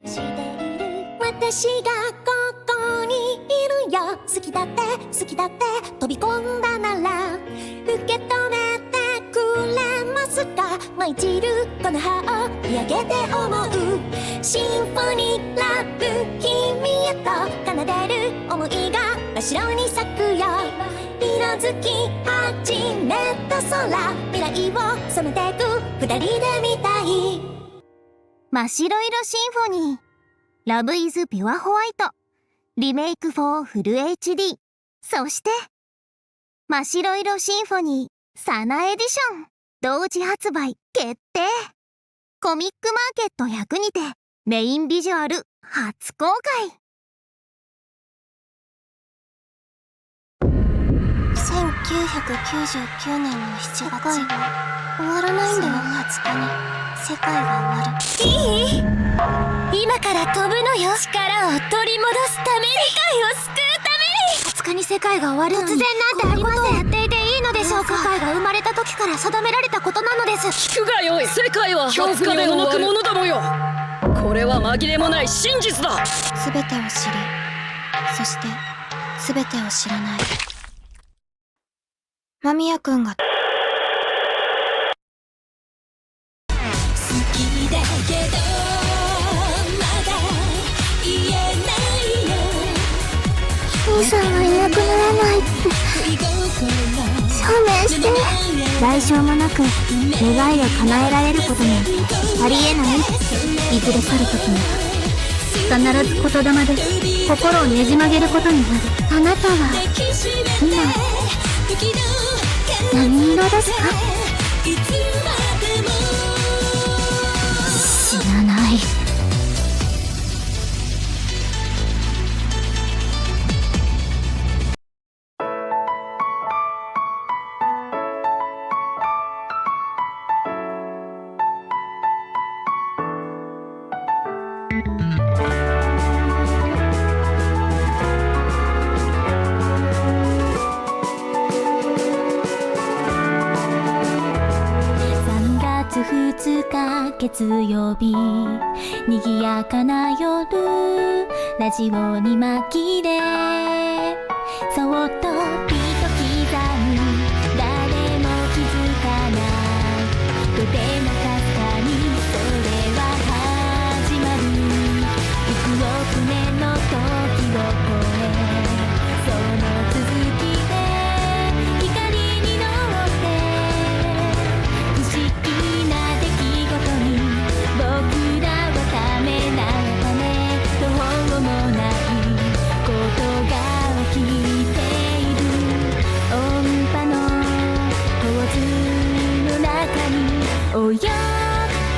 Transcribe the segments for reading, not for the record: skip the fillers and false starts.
私がここにいるよ。好きだって好きだって飛び込んだなら受け止めてくれますか。舞い散るこの葉を見上げて思うシンフォニーラブ君へと奏でる想いが真っ白に咲くよ。色づき始めた空未来を染めてく二人で見たい。真っ白色シンフォニーLove is Pure White リメイク for フル HD そして真っ白色シンフォニーサナエディション同時発売決定。コミックマーケット100にてメインビジュアル初公開。1999年の7月終わらないんだよ。20日に世界が終わる。いい？今から飛ぶのよ。力を取り戻すために世界を救うために。20日に世界が終わる。突然なんてことをやっていていいのでしょうか。世界が生まれた時から定められたことなのです。聞くがよい。世界は20日で動くものだもよ。これは紛れもない真実だ。全てを知りそして全てを知らない間宮くんが好きだけどまだ言えないの。兄さんはいなくならないって証明して。代償もなく願いを叶えられることもありえない。いずれ去る時に必ず言霊で心をねじ曲げることになる。あなたは今何色ですか？知らない。2日月曜日賑やかな夜ラジオに紛れそっとビート刻む誰も気づかないとてもかすかにそれは始まる幾億年の時を超えその続きで光に乗って不思議な出来事に僕らはためらったね。途方もないことが起きている音波の構図の中におよ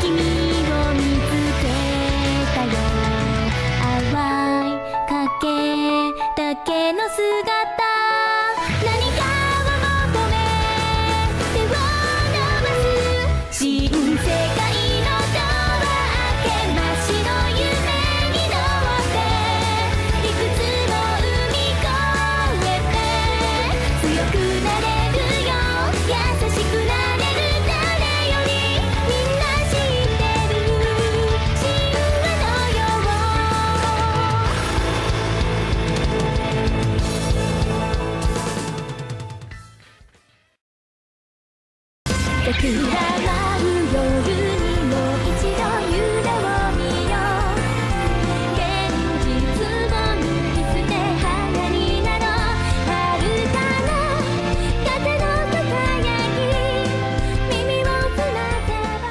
君を見つけたよ。淡い影だけの姿何かを求め手を伸ばす新世界のドア開け真っ白夢に乗っていくつも海越えて強くなれるよ優しくなれる誰よりみんな知ってる神話のよう桜舞う夜にもう一度夢を見よう現実を脱ぎ捨て花になろう遥かな風のささやき耳を澄ませば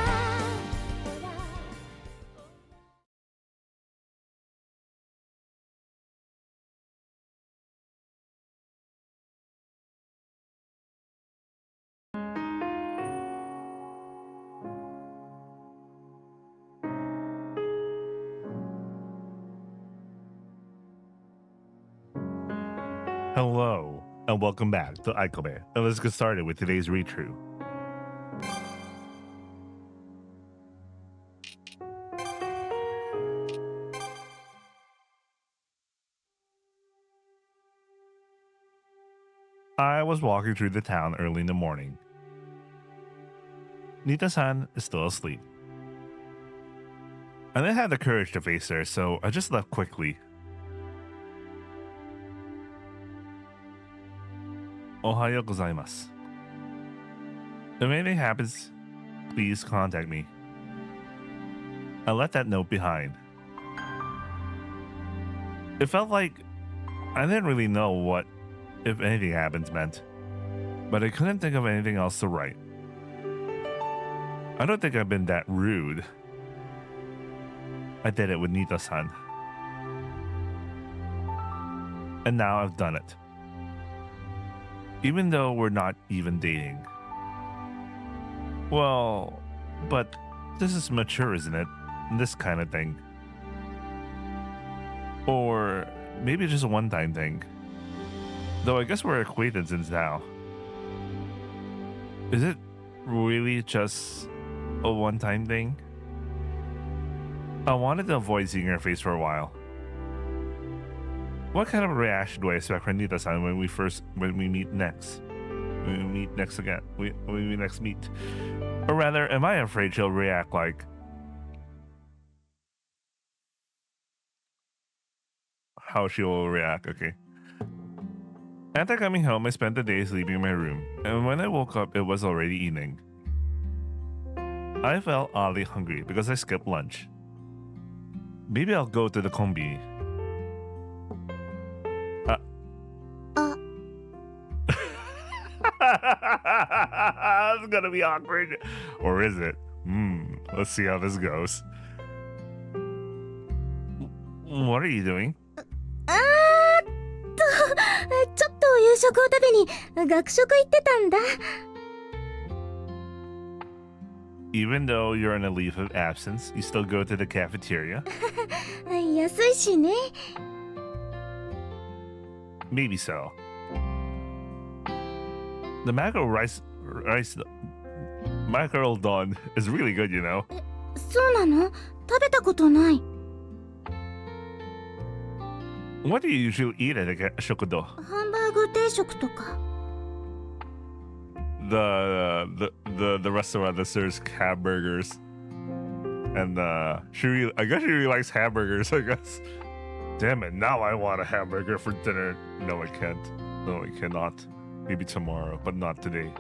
Hello, and welcome back to Aikome. And let's get started with today's read-through. I was walking through the town early in the morning. Nita-san is still asleep. I didn't have the courage to face her, so I just left quickly. Ohayo gozaimasu. If anything happens, please contact me. I left that note behind. It felt like I didn't really know what "if anything happens" meant, but I couldn't think of anything else to write. I don't think I've been that rude. I did it with Nita-san. And now I've done it. Even though we're not even dating. Well, but this is mature, isn't it? This kind of thing. Or maybe just a one-time thing. Though I guess we're acquaintances now. Is it really just a one-time thing? I wanted to avoid seeing her face for a while. What kind of reaction do I expect from Nita-san when we meet next? When we meet next again? When we next meet? Or rather, am I afraid she'll react like... How she will react, okay. After coming home, I spent the day sleeping in my room, and when I woke up, it was already evening. I felt oddly hungry because I skipped lunch. Maybe I'll go to the kombi. It's gonna be awkward. Or is it? Let's see how this goes. What are you doing? ちょっと夕食を食べに学食行ってたんだ。Even though you're on a leave of absence, you still go to the cafeteria? 安いしね。Maybe so. The mackerel don is really good, you know. そうなの？食べたことない。What do you usually eat at a shokudo? ハンバーグ定食とか。The restaurant that serves hamburgers. And I guess she really likes hamburgers, I guess. Damn it, now I want a hamburger for dinner. No, I can't. No, I cannot. Maybe tomorrow, but not today.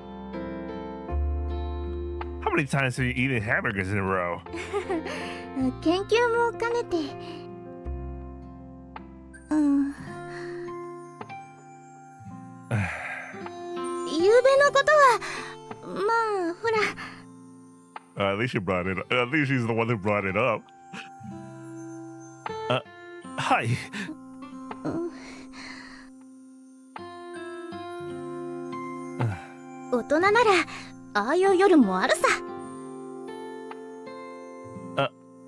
How many times have you eaten hamburgers in a row? 研究も兼ねて。ゆうべのことは、まあ、ほら。At least you brought it up. At least she's the one who brought it up. Hi. 大人なら、ああいう夜もあるさ。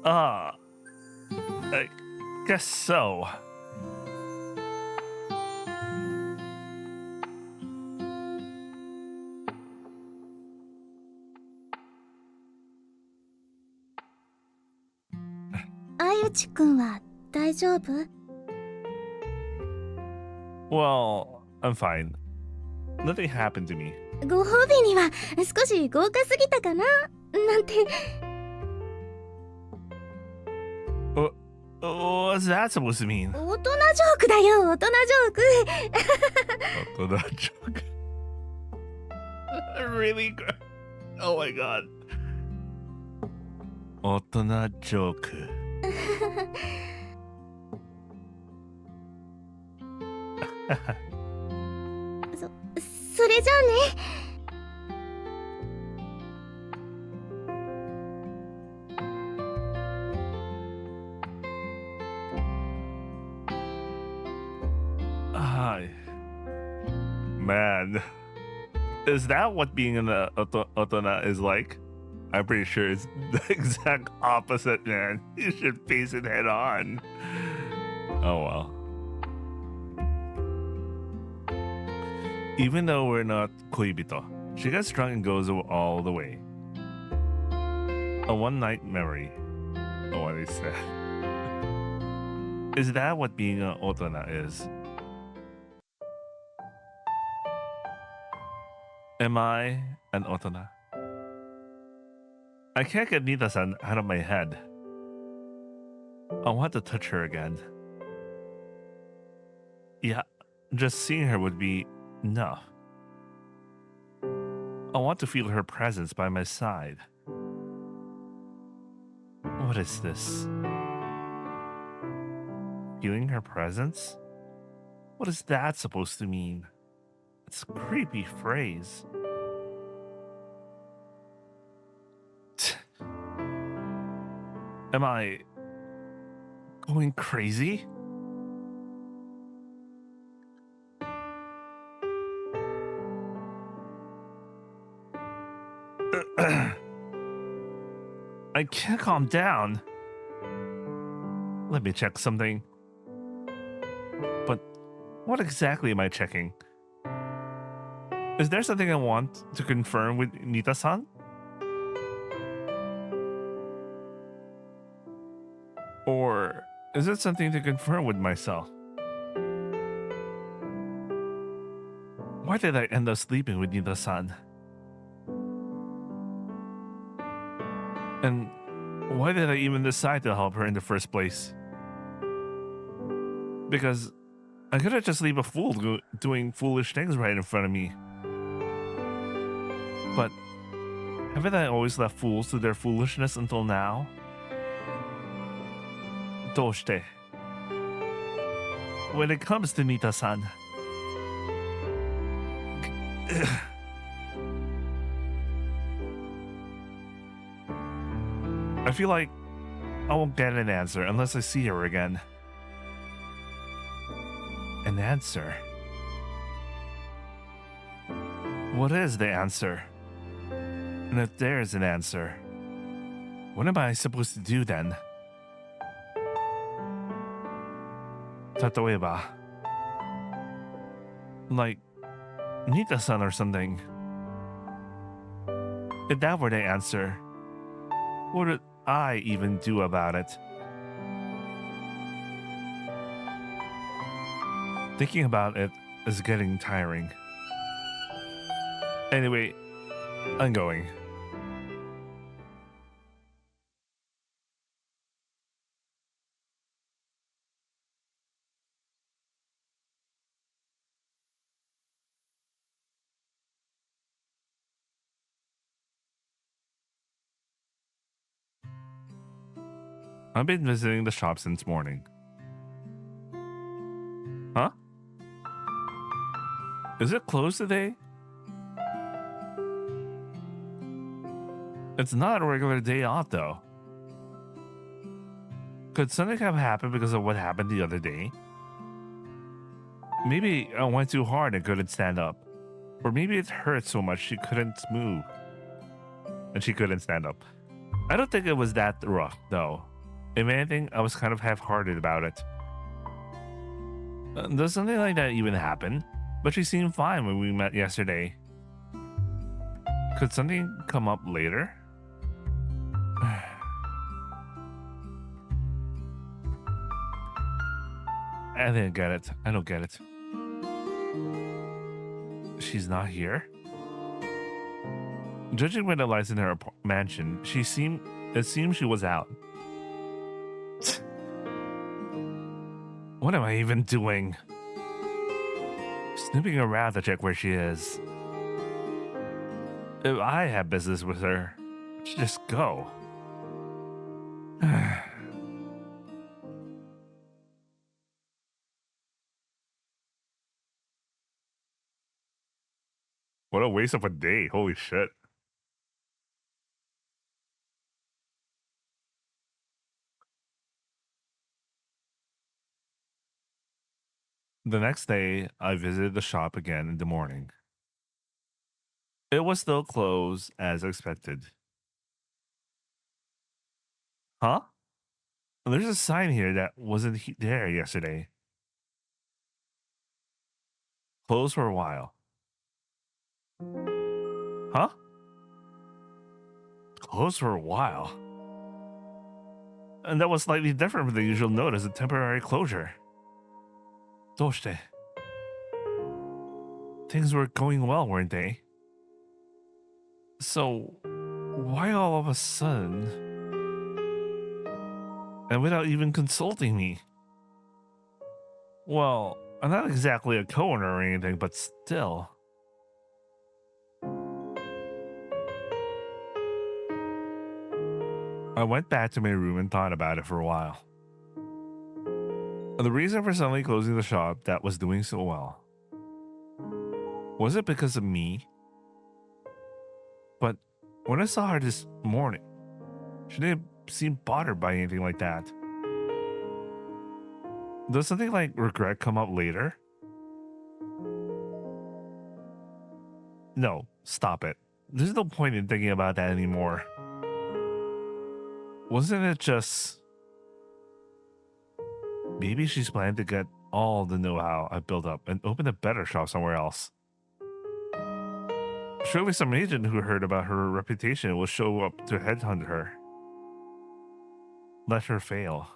I guess so. Ayuchi君は大丈夫？ Well, I'm fine. Nothing happened to me. ご褒美には少し豪華すぎたかななんて。What's that supposed to mean? 大人ジョークだよ、大人ジョーク。大人ジョーク。Really? Oh my god. 大人ジョーク。それじゃあね。Hi. Man. Is that what being an otona is like? I'm pretty sure it's the exact opposite, man. You should face it head on. Oh well. Even though we're not koibito, she gets drunk and goes all the way. A one-night memory. Oh, what is that? Is that what being an otona is? Am I an otona? I can't get Nita-san out of my head. I want to touch her again. Yeah, just seeing her would be enough. I want to feel her presence by my side. What is this? Feeling her presence? What is that supposed to mean? It's a creepy phrase. Am I going crazy? I can't calm down. Let me check something. But what exactly am I checking? Is there something I want to confirm with Nita-san? Or is it something to confirm with myself? Why did I end up sleeping with Nita-san? And why did I even decide to help her in the first place? Because I couldn't just leave a fool doing foolish things right in front of me. But haven't I always left fools to their foolishness until now? Doshite. When it comes to Nita-san, I feel like I won't get an answer unless I see her again. An answer? What is the answer? And if there's an answer, what am I supposed to do then? Tatoeba. Like Nita-san or something. If that were the answer, what would I even do about it? Thinking about it is getting tiring. Anyway, I'm going. I've been visiting the shop since morning. Huh? Is it closed today? It's not a regular day off though. Could something have happened because of what happened the other day? Maybe I went too hard and couldn't stand up. Or maybe it hurt so much she couldn't move. And she couldn't stand up. I don't think it was that rough though. If anything, I was kind of half-hearted about it. Does something like that even happen? But she seemed fine when we met yesterday. Could something come up later? I didn't get it. I don't get it. She's not here? Judging by the lights in her mansion, it seems she was out. What am I even doing? Snooping around to check where she is. If I had business with her, she'd just go. What a waste of a day. Holy shit. The next day, I visited the shop again in the morning. It was still closed as expected. Huh? There's a sign here that wasn't there yesterday. Closed for a while. Huh? Closed for a while. And that was slightly different from the usual note as a temporary closure. Doshite. Things were going well, weren't they? So, why all of a sudden? and without even consulting me. Well, I'm not exactly a co-owner or anything, but still. I went back to my room and thought about it for a while. The reason for suddenly closing the shop that was doing so well, was it because of me? But when I saw her this morning, she didn't seem bothered by anything like that. Does something like regret come up later? No, stop it. There's no point in thinking about that anymore. Wasn't it just... Maybe she's planning to get all the know-how I built up and open a better shop somewhere else. Surely some agent who heard about her reputation will show up to headhunt her. Let her fail.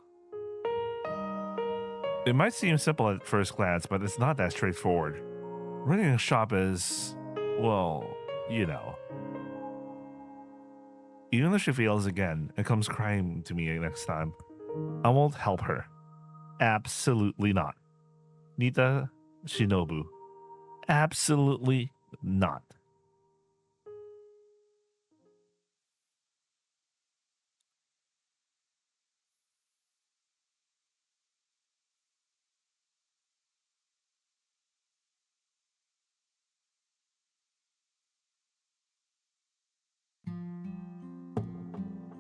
It might seem simple at first glance, but it's not that straightforward. Running a shop is, well, you know. Even if she fails again and comes crying to me next time, I won't help her. Absolutely not. Nita Shinobu. Absolutely not.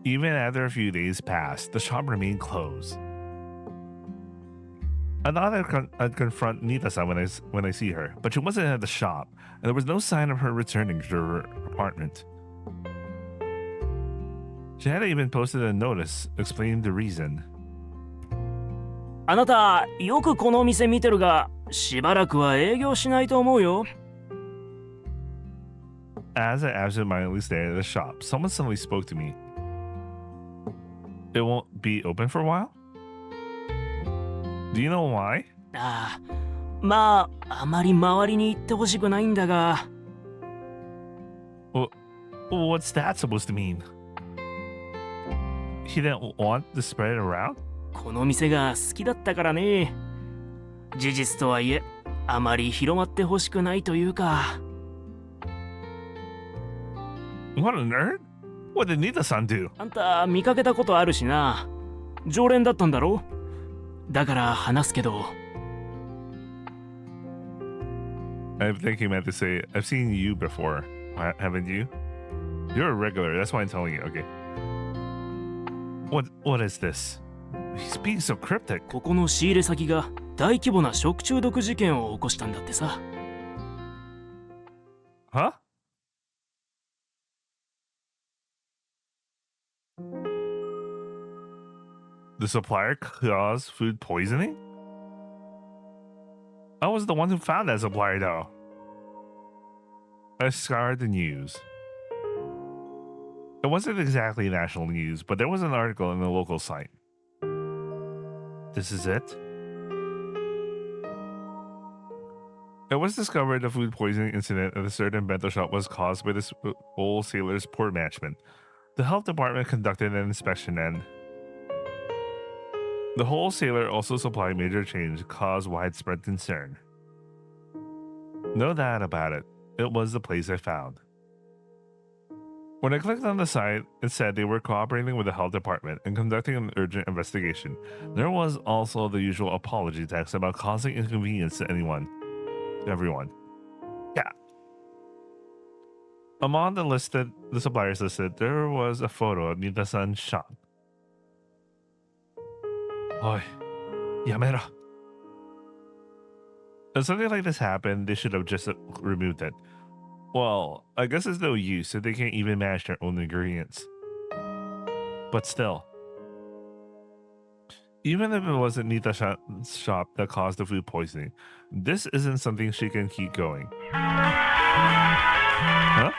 Even after a few days passed, the shop remained closed. I thought I'd confront Nita-san when I see her, but she wasn't at the shop, and there was no sign of her returning to her apartment. She hadn't even posted a notice explaining the reason. あなた、よくこの店見てるが、しばらくは営業しないと思うよ。As I absentmindedly stared at the shop, someone suddenly spoke to me. It won't be open for a while? Do you know why? ああ、まあ、あまり周りに言ってほしくないんだが。What's that supposed to mean? He didn't want to spread it around? この店が好きだったからね。事実とはいえ、あまり広まってほしくないというか。What on earth? What did Nita-san do? あんた見かけたことあるしな。常連だったんだろ？だから話すけど。I think he meant to say, I've seen you before, haven't you? You're a regular, that's why I'm telling you, okay. What is this? He's being so cryptic. ここの仕入れ先が大規模な食中毒事件を起こしたんだってさ。Huh? The supplier caused food poisoning? I was the one who found that supplier though. I scoured the news. It wasn't exactly national news, but there was an article in the local site. This is it? It was discovered the food poisoning incident at a certain bento shop was caused by this wholesaler's poor management. The health department conducted an inspection and the wholesaler also supplied major change caused widespread concern. No doubt about it, it was the place I found. When I clicked on the site, it said they were cooperating with the health department and conducting an urgent investigation. There was also the usual apology text about causing inconvenience to everyone. Yeah. Among the suppliers listed, there was a photo of Nita-san's shop. Oi, yamera. If something like this happened, they should have just removed it. Well, I guess it's no use if they can't even manage their own ingredients. But still. Even if it wasn't Nita's shop that caused the food poisoning, this isn't something she can keep going. Huh?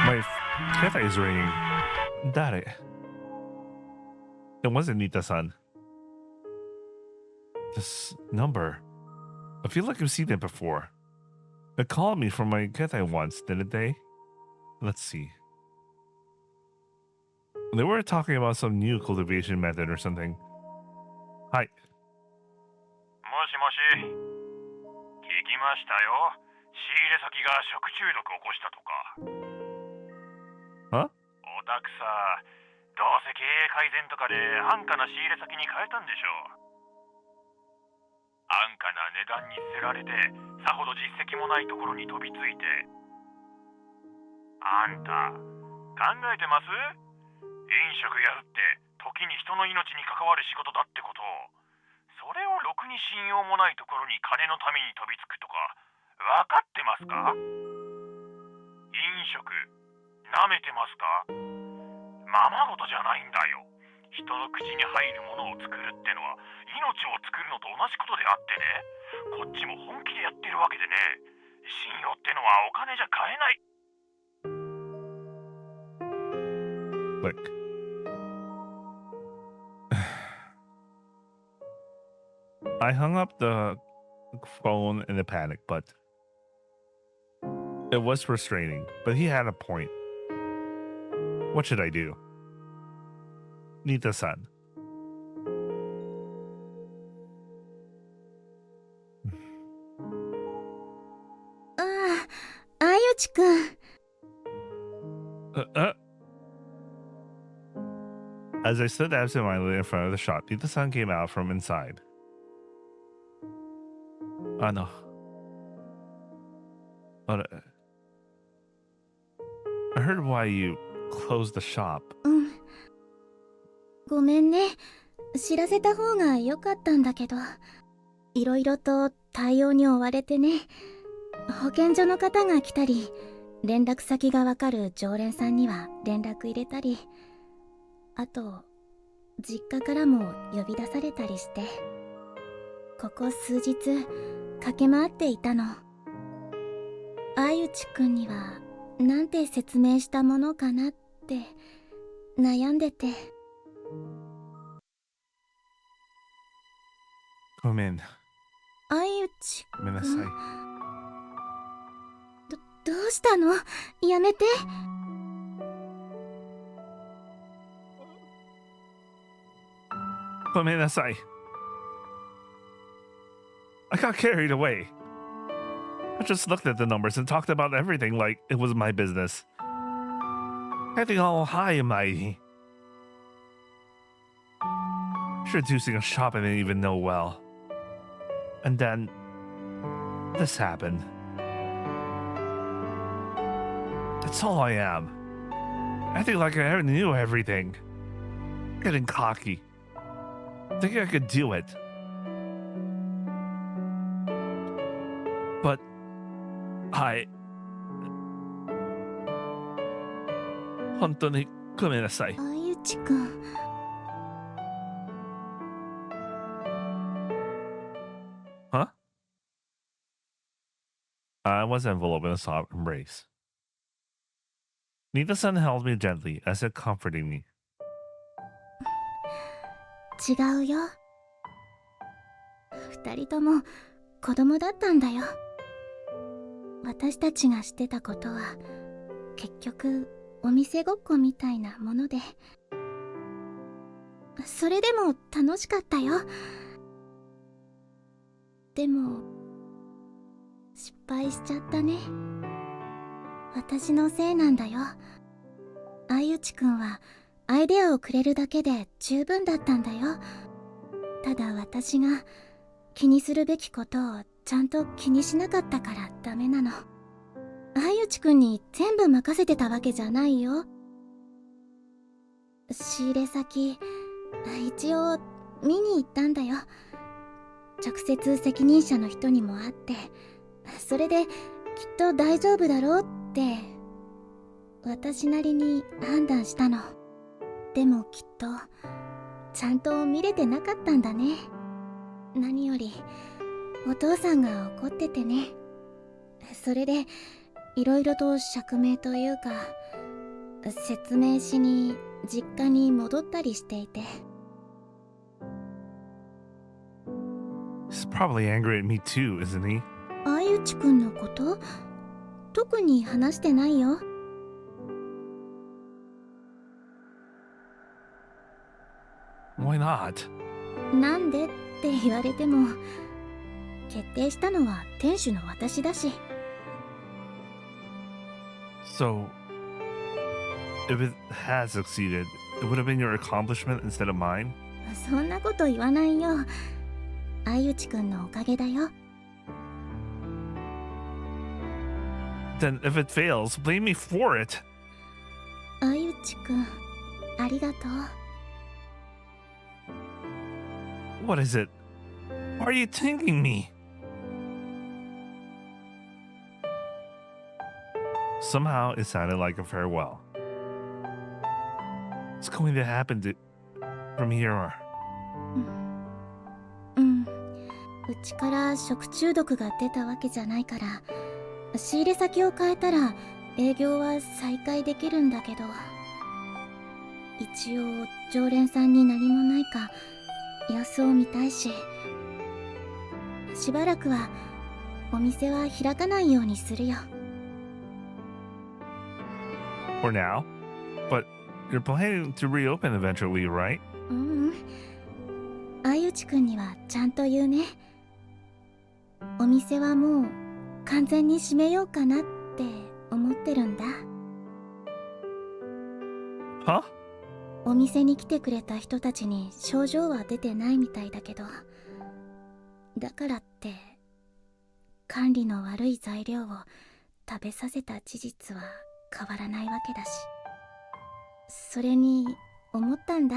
My cat is ringing. Dare. It wasn't Nita-san. This number. I feel like I've seen it before. It called me from my Ketai once, didn't they? Let's see. They were talking about some new cultivation method or something. Hi. もしもし、聞きましたよ。仕入れ先が食中毒を起こしたとか。Huh? おたくさ、どうせ経営改善とかで安価な仕入れ先に変えたんでしょう。安価な値段に捨てられて、さほど実績もないところに飛びついて。あんた、考えてます？飲食やるって時に人の命に関わる仕事だってことを。それをろくに信用もないところに金のために飛びつくとか分かってますか？飲食なめてますか？ままごとじゃないんだよ。人の口に入るものを作るってのは命を作るのと同じことであってね。こっちも本気でやってるわけでね。信用ってのはお金じゃ買えない。Look. I hung up the phone in a panic, but it was frustrating. But he had a point. What should I do? Nita-san. Ayuchi-kun. As I stood absentmindedly in front of the shop, Nita-san came out from inside. No. But I heard why you closed the shop. ごめんね。知らせた方が良かったんだけど、いろいろと対応に追われてね。保健所の方が来たり、連絡先がわかる常連さんには連絡入れたり、あと実家からも呼び出されたりして、ここ数日駆け回っていたの。相内くんにはなんて説明したものかなって悩んでて。ごめん。相内くん。ごめんなさい。どうしたの？やめて。ごめんなさい。I got carried away. I just looked at the numbers and talked about everything like it was my business. Acting all high and mighty. Introducing a shop I didn't even know well. And then this happened. That's all I am. Acting like I knew everything. Getting cocky. Thinking I could do it. But本当にごめんなさい。相内くん。Huh? I was enveloped in a soft embrace. Nita-san held me gently as if comforting me. 違うよ。二人とも子供だったんだよ。私たちがしてたことは結局お店ごっこみたいなもので、それでも楽しかったよ。でも失敗しちゃったね。私のせいなんだよ。相内くんはアイデアをくれるだけで十分だったんだよ。ただ私が気にするべきことをちゃんと気にしなかったからダメなの。相内くんに全部任せてたわけじゃないよ。仕入れ先、一応見に行ったんだよ。直接責任者の人にも会って、それできっと大丈夫だろうって私なりに判断したの。でもきっとちゃんと見れてなかったんだね。何よりお父さんが怒っててね。それでいろいろと釈明というか説明しに実家に戻ったりしていて。He's probably angry at me too, isn't he? 相内くんのこと？特に話してないよ。Why not? なんでって言われても、決定したのは店主の私だし。 So, if it has succeeded, it would have been your accomplishment instead of mine? そんなこと言わないよ。相内くんのおかげだよ。 Then if it fails, blame me for it. 相内くん、ありがとう。 What is it? Why are you thanking me? Somehow it sounded like a farewell. It's going to happen from here on. うん、うちから食中毒が出たわけじゃないから、仕入れ先を変えたら営業は再開できるんだけど、一応常連さんに何もないか様子を見たいし、しばらくはお店は開かないようにするよ。 For now? But you're planning to reopen eventually, right? うん、相内くんにはちゃんと言うね。お店はもう完全に閉めようかなって思ってるんだ。 Huh? お店に来てくれた人たちに症状は出てないみたいだけど、だからって管理の悪い材料を食べさせた事実は変わらないわけだし、それに思ったんだ。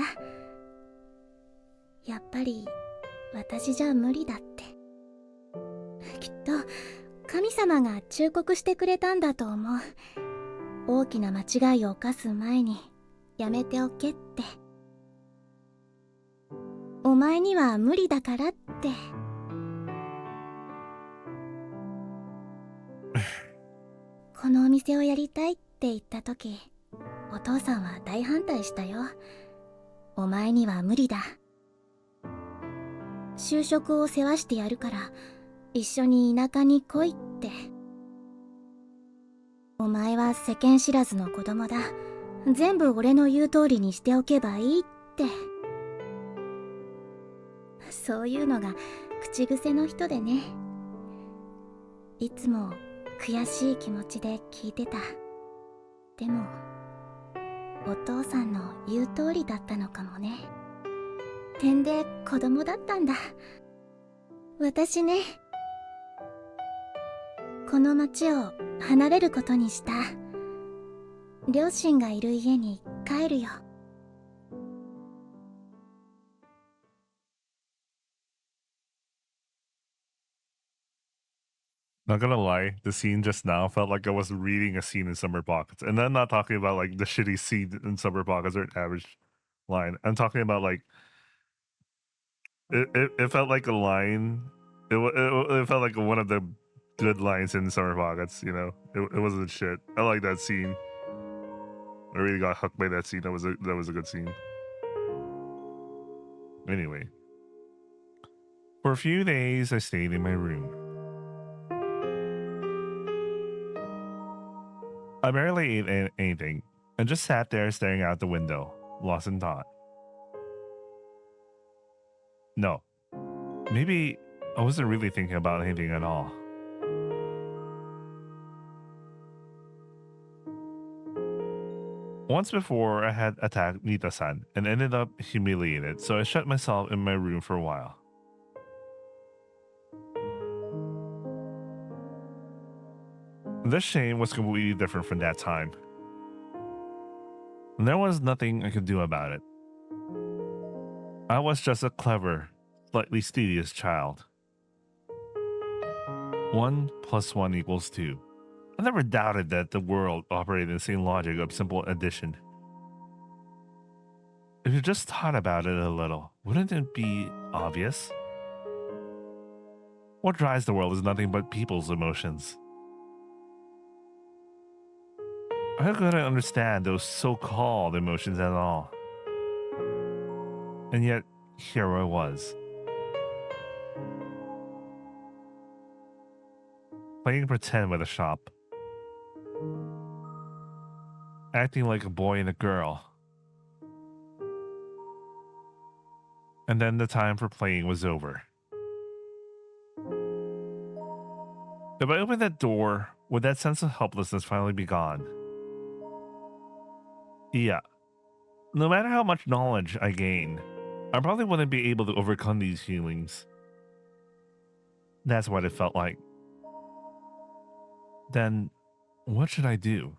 やっぱり私じゃ無理だって。きっと神様が忠告してくれたんだと思う。大きな間違いを犯す前にやめておけって。お前には無理だからって。このお店をやりたいって言った時、お父さんは大反対したよ。お前には無理だ。就職を世話してやるから一緒に田舎に来いって。お前は世間知らずの子供だ。全部俺の言う通りにしておけばいいって。そういうのが口癖の人でね。いつも悔しい気持ちで聞いてた。でもお父さんの言う通りだったのかもね。てんで子供だったんだ私ね。この町を離れることにした。両親がいる家に帰るよ。 Not gonna lie, the scene just now felt like I was reading a scene in Summer Pockets. And I'm not talking about like the shitty scene in Summer Pockets or an average line. I'm talking about like it felt like a line. It felt like one of the good lines in Summer Pockets, you know. It wasn't shit. I like that scene. I really got hooked by that scene. That was a good scene. Anyway. For a few days I stayed in my room. I barely ate anything and just sat there staring out the window, lost in thought. No, maybe I wasn't really thinking about anything at all. Once before, I had attacked Nita-san and ended up humiliated, so I shut myself in my room for a while. This shame was completely different from that time. There was nothing I could do about it. I was just a clever, slightly studious child. 1 + 1 = 2. I never doubted that the world operated in the same logic of simple addition. If you just thought about it a little, wouldn't it be obvious? What drives the world is nothing but people's emotions. I couldn't understand those so-called emotions at all. And yet, here I was. Playing pretend with a shop. Acting like a boy and a girl. And then the time for playing was over. If I opened that door, would that sense of helplessness finally be gone? Yeah. No matter how much knowledge I gain, I probably wouldn't be able to overcome these feelings. That's what it felt like. Then, what should I do?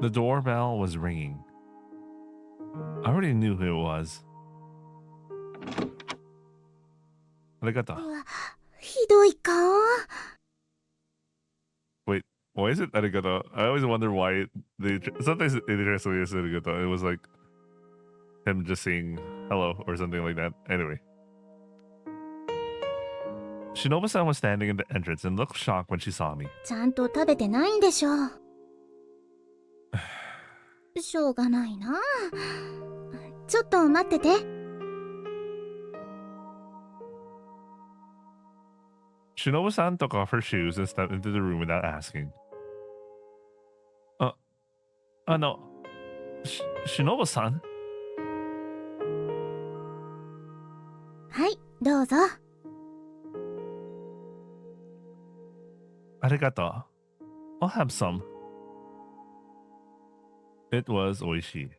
The doorbell was ringing. I already knew who it was. Arigato. ひどい顔。 Wait, why is it arigato? I always wonder why sometimes they translate it as arigato. It was like him just saying hello or something like that. Anyway. Shinobu-san was standing in the entrance and looked shocked when she saw me. ちゃんと食べてないんでしょ。しょうがないな。ちょっと待ってて。 Shinobu-san took off her shoes and stepped into the room without asking. No. Shinobu-san? はい、どうぞ。 Arigato. I'll have some. It was oishi.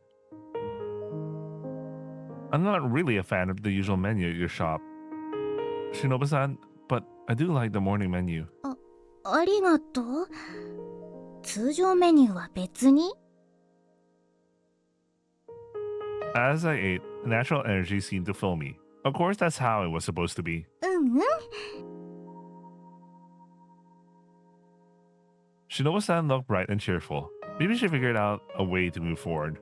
I'm not really a fan of the usual menu at your shop, Shinobu-san, but I do like the morning menu. ありがとう。通常メニューは別に？ As I ate, natural energy seemed to fill me. Of course, that's how it was supposed to be. うんうん。 Shinobu-san looked bright and cheerful. Maybe she figured out a way to move forward.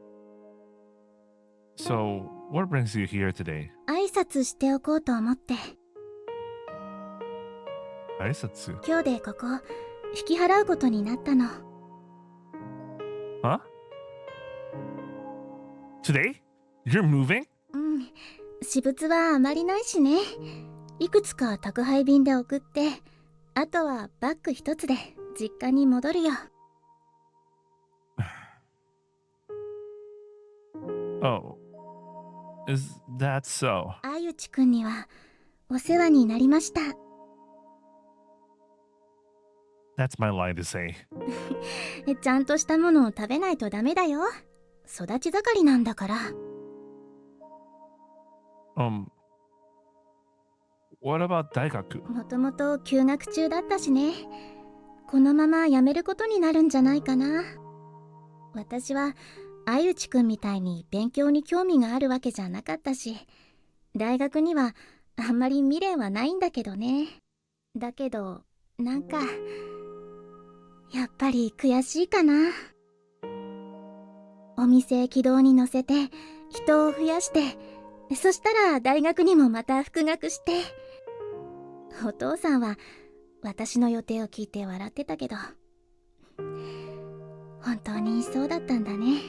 So, what brings you here today? 挨拶しておこうと思って。 Aisatsu. 今日でここ引き払うことになったの。 Huh? Today? You're moving? うん。私物はあまりないしね。いくつか宅配便で送って、あとはバッグ一つで実家に戻るよ。 Oh. Is that so? 相内くんにはお世話になりました。 That's my line to say. ちゃんとしたものを食べないとダメだよ。育ち盛りなんだから。 What about Daigaku? もともと休学中だったしね。このまま辞めることになるんじゃないかな。私は相内くんみたいに勉強に興味があるわけじゃなかったし、大学にはあんまり未練はないんだけどね。だけどなんかやっぱり悔しいかな。お店軌道に乗せて人を増やして、そしたら大学にもまた復学して。お父さんは私の予定を聞いて笑ってたけど、本当にそうだったんだね。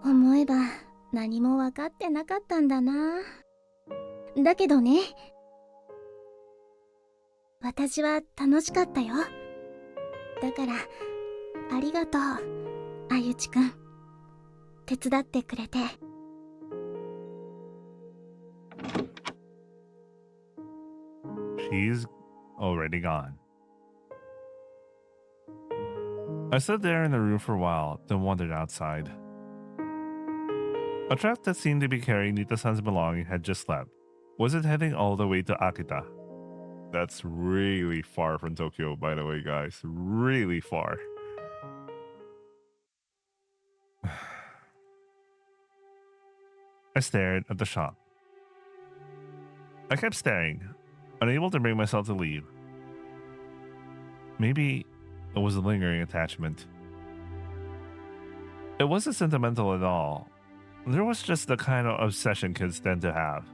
思えば何も分かってなかったんだな。だけどね、私は楽しかったよ。だからありがとう、相内くん。手伝ってくれて。 She's already gone. I stood there in the room for a while, then wandered outside. A truck that seemed to be carrying Nita-san's belongings had just left. Was it heading all the way to Akita? That's really far from Tokyo, by the way, guys. Really far. I stared at the shop. I kept staring, unable to bring myself to leave. Maybe it was a lingering attachment. It wasn't sentimental at all. There was just the kind of obsession kids tend to have.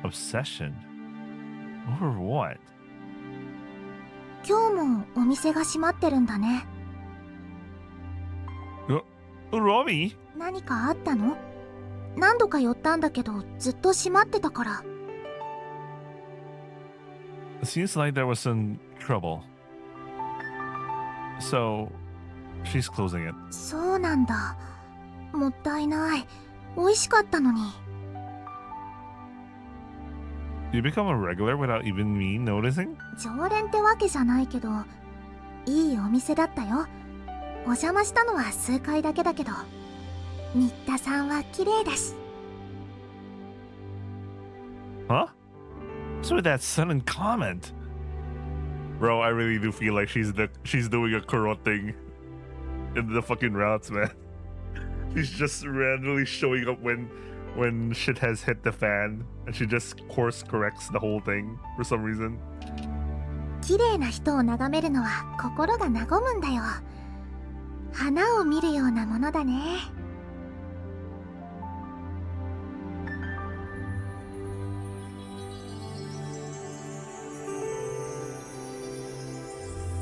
Obsession? Over what? 今日もお店が閉まってるんだね。Robbie? 何かあったの？何度か寄ったんだけどずっと閉まってたから。 Seems like there was some trouble. So, she's closing it. そうなんだ。もったいない。美味しかったのに。 You become a regular without even me noticing? 常連ってわけじゃないけど、いいお店だったよ。お邪魔したのは数回だけだけど、新田さんは綺麗だし。 Huh? What's with that sudden comment? Bro, I really do feel like she's doing a Kuro thing in the fucking routes, man. She's just randomly showing up when shit has hit the fan, and she just course corrects the whole thing for some reason. 綺麗な人を眺めるのは心が和むんだよ。花を見るようなものだね。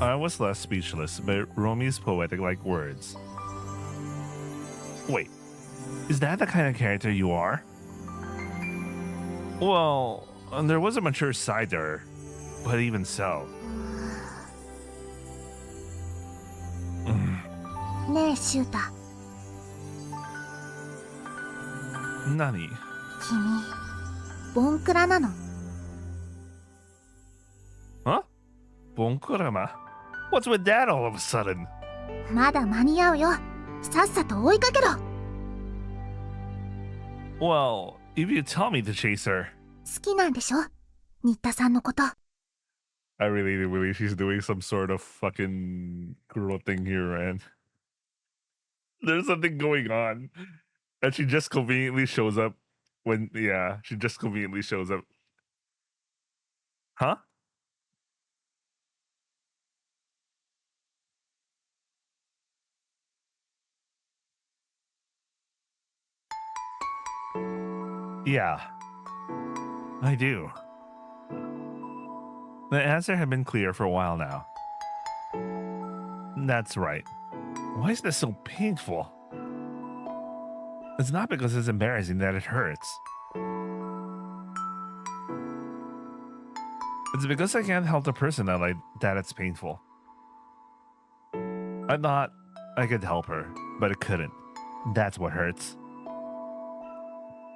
I was left speechless by Romy's poetic-like words. Wait, is that the kind of character you are? Well, there was a mature side to her, but even so. ねえシュータ、 Nani? 君ボンクラなの？ Huh? Bonkurama? What's with that all of a sudden? まだ間に合うよ。さっさと追いかけろ。 Well, if you tell me to chase her. 好きなんでしょ、新田さんのこと。 I really do believe she's doing some sort of fucking girl thing here, man. There's something going on. And she just conveniently shows up when, yeah, she just conveniently shows up. Huh? Yeah, I do. The answer had been clear for a while now. That's right. Why is this so painful? It's not because it's embarrassing that it hurts. It's because I can't help the person that it's painful. I thought I could help her, but I couldn't. That's what hurts.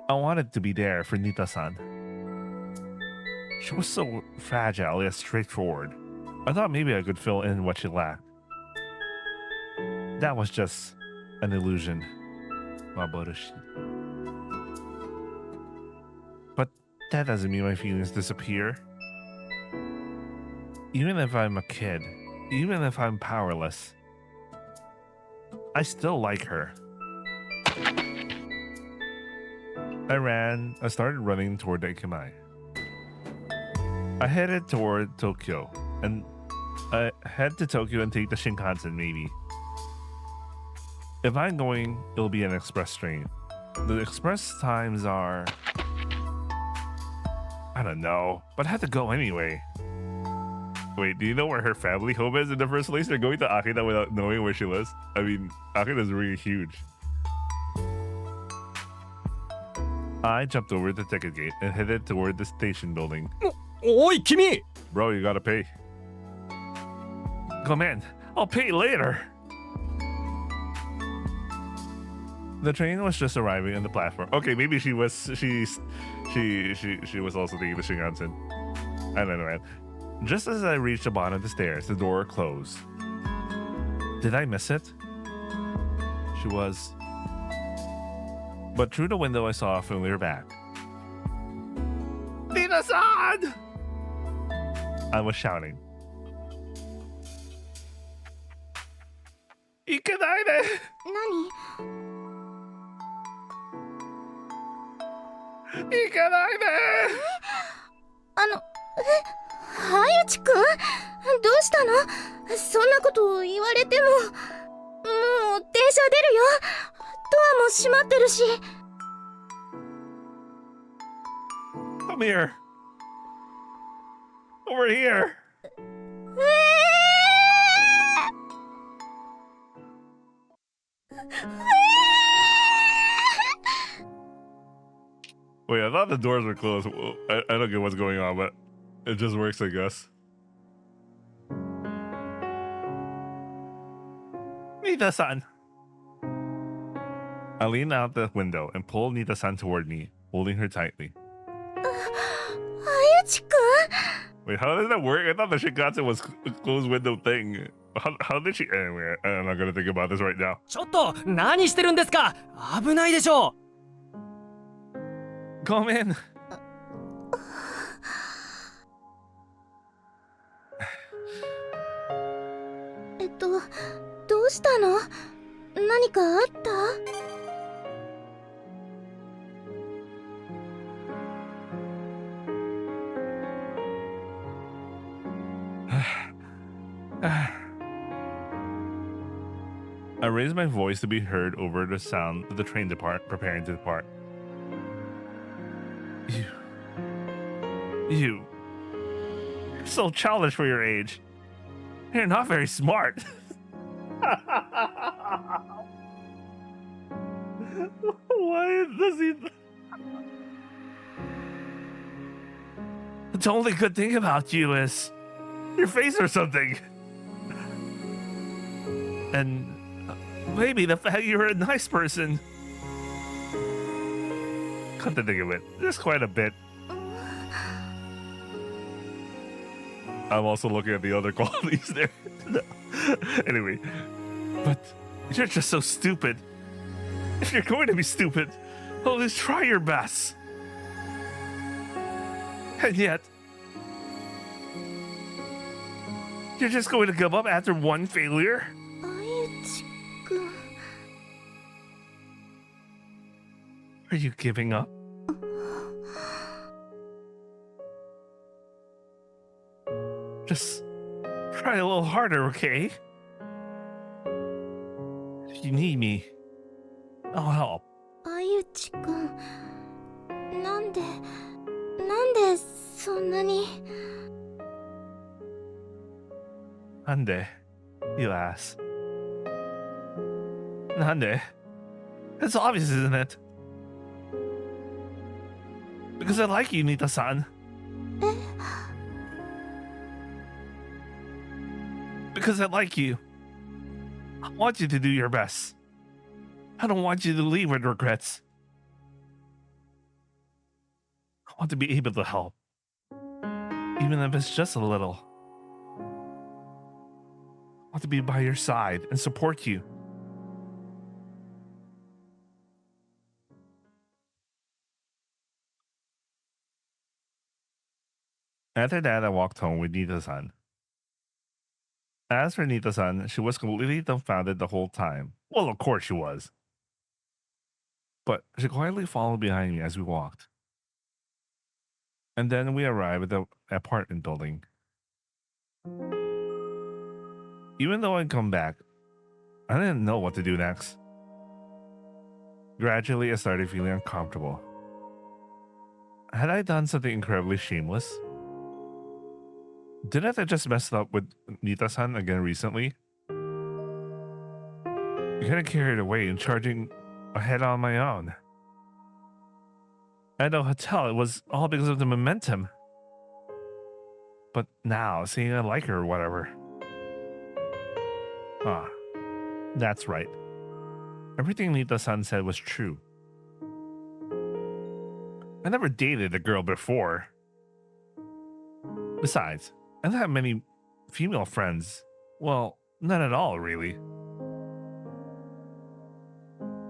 I wanted to be there for Nita-san. She was so fragile yet straightforward. I thought maybe I could fill in what she lacked. That was just an illusion. Maboroshi. But that doesn't mean my feelings disappear. Even if I'm a kid, even if I'm powerless, I still like her. I started running toward the Aikome. I headed toward Tokyo, and I head to Tokyo and take the Shinkansen maybe. If I'm going, it'll be an express train. The express times are... I don't know, but I have to go anyway. Wait, do you know where her family home is in the first place? They're going to Akita without knowing where she lives? I mean, Akita's really huge. I jumped over the ticket gate and headed toward the station building. おい君 Bro, you gotta pay. Come in. I'll pay later. The train was just arriving on the platform. Okay, maybe she was also taking the Shinkansen. I don't know, man. Just as I reached the bottom of the stairs, the door closed. Did I miss it? She was. But through the window, I saw a familiar back. Nina-san! I was shouting. Ikenai de! 何？ Ikenai de! はゆちくん、どうしたの？そんなこと言われても。もう電車出るよ。ドアも閉まってるし。 Come here. Over here. Wait, I thought the doors were closed. I don't get what's going on, but it just works, I guess. Nita-san. I leaned out the window and pulled Nita-san toward me, holding her tightly. あゆちくん Wait, how does that work? I thought the Shikatsu was a closed window thing. How did she? Anyway, I'm not gonna think about this right now. ちょっと何してるんですか。危ないでしょ。 Come in. どうしたの？何かあった？ I raised my voice to be heard over the sound of the train preparing to depart. You're so childish for your age. You're not very smart. Why does he? The only good thing about you is your face or something. And maybe the fact you're a nice person. Come to think of it, there's quite a bit. I'm also looking at the other qualities there. Anyway, but you're just so stupid. If you're going to be stupid, well, just try your best. And yet, you're just going to give up after one failure? あゆちくん Are you giving up? Just try a little harder, okay? If you need me, I'll help. あゆちくんなんでそんなに Nande, you ask. Nande? It's obvious, isn't it? Because I like you, Nita-san. Because I like you. I want you to do your best. I don't want you to leave with regrets. I want to be able to help. Even if it's just a little. I want to be by your side and support you. After that, I walked home with Nita-san. As for Nita-san, she was completely dumbfounded the whole time. Well, of course she was. But she quietly followed behind me as we walked. And then we arrived at the apartment building. Even though I'd come back, I didn't know what to do next. Gradually, I started feeling uncomfortable. Had I done something incredibly shameless? Didn't I just mess up with Nita-san again recently? Getting carried away and charging ahead on my own. At the hotel, it was all because of the momentum. But now, seeing I like her or whatever. Ah, that's right. Everything Nita-san said was true. I never dated a girl before. Besides, I don't have many female friends. Well, none at all, really.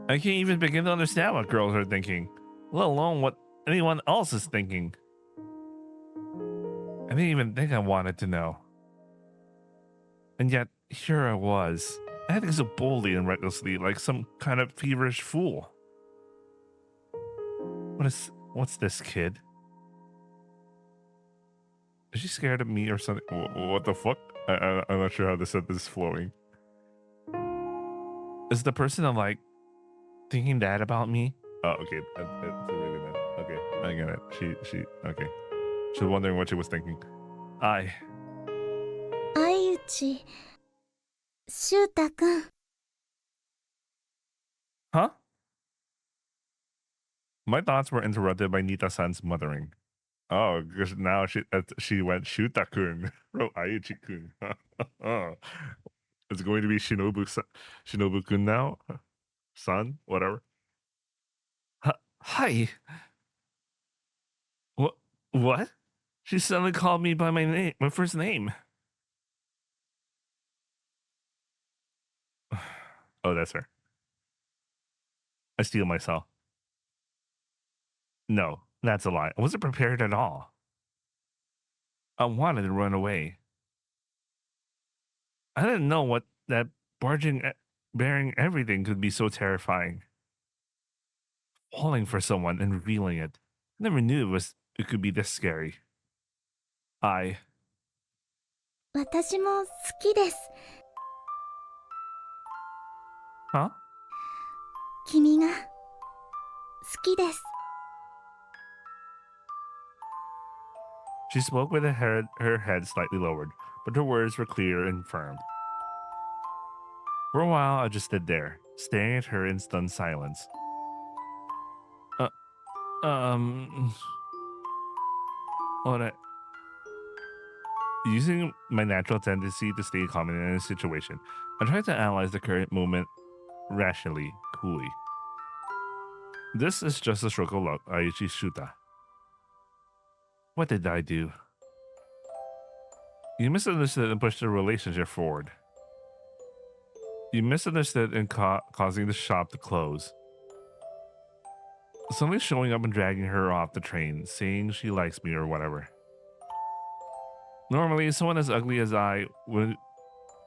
I can't even begin to understand what girls are thinking, let alone what anyone else is thinking. I didn't even think I wanted to know. And yet, here I was, acting so boldly and recklessly like some kind of feverish fool. What's this kid? Is she scared of me or something? What the fuck? I'm not sure how this sentence is flowing. Is the person I'm like thinking that about me? Oh, okay. That's really bad. Okay, I get it. She, okay. She was wondering what she was thinking. 相内秀太くん Huh? My thoughts were interrupted by Nita-san's muttering. Oh, because now she went Shuta-kun. Oh, Aichi-kun. It's going to be Shinobu-kun now? Son? Whatever. Hi. What? She suddenly called me by my first name. Oh, that's her. I steal myself. No, that's a lie. I wasn't prepared at all. I wanted to run away. I didn't know what that bearing everything could be so terrifying. Falling for someone and revealing it. I never knew it could be this scary. 私も好きです。 Huh? 君が好きです。 She spoke with her head slightly lowered, but her words were clear and firm. For a while, I just stood there, staring at her in stunned silence. What? Using my natural tendency to stay calm in any situation, I tried to analyze the current moment rationally, coolly. This is just a stroke of luck, Aichi Shuta. What did I do? You misunderstood and pushed the relationship forward. You misunderstood and causing the shop to close. Suddenly showing up and dragging her off the train, saying she likes me or whatever. Normally, someone as ugly as I would...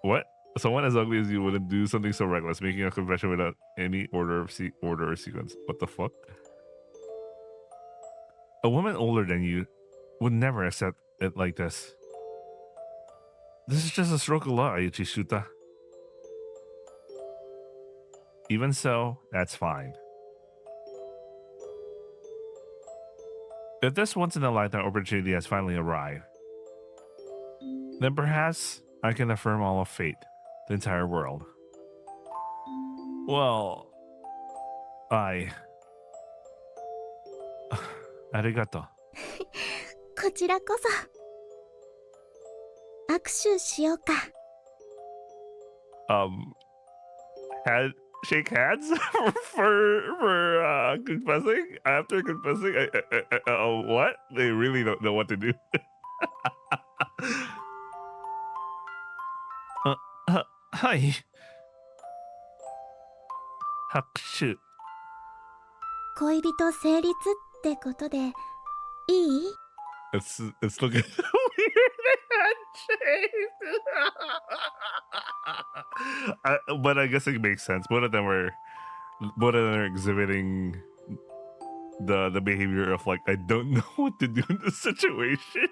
What? Someone as ugly as you wouldn't do something so reckless, making a confession without any order or sequence. What the fuck? A woman older than you would never accept it like this. This is just a stroke of luck, Aichi Shuta. Even so, that's fine. If this once-in-a-lifetime opportunity has finally arrived, then perhaps I can affirm all of fate, the entire world. Well, arigato. こちらこそ。握手しようか。Shake hands for confessing after confessing. What? They really don't know what to do. Hi. 拍手。恋人成立ってことでいい？ It's looking weird handshake. But I guess it makes sense. Both of them are exhibiting the behavior of like, I don't know what to do in this situation.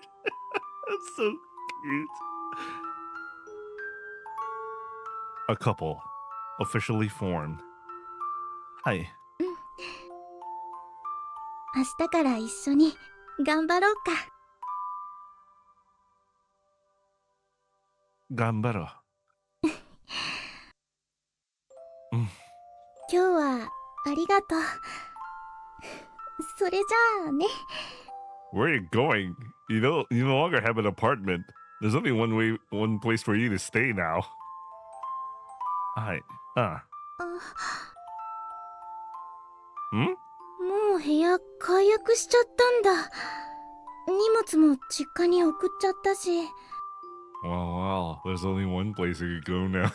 That's so cute. A couple officially formed. Hi. 明日から一緒に頑張ろうか。頑張ろう。今日はありがとう。それじゃあね。 Where are you going? You no longer have an apartment. There's only one place for you to stay now. Hi. Hmm? もう部屋解約しちゃったんだ。荷物も実家に送っちゃったし。 Well, there's only one place you could go now.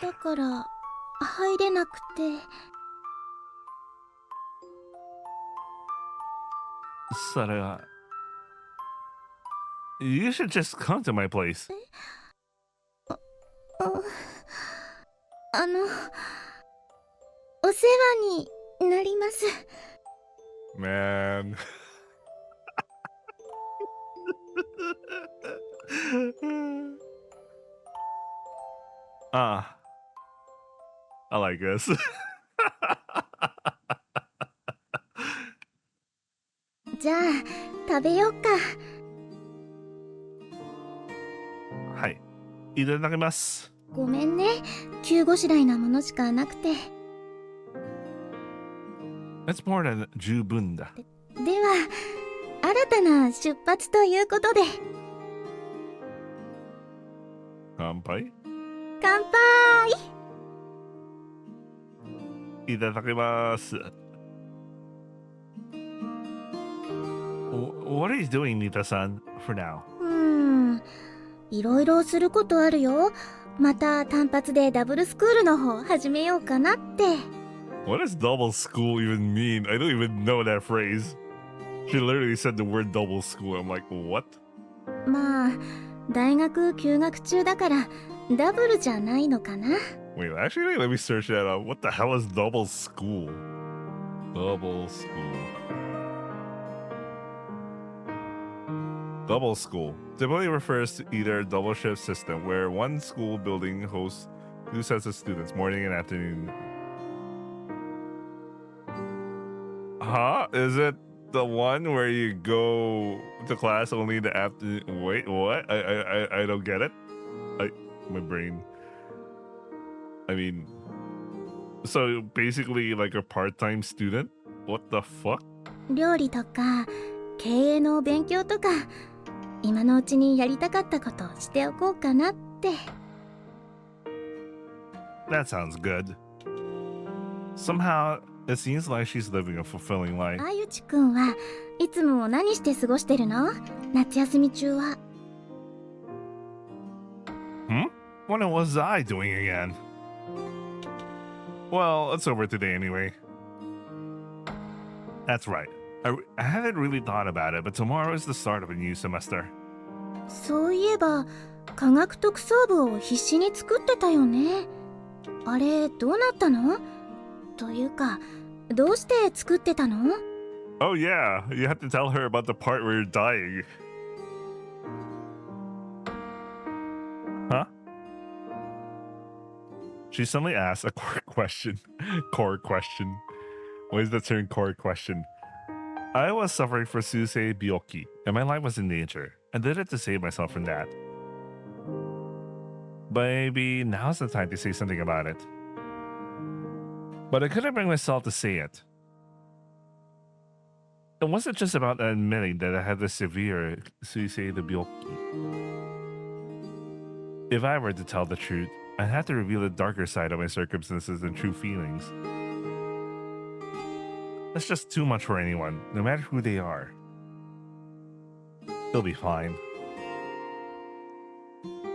だから入れなくて。それは You should just come to my place. お世話になります。 Man. I like this. じゃあ食べようか。はい。いただきます。ごめんね。急ごしらえなものしかなくて。 That's more than 十分だ。では新たな出発ということで。乾杯。乾杯。いただきます。What are you doing, Nita-san, for now? いろいろすることあるよ。また単発でダブルスクールの方始めようかなって。What does double school even mean? I don't even know that phrase. She literally said the word double school. I'm like, what? まあ、大学休学中だからダブルじゃないのかな。Wait, actually, let me search that up. What the hell is double school? Double school. Double school typically refers to either a double shift system where one school building hosts two sets of students, morning and afternoon. Huh? Is it the one where you go to class only in the afternoon? Wait, what? I don't get it. My brain. I mean, so basically like a part-time student? What the fuck? 料理とか経営の勉強とか今のうちにやりたかったことをしておこうかなって。That sounds good. Somehow, it seems like she's living a fulfilling life. あゆちくんはいつも何して過ごしてるの？夏休み中は。What was I doing again? Well, it's over today anyway. That's right. I haven't really thought about it, but tomorrow is the start of a new semester. そういえば科学特捜部を必死に作ってたよね。あれどうなったの？というかどうして作ってたの？ Oh yeah, you have to tell her about the part where you're dying. Huh? She suddenly asked a core question. Core question. What is the term core question? I was suffering from Susei Byoki, and my life was in danger. I did it to save myself from that. Maybe now's the time to say something about it. But I couldn't bring myself to say it. It wasn't just about admitting that I had the severe Susei Byoki. If I were to tell the truth, I'd have to reveal the darker side of my circumstances and true feelings. That's just too much for anyone, no matter who they are. He'll be fine.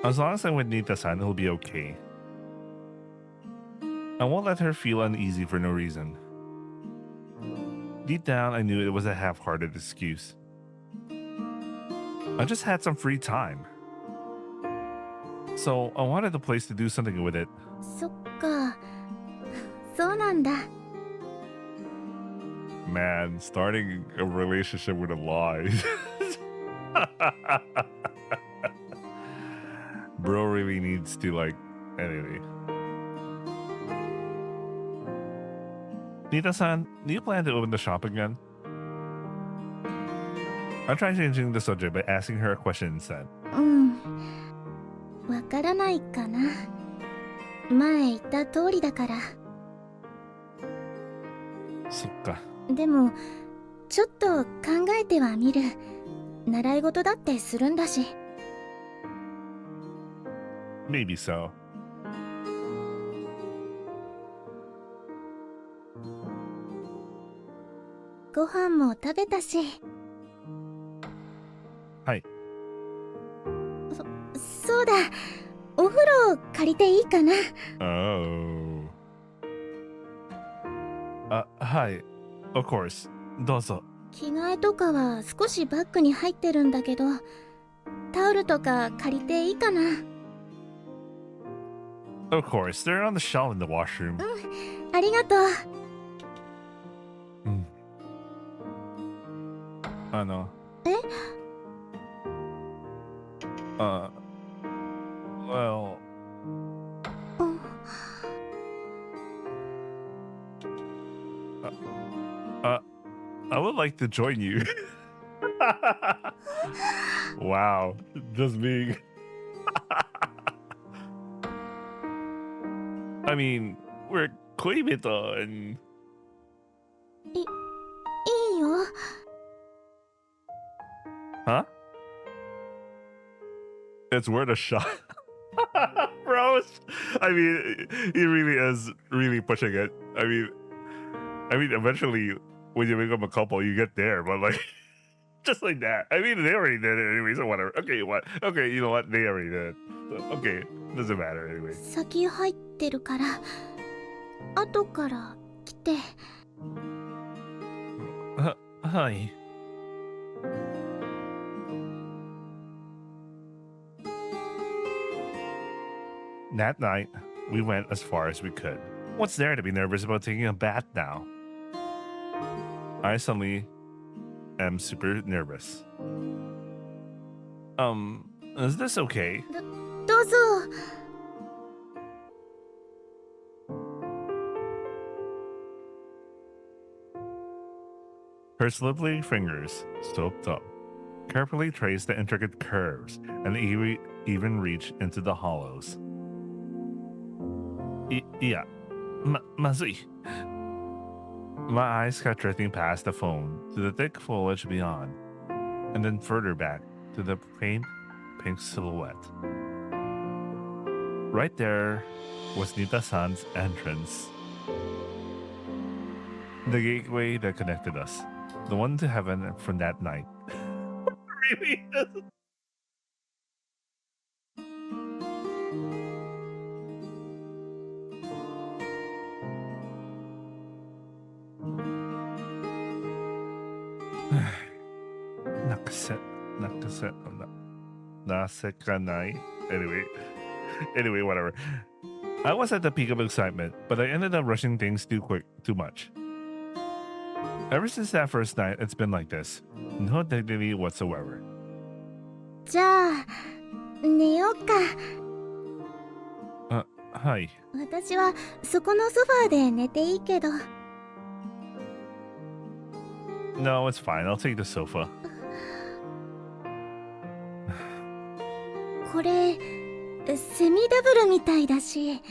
As long as I'm with Nita-san, he'll be okay. I won't let her feel uneasy for no reason. Deep down, I knew it was a half-hearted excuse. I just had some free time. So I wanted the place to do something with it. そっか、そうなんだ。Man, starting a relationship with a lie. Bro really needs to anyway. Nita-san, do you plan to open the shop again? I tried changing the subject by asking her a question instead. わからないかな。前言った通りだから。そっか。でもちょっと考えてはみる。習い事だってするんだし。Maybe so. ご飯も食べたし。はい。そうだ。お風呂借りていいかな。Oh. はい。Of course. どうぞ。着替えとかは少しバッグに入ってるんだけど、タオルとか借りていいかな。Of course, they're on the shelf in the washroom. ありがとう。え？Well. I would like to join you. Wow, just being. I mean, we're恋人 and. いいよ。Huh? It's worth a shot. Bro, I mean, he really is really pushing it. I mean, eventually, when you become a couple, you get there, but Just like that. I mean, they already did it anyway, so whatever. Okay, what? Okay, you know what? They already did it. So, okay, doesn't matter anyway. 先入ってるから後から来て。Hi. That night, we went as far as we could. What's there to be nervous about taking a bath now? I suddenly am super nervous. Is this okay? どうぞ。Her slippery fingers soaped up, carefully traced the intricate curves, and even reached into the hollows. Yeah, mazui. My eyes kept drifting past the foam to the thick foliage beyond, and then further back to the faint pink silhouette. Right there was Nita-san's entrance. The gateway that connected us. The one to heaven from that night. Really? Nasekanai. Anyway, whatever. I was at the peak of excitement, but I ended up rushing things too much. Ever since that first night, it's been like this. No dignity whatsoever. じゃあ寝ようか。Hi. 私はそこのソファーで寝ていいけど。No, it's fine. I'll take the sofa. これセミダブルみたいだし、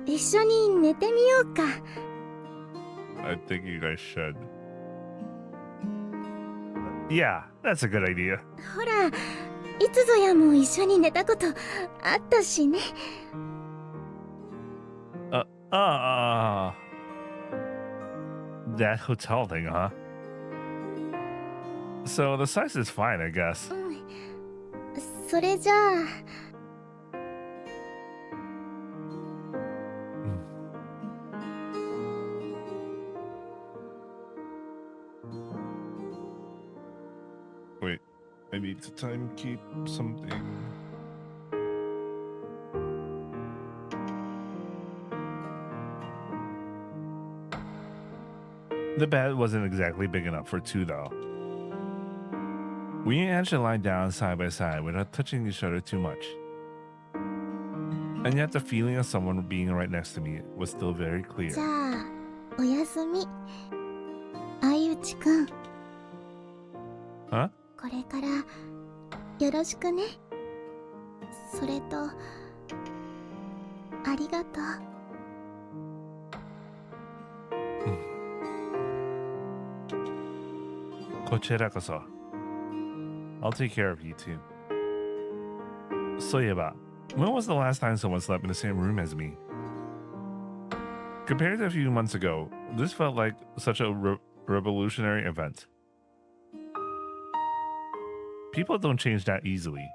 一緒に寝てみようか。I think you guys should. Yeah, that's a good idea. ほら、いつぞやも一緒に寝たことあったしね。That hotel thing, huh? So the size is fine, I guess. それじゃあ。Wait, I need to time keep something. The bed wasn't exactly big enough for two, though. We actually lied down side by side without touching each other too much. And yet the feeling of someone being right next to me was still very clear. じゃあおやすみ、相内くん。Huh? これからよろしくね。それとありがとう。こちらこそ。I'll take care of you too. So yeah, when was the last time someone slept in the same room as me? Compared to a few months ago, this felt like such a revolutionary event. People don't change that easily.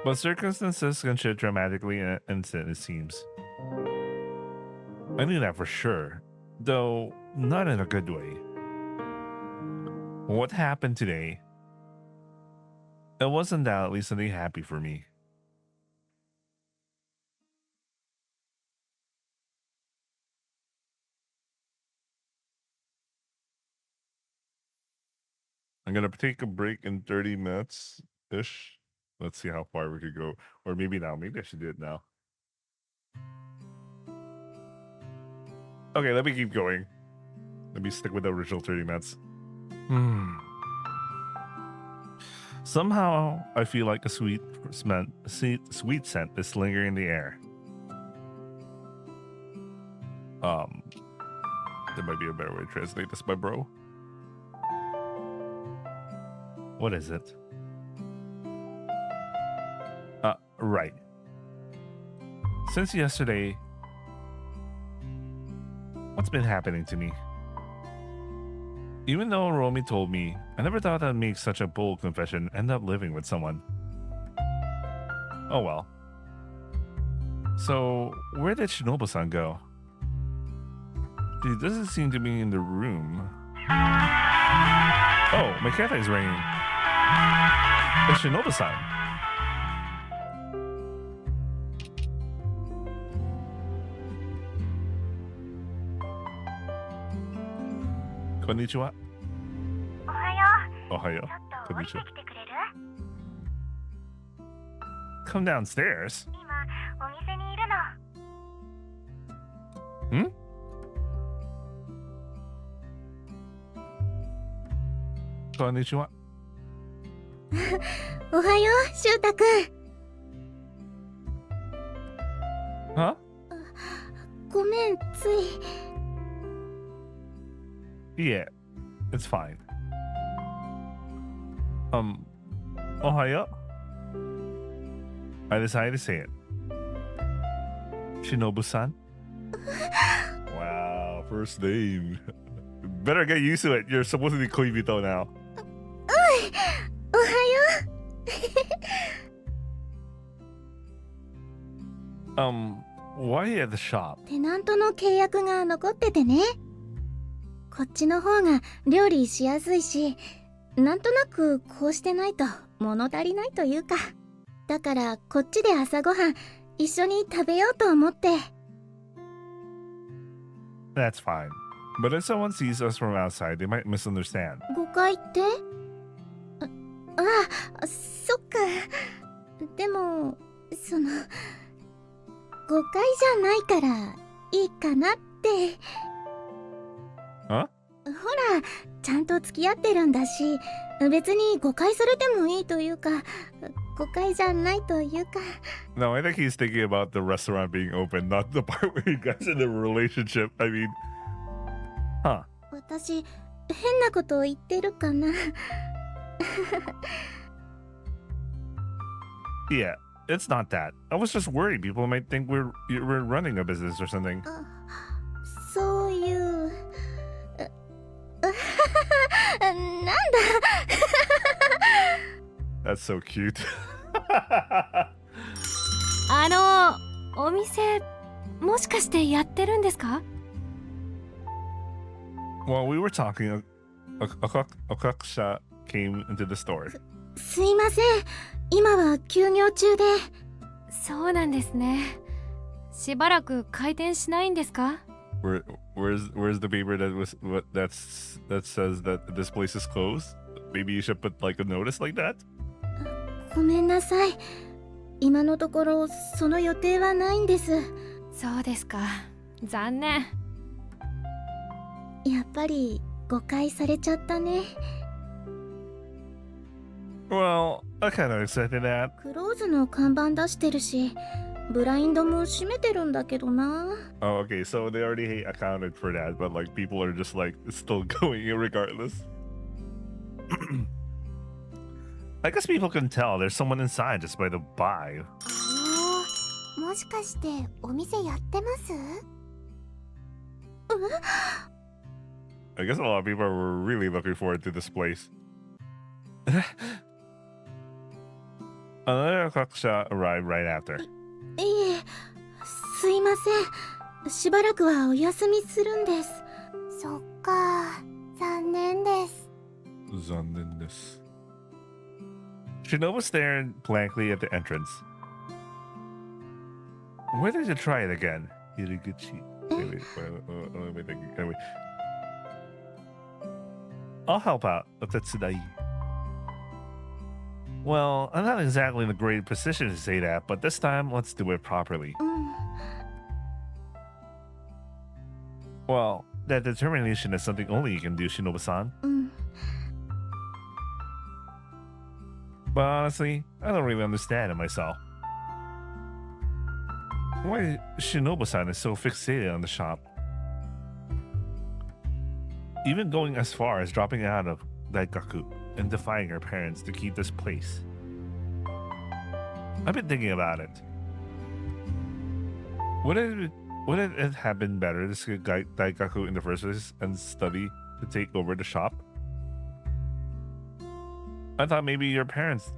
But circumstances can shift dramatically in an instant, it seems. I knew that for sure, though not in a good way. What happened today? It wasn't undoubtedly something happy for me. I'm gonna take a break in 30 minutes ish. Let's see how far we could go. Or maybe now. Maybe I should do it now. Okay, let me keep going. Let me stick with the original 30 minutes. Somehow, I feel like a sweet scent is lingering in the air. There might be a better way to translate this, my bro. What is it? Right. Since yesterday, what's been happening to me? Even though Romy told me, I never thought I'd make such a bold confession and end up living with someone. Oh well. So, where did Shinobu-san go? He doesn't seem to be in the room. Oh, my cafe is ringing. It's Shinobu-san. Konnichiwa. おはよう。 Ohayo. ちょっと降りて Konnichiwa. きてくれる？ Come downstairs. 今お店にいるの。 Hmm? Konnichiwa. おはよう、しゅうたくん。 Huh? ごめん、つい。 Yeah, it's fine. Ohayo? I decided to say it. Shinobu-san? Wow, first name. Better get used to it. You're supposed to be Koibito now. おはよう。 Why at the shop? テナントの契約が残っててね。こっちの方が料理しやすいし、なんとなくこうしてないと物足りないというか。だからこっちで朝ごはん一緒に食べようと思って。 That's fine. But if someone sees us from outside, they might misunderstand. 誤解ってそっか。でも、誤解じゃないからいいかなって。 Huh? ほら、ちゃんと付き合ってるんだし、別に誤解されてもいいというか、誤解じゃないというか。 No, I think he's thinking about the restaurant being open, not the part where you guys are in a relationship. I mean, huh? 私、変なこと言ってるかな。 Yeah, it's not that. I was just worried people might think we're running a business or something. そういう。なんだ。 That's so cute. お店、もしかしてやってるんですか？ While we were talking, a kakusha came into the store. すいません。今は休業中で。そうなんですね。しばらく開店しないんですか？ Where's the paper that says that this place is closed? Maybe you should put like a notice like that. ごめんなさい。今のところその予定はないんです。そうですか。残念。やっぱり誤解されちゃったね。 Well, I kind of accepted that. クローズの看板出してるし、ブラインドも閉めてるんだけどな。 Oh, okay, so they already accounted for that, but like people are just like still going regardless. I guess people can tell there's someone inside just by the by. もしかしてお店やってます？ I guess a lot of people were really looking forward to this place. Another kakusha arrived right after. いえ、すいません。しばらくはお休みするんです。そっか、残念です。 Shinobu stared blankly at the entrance. Why did you try it again? Hiriguchi. Wait. I'll help out. Otetsudaii. Well, I'm not exactly in a great position to say that, but this time, let's do it properly. Well, that determination is something only you can do, Shinobu-san. But honestly, I don't really understand it myself. Why Shinobu-san is so fixated on the shop. Even going as far as dropping out of Daikaku and defying her parents to keep this place. I've been thinking about it. Would wouldn't it have been better to skip Daikaku in the first place and study to take over the shop? I thought maybe your parents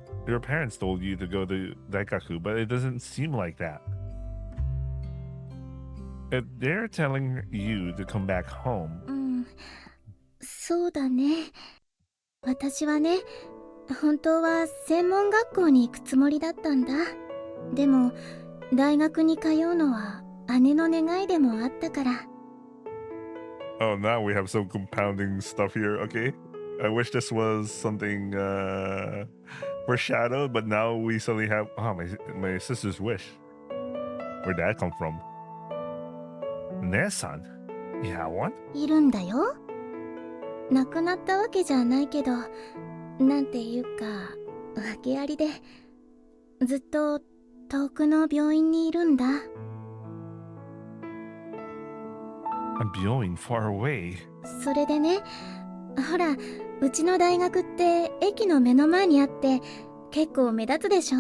told you to go to Daikaku, but it doesn't seem like that. If they're telling you to come back home, そうだね。私はね、本当は専門学校に行くつもりだったんだ。でも大学に通うのは姉の願いでもあったから。oh, now we have some compounding stuff here. Okay, I wish this was something foreshadowed, but now we suddenly have my sister's wish. Where'd that come from? Nesan, you have one? いるんだよ。亡くなったわけじゃないけど、なんていうか訳ありで、ずっと遠くの病院にいるんだ。I'm going far away. それでね、ほら、うちの大学って駅の目の前にあって結構目立つでしょ。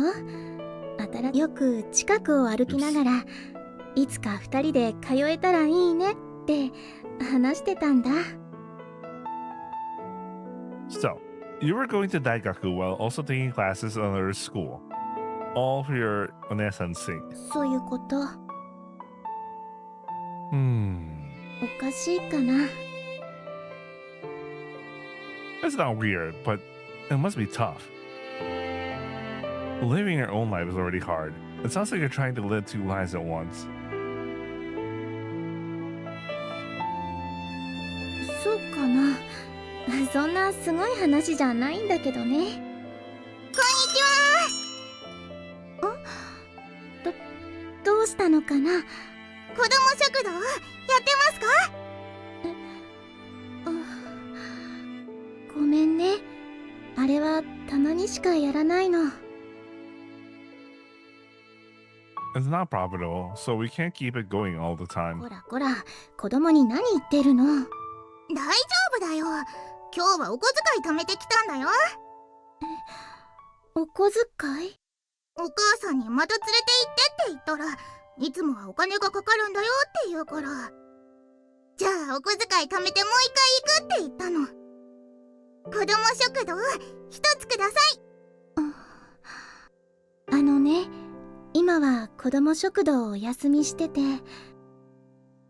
よく近くを歩きながら、いつか2人で通えたらいいねって話してたんだ。So, you were going to Daikaku while also taking classes at another school, all for your Onesan's sake. そういうこと。おかしいかな。It's not weird, but it must be tough. Living your own life is already hard. It sounds like you're trying to live two lives at once. そうかな。そんなすごい話じゃないんだけどね。こんにちは。どうしたのかな。子供食堂やってますか？ごめんね。あれはたまにしかやらないの。It's not profitable, so we can't keep it going all the time. こらこら、子供に何言ってるの？大丈夫だよ。今日はお小遣い貯めてきたんだよ。お小遣い？お母さんにまた連れて行ってって言ったら、いつもはお金がかかるんだよって言うから。じゃあお小遣い貯めてもう一回行くって言ったの。子供食堂一つください。ね、今は子供食堂をお休みしてて。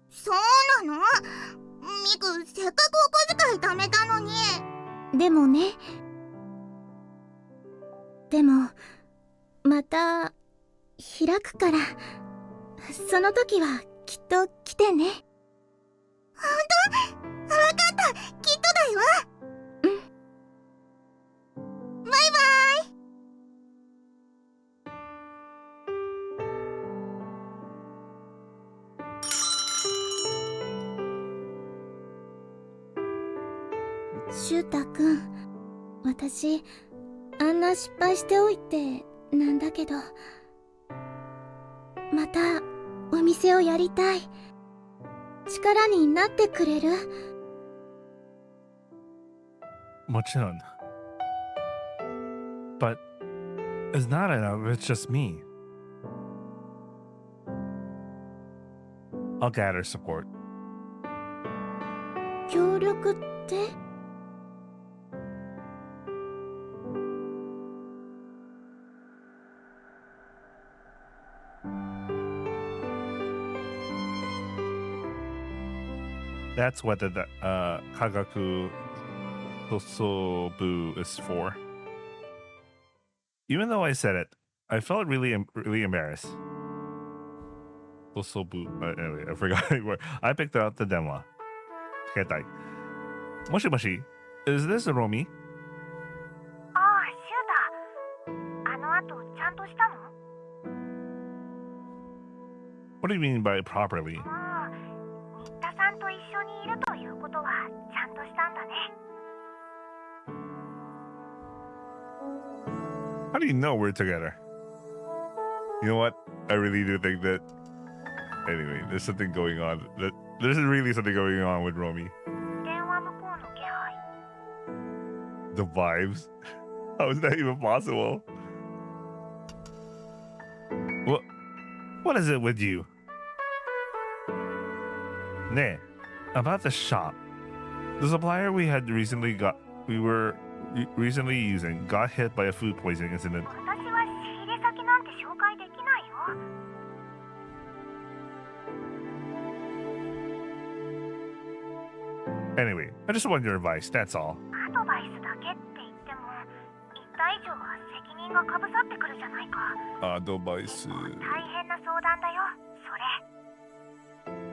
そうなの？ミク、せっかくお小遣い貯めたのに。でもね。でもまた開くから、その時はきっと来てね。ほんと？わかった、きっとだよ。バイバイ。シュウタくん、私あんな失敗しておいてなんだけど、またお店をやりたい。力になってくれる？もちろん。But it's not enough, it's just me. I'll gather support. 協力って？That's what the Kagaku Tosobu is for. Even though I said it, I felt really embarrassed. Tosobu. Anyway, I forgot anymore. I picked out the denwa. Ketai. Moshi moshi. Is this Romi? ああ、シュウタ。あの後ちゃんとしたの？ What do you mean by properly? 新田さんと一緒にいるということはちゃんとしたんだね。How do you know we're together? You know what? I really do think that. Anyway, there's something going on. There's really something going on with Romy. 電話向こうの気配。The vibes. How is that even possible? What is it with you? Ne, about the shop. The supplier we were recently using got hit by a food poisoning incident. 私は仕入れ先なんて紹介できないよ。 Anyway, I just want your advice, that's all. アドバイスだけって言っても、言った以上は責任がかぶさってくるじゃないか。大変な相談だよ、それ。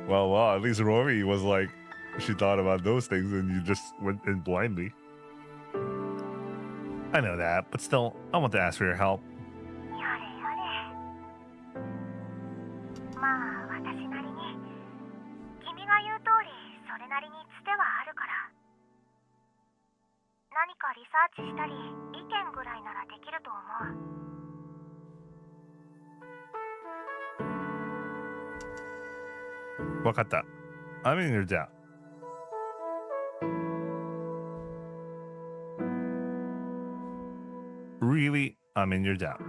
Well, at least Rory was like, she thought about those things and you just went in blindly. I know that, but still, I want to ask for your help. やれやれ。まあ、私なりに。君が言う通り、それなりにつてはあるから。何かリサーチしたり、意見ぐらいならできると思う。 Wakata, I'm in your doubt. Really, I'm in your doubt.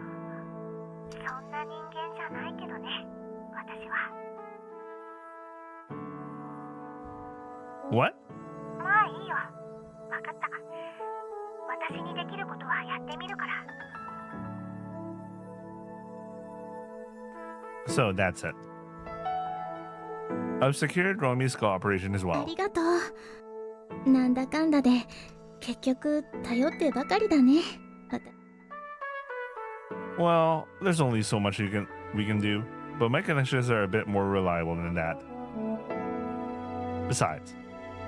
そんな人間じゃないけどね、私は。 What? まあいいよ。わかった。私にできることはやってみるから。 So that's it. I've secured Romy's cooperation as あ well. りがとう。なんだかんだで結局頼ってばかりだね。Well, there's only so much we can do, but my connections are a bit more reliable than that. Besides,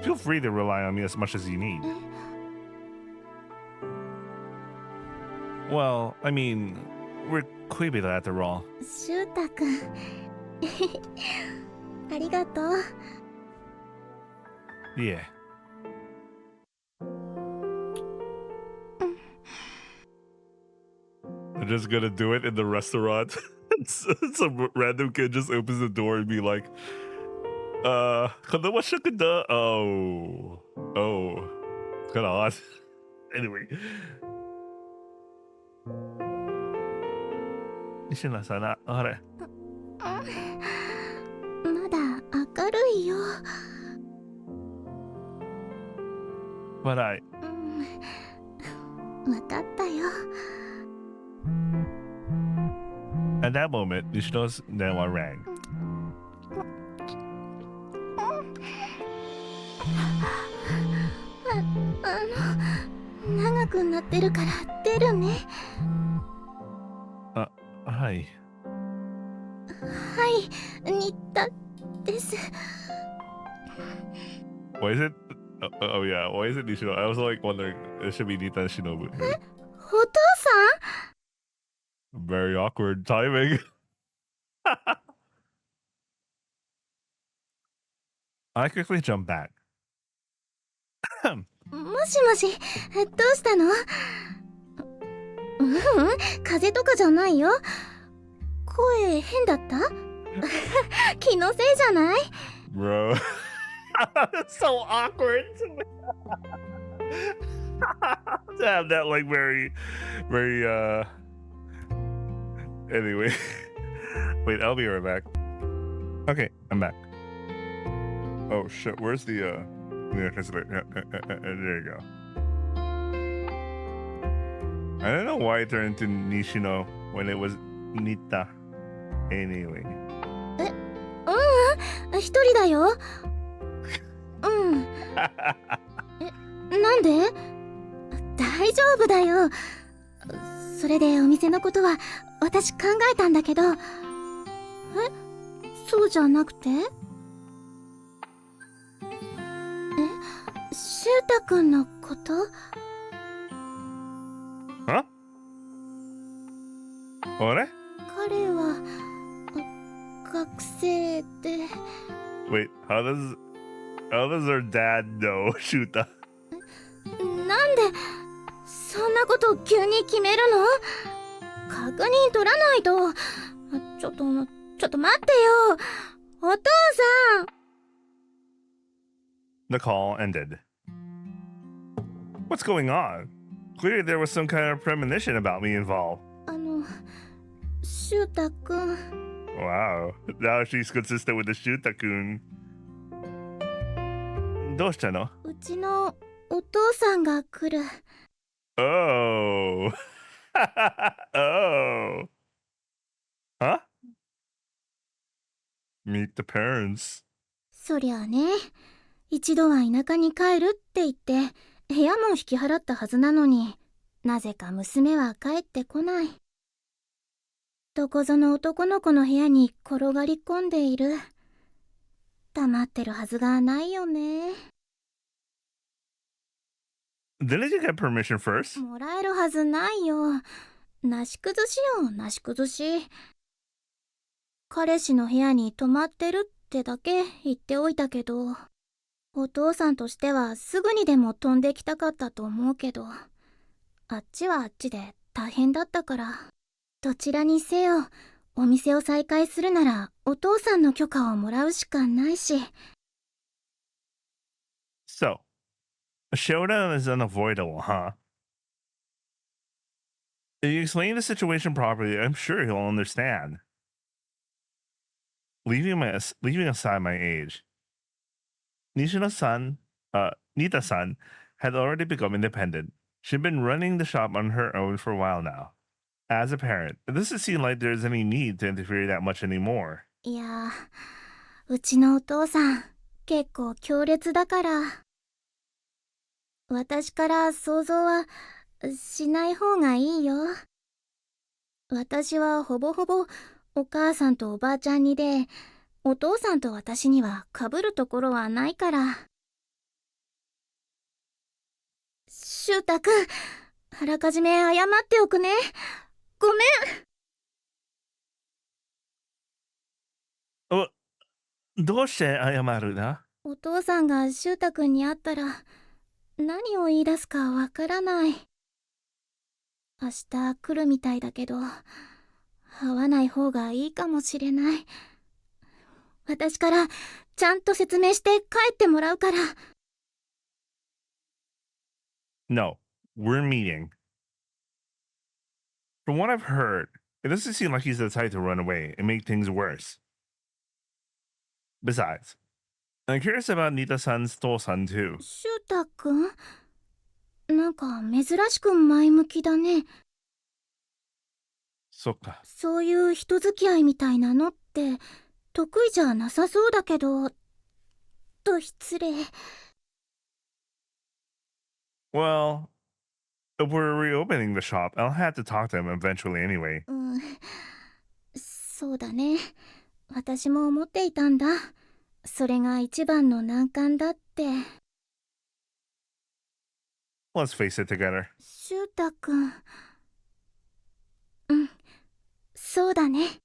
feel free to rely on me as much as you need. Well, I mean, we're Quibida after all. シュウタくんありがとう。 Yeah. I'm just gonna do it in the restaurant. Some random kid just opens the door and be like, konnichiwa. Oh. It's kinda odd. Anyway. 西野さんな、あれ。まだ明るいよ。 But I... わかったよ。 At that moment, Nishino's Denwa rang. 長くなってるから出るね。Hi. はい、新田です。 Why is it... Oh, yeah, why is it Nishino? I was like wondering, it should be Nita and Shinobu. お父さん？ Very awkward timing. I quickly jumped back. もしもし、どうしたの？風邪とかじゃないよ。声変だった？気のせいじゃない？ Bro. That's so awkward to have that like very anyway. Wait, I'll be right back. Okay, I'm back. Oh shit, where's the translator? There you go. I don't know why it turned into Nishino when it was Nita. Anyway. 一人だよ。なんで？大丈夫だよ。それでお店のことは私考えたんだけど。そうじゃなくて？シュウタくんのこと？ Huh? What? 彼は学生で。 Wait, how does her dad know Shuta? なんでそんなこと急に決めるの？確認取らないと。ちょっと待ってよ。お父さん。 The call ended. What's going on? Clearly there was some kind of premonition about me involved. シュウタくん。 Wow, now she's consistent with the Shuta-kun. どうしたの？うちのお父さんが来る。Oh. Oh. Huh? Meet the parents. そりゃあね、一度は田舎に帰るって言って部屋も引き払ったはずなのに、なぜか娘は帰ってこない。どこぞの男の子の部屋に転がり込んでいる。黙ってるはずがないよね。Didn't you get permission first? もらえるはずないよ。なし崩しよ、なし崩し。彼氏の部屋に泊まってるってだけ言っておいたけど、お父さんとしてはすぐにでも飛んできたかったと思うけど、あっちはあっちで大変だったから。どちらにせよ、お店を再開するならお父さんの許可をもらうしかないし。So, a showdown is unavoidable, huh? If you explain the situation properly, I'm sure he'll understand. Leaving aside my age, Nita-san had already become independent. She'd been running the shop on her own for a while now. As a parent, it doesn't seem like there's any need to interfere that much anymore. いや、うちのお父さん結構強烈だから、私から想像はしない方がいいよ。私はほぼほぼお母さんとおばあちゃんにで、お父さんと私には被るところはないから。しゅうたくん、あらかじめ謝っておくね。ごめん。どうして謝るな？お父さんがしゅうたくんに会ったら何を言い出すかわからない。明日来るみたいだけど、会わない方がいいかもしれない。私からちゃんと説明して帰ってもらうから。No, we're meeting. From what I've heard, it doesn't seem like he's the type to run away and make things worse. Besides, I'm curious about Nita-san's Tosan too. しゅうたくん、なんか珍しく前向きだね。そっか。そういう人付き合いみたいなのって得意じゃなさそうだけど、と失礼。Well, if we're reopening the shop, I'll have to talk to him eventually anyway. そうだね。私も思っていたんだ。それが一番の難関だって。Let's face it together. しゅうたくん。そうだね。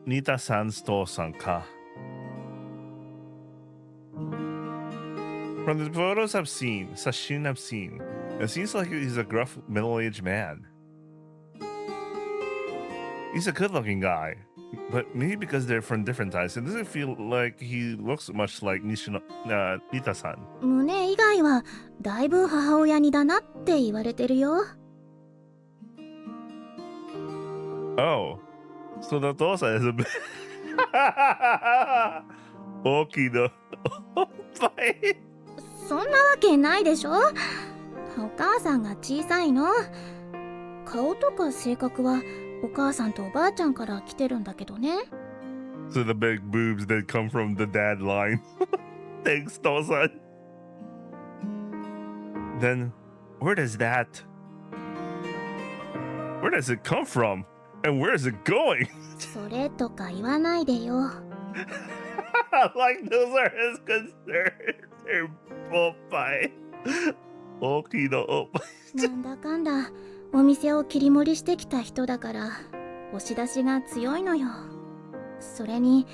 Nita-san's Tosan ka. From the photos I've seen, Sashin I've seen, it seems like he's a gruff, middle-aged man. He's a good-looking guy, but maybe because they're from different times, it doesn't feel like he looks much like Nita-san. 胸以外はだいぶ母親にだなって言われてるよ。Oh, so the Tosa is a bit... Okido. Bye. そんなわけないでしょ。お母さんが小さいの。顔とか性格はお母さんとおばあちゃんから来てるんだけどね。So the big boobs that come from the dad line. Thanks, Tosan. Then, where does it come from? And where is it going? それとか言わないでよ。Like those are his concerns. They're Popeye. Okido. なんだかんだお店を切り盛りしてきた人だから押し出しが強いのよ。それに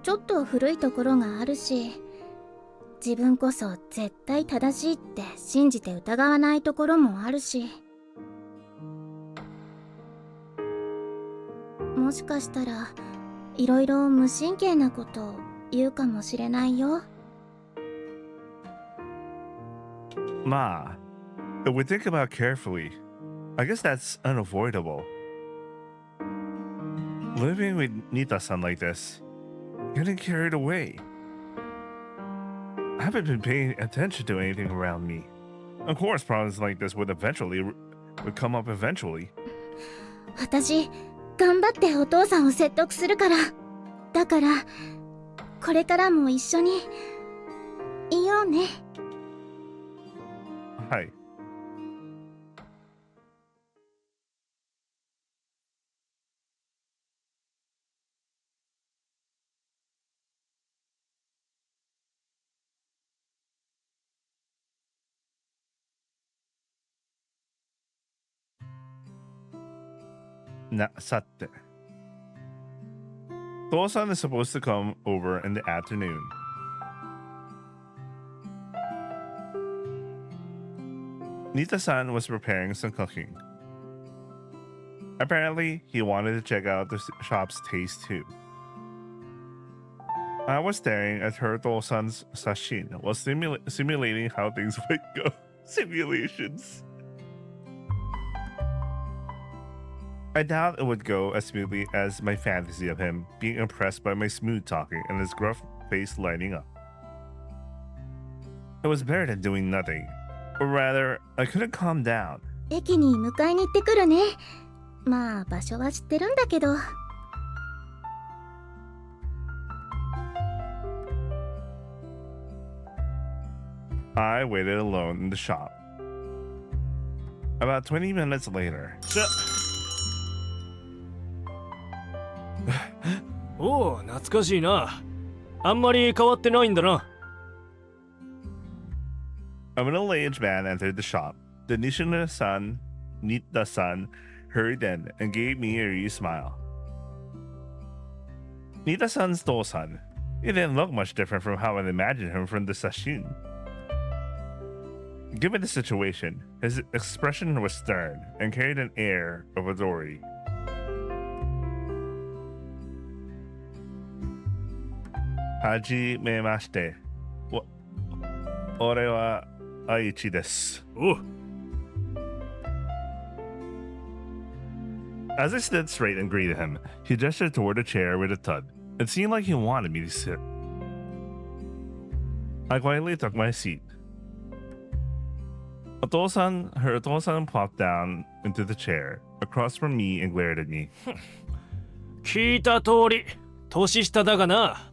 ちょっと古いところがあるし、自分こそ絶対正しいって信じて疑わないところもあるし。もしかしたらいろいろ無神経なこと言うかもしれないよ。Ma, if we think about it carefully, I guess that's unavoidable. Living with Nita-san like this, getting carried away. I haven't been paying attention to anything around me. Of course, problems like this would come up eventually. 私頑張ってお父さんを説得するから。だからこれからも一緒にいようね。はい。さて。Tosan is supposed to come over in the afternoon. Nita-san was preparing some cooking. Apparently, he wanted to check out the shop's taste too. I was staring at her Tosan's sashin while simulating how things would go. Simulations. I doubt it would go as smoothly as my fantasy of him being impressed by my smooth talking and his gruff face lighting up. It was better than doing nothing. Or rather, I couldn't calm down. 駅に迎えに行ってくるね。まあ場所は知ってるんだけど。I waited alone in the shop. About 20 minutes later. おお、懐かしいな。あんまり変わってないんだな。A middle-aged man entered the shop. The Nita-san hurried in and gave me a real smile. Nita-san's Tosan. He didn't look much different from how I'd imagined him from the sashin. Given the situation, his expression was stern and carried an air of authority. Hajimemashite. Ore wa Aichi desu. As I stood straight and greeted him, he gestured toward a chair with a thud. It seemed like he wanted me to sit. I quietly took my seat. Her Otosan plopped down into the chair across from me and glared at me. 聞いた通り、年下だがな。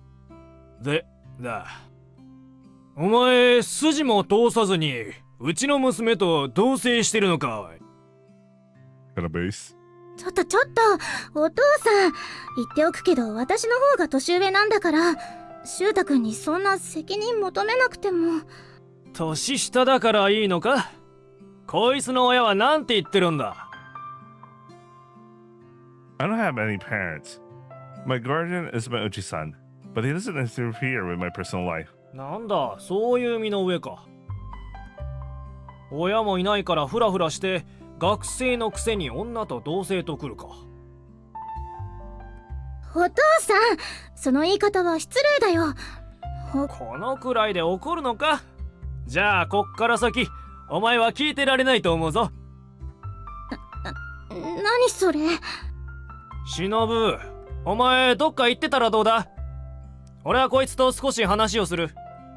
お前、筋も通さずに、うちの娘と同棲してるのか。ちょっと、お父さん、言っておくけど、私の方が年上なんだから、シュウタ君にそんな責任求めなくても。年下だからいいのか？こいつの親はなんて言ってるんだ？ I don't have any parents. My guardian is my Uchi-san, but he doesn't interfere with my personal life. なんだ、そういう身の上か。親もいないからフラフラして、学生のくせに女と同棲と来るか。お父さん、その言い方は失礼だよ。このくらいで怒るのか？じゃあこっから先お前は聞いてられないと思うぞ。何それ？忍、お前どっか行ってたらどうだ？俺はこいつと少し話をする。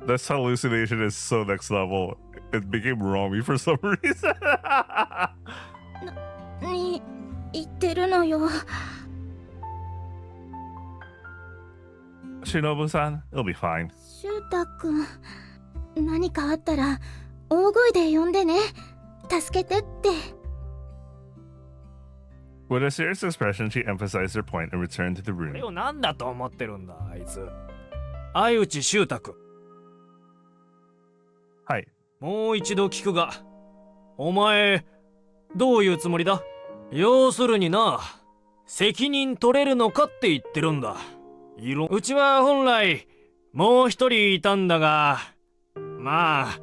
This hallucination is so next level. It became wrong for some reason. 言ってるのよ。Shinobu-san, it'll be fine. シュウタ君、何かあったら大声で呼んでね。助けてって。With a serious expression, she emphasized her point and returned to the room. これを何だと思ってるんだ、あいつ。相内シュウタ君。はい。もう一度聞くが、お前、どういうつもりだ？要するにな、責任取れるのかって言ってるんだ。うちは本来、もう一人いたんだが、まあ、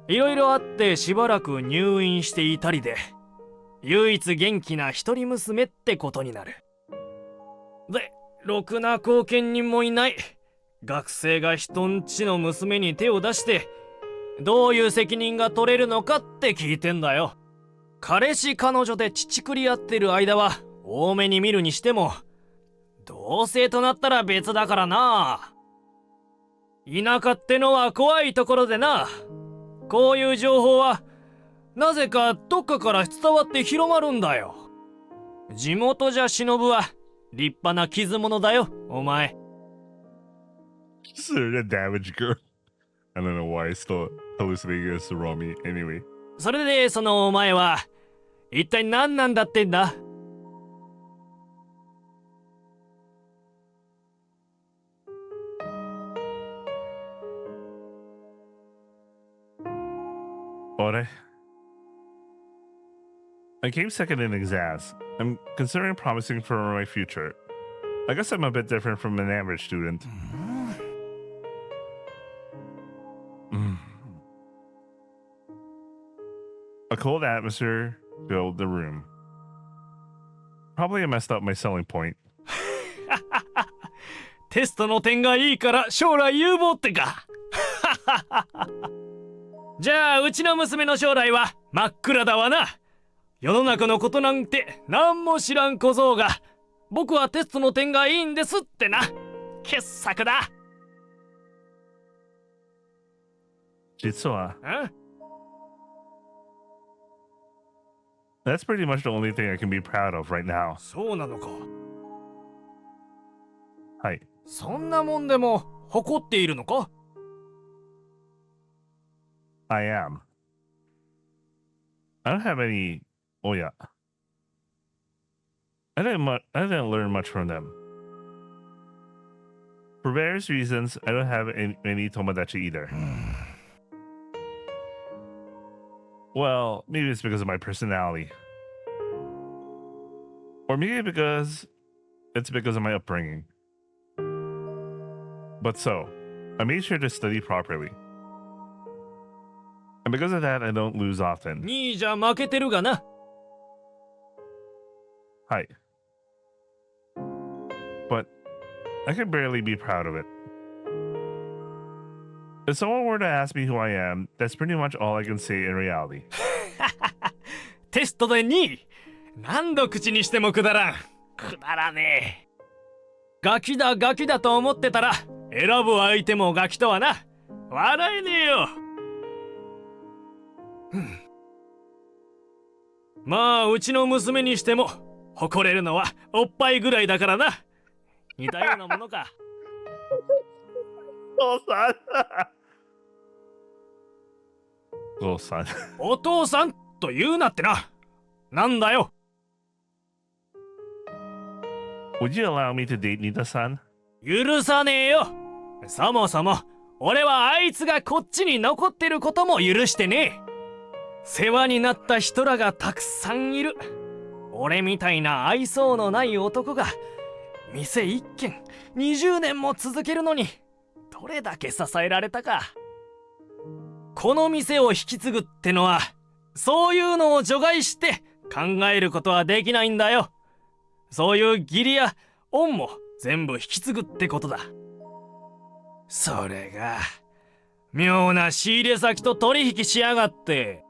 いろいろあってしばらく入院していたりで、唯一元気な一人娘ってことになる。で、ろくな後見人もいない。学生が人んちの娘に手を出して、どういう責任が取れるのかって聞いてんだよ。彼氏彼女で乳くり合ってる間は多めに見るにしても、同棲となったら別だからな。田舎ってのは怖いところでな。こういう情報はなぜかどっかから伝わって広まるんだよ。地元じゃ忍は立派な傷者だよ、お前。Considered a damaged girl. I don't know why I still hallucinating as Romy. Anyway. それでそのお前は一体何なんだってんだ。What? I came second in exams. I'm considering promising for my future. I guess I'm a bit different from an average student. A cold atmosphere filled the room. Probably I messed up my selling point. テストの点がいいから将来有望ってか。じゃあうちの娘の将来は真っ暗だわな。世の中のことなんて何も知らん小僧が、僕はテストの点がいいんですってな。傑作だ。実は、んThat's pretty much the only thing I can be proud of right now. そうなのか。はい。そんなもんでも誇っているのか。I am. I don't have any. Oh yeah. I didn't learn much from them. For various reasons, I don't have any tomodachi either. Well, maybe it's because of my personality. Or maybe it's because of my upbringing. But so, I made sure to study properly. And because of that, I don't lose often. 2位じゃ負けてるがな。Hi. But I can barely be proud of it. If someone were to ask me who I am, that's pretty much all I can say in reality. テストで2位。何度口にしてもくだらん。くだらねえ。ガキだガキだと思ってたら、選ぶ相手もガキとはな。笑えねえよ。まあうちの娘にしても誇れるのはおっぱいぐらいだからな。似たようなものか。Little son. お父さんと言うなってな。なんだよ。Would you allow me to date Nita-san? 許さねえよ。そもそも俺はあいつがこっちに残ってることも許してねえ。世話になった人らがたくさんいる。俺みたいな愛想のない男が店一軒20年も続けるのにどれだけ支えられたか。この店を引き継ぐってのはそういうのを除外して考えることはできないんだよ。そういう義理や恩も全部引き継ぐってことだ。それが妙な仕入れ先と取引しやがって。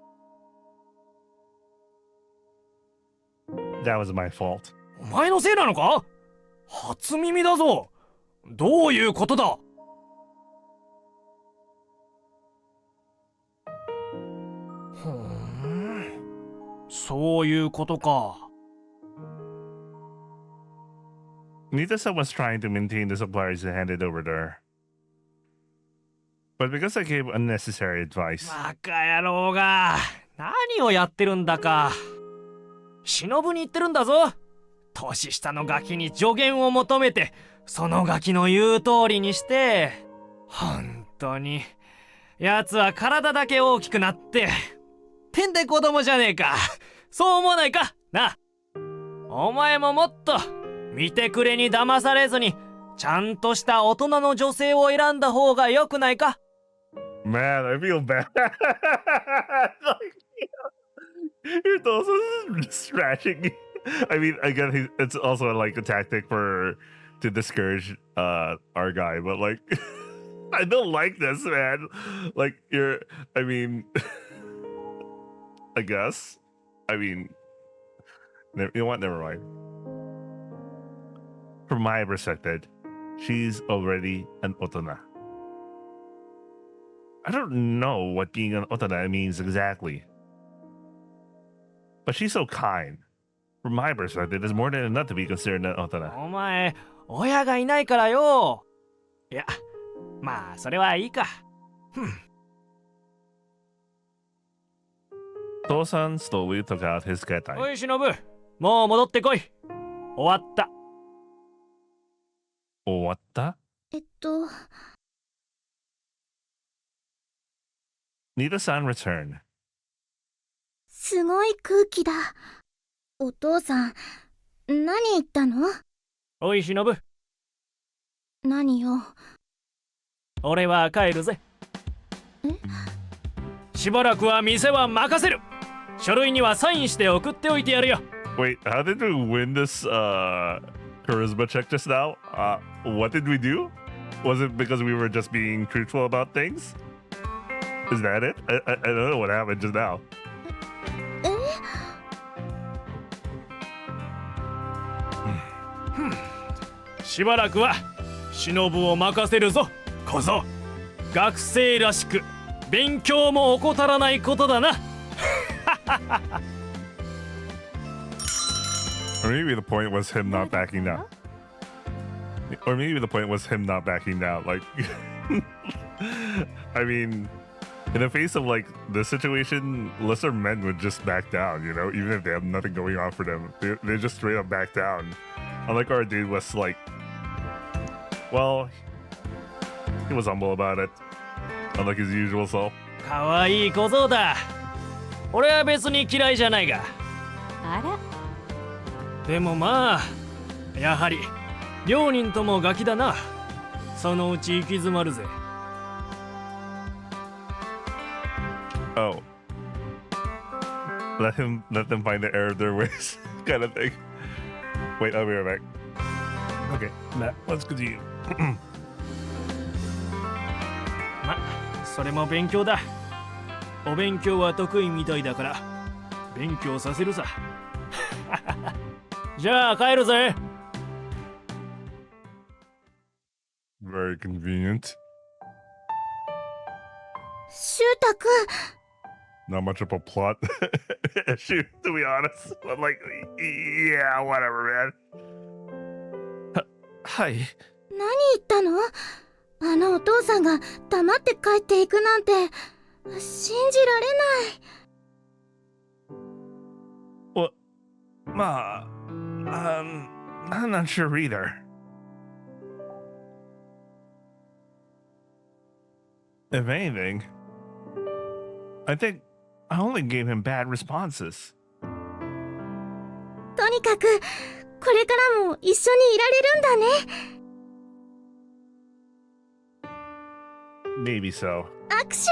That was my fault. お前のせいなのか？初耳だぞ。どういうことだ？ふん、そういうことか。Nita-san was trying to maintain the suppliers that handed over to her. But because I gave unnecessary advice. バカ野郎が何をやってるんだか。忍に言ってるんだぞ。年下のガキに助言を求めてそのガキの言う通りにして。本当に奴は体だけ大きくなっててんで子供じゃねえか。そう思わないかな。お前ももっと見てくれに騙されずにちゃんとした大人の女性を選んだ方がよくないか。 Man, I feel bad. You're also scratching me. I mean, I guess it's also like a tactic to discourage our guy, but like I don't like this, man. Like I mean I guess I mean, you know what? Never mind. From my perspective, she's already an otona. I don't know what being an otona means exactly. But she's so kind. From my perspective, it's more than enough to be considered an otona. お前、親がいないからよ。いや、まあ、それはいいか。Tosan slowly took out his お ketai. い、忍、もう戻ってこい。終わった。Owatta? Nita-san returned. すごい空気だ。お父さん、何言ったの？おい、忍、何よ。俺は帰るぜ。しばらくは店は任せる。書類にはサインして送っておいてやるよ。Wait, how did we win this charisma check just now? What did we do? Was it because we were just being truthful about things? Is that it? I don't know what happened just now. しばらくは忍を任せるぞ、小僧。学生らしく勉強も怠らないことだな。Or maybe the point was him not backing down. Or maybe the point was him not backing down. Like, I mean, in the face of like this situation, lesser men would just back down, you know, even if they have nothing going on for them. They just straight up back down. Unlike our dude was like, well, he was humble about it. Unlike his usual self. かわいい小僧だ。俺は別に嫌いじゃないが。あら。でもまあ、やはり両人ともガキだな。そのうち行き詰まるぜ。Oh. Let them find the error of their ways, kind of thing. Wait, I'll be right back. Okay, Matt, let's continue. ま、それも勉強だ。お勉強は得意みたいだから、勉強させるさ。じゃあ帰るぜ。Very convenient. シュウタくん。Not much of a plot issue, to be honest. But like, yeah, whatever, man. はい。何言ったの？あのお父さんが黙って帰っていくなんて信じられない。まあ、I'm not sure either. If anything, I think I only gave him bad responses. とにかくこれからも一緒にいられるんだね。Maybe so. 握手。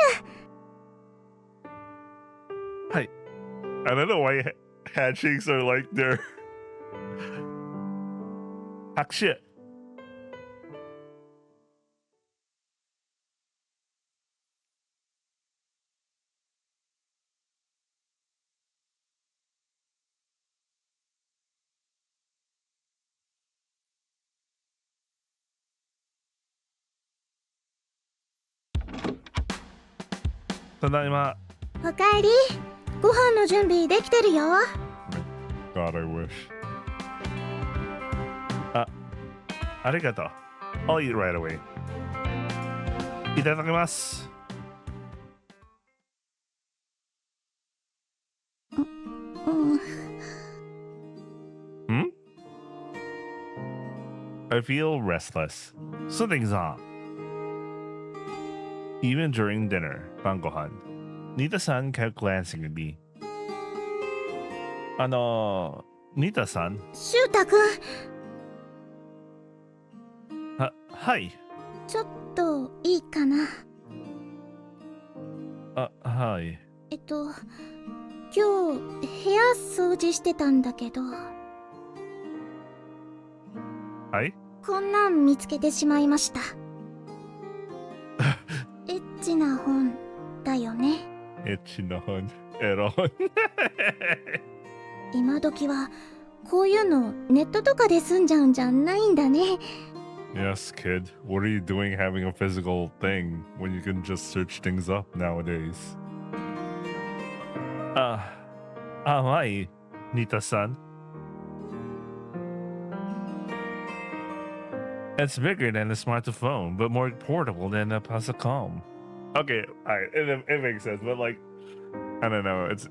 I don't know why handshakes are like they're 握手。ただいま。おかえり。ご飯の準備できてるよ。God, I wish. ありがとう。I'll eat right away. いただきます。I feel restless. Something's off. Even during dinner, 晩ご飯, Nita-san kept glancing at me. Nita-san? シュウタくん。はい。ちょっといいかな。はい。今日部屋掃除してたんだけど。はい。こんなん見つけてしまいました。エッチな本だよね。エッチな本。at all. 今時はこういうのネットとかで済んじゃうんじゃないんだね。 Yes, kid. What are you doing having a physical thing when you can just search things up nowadays? Hi, Nita-san. It's bigger than a smartphone, but more portable than a Pasacom. Okay, alright, it makes sense, but like, I don't know, it's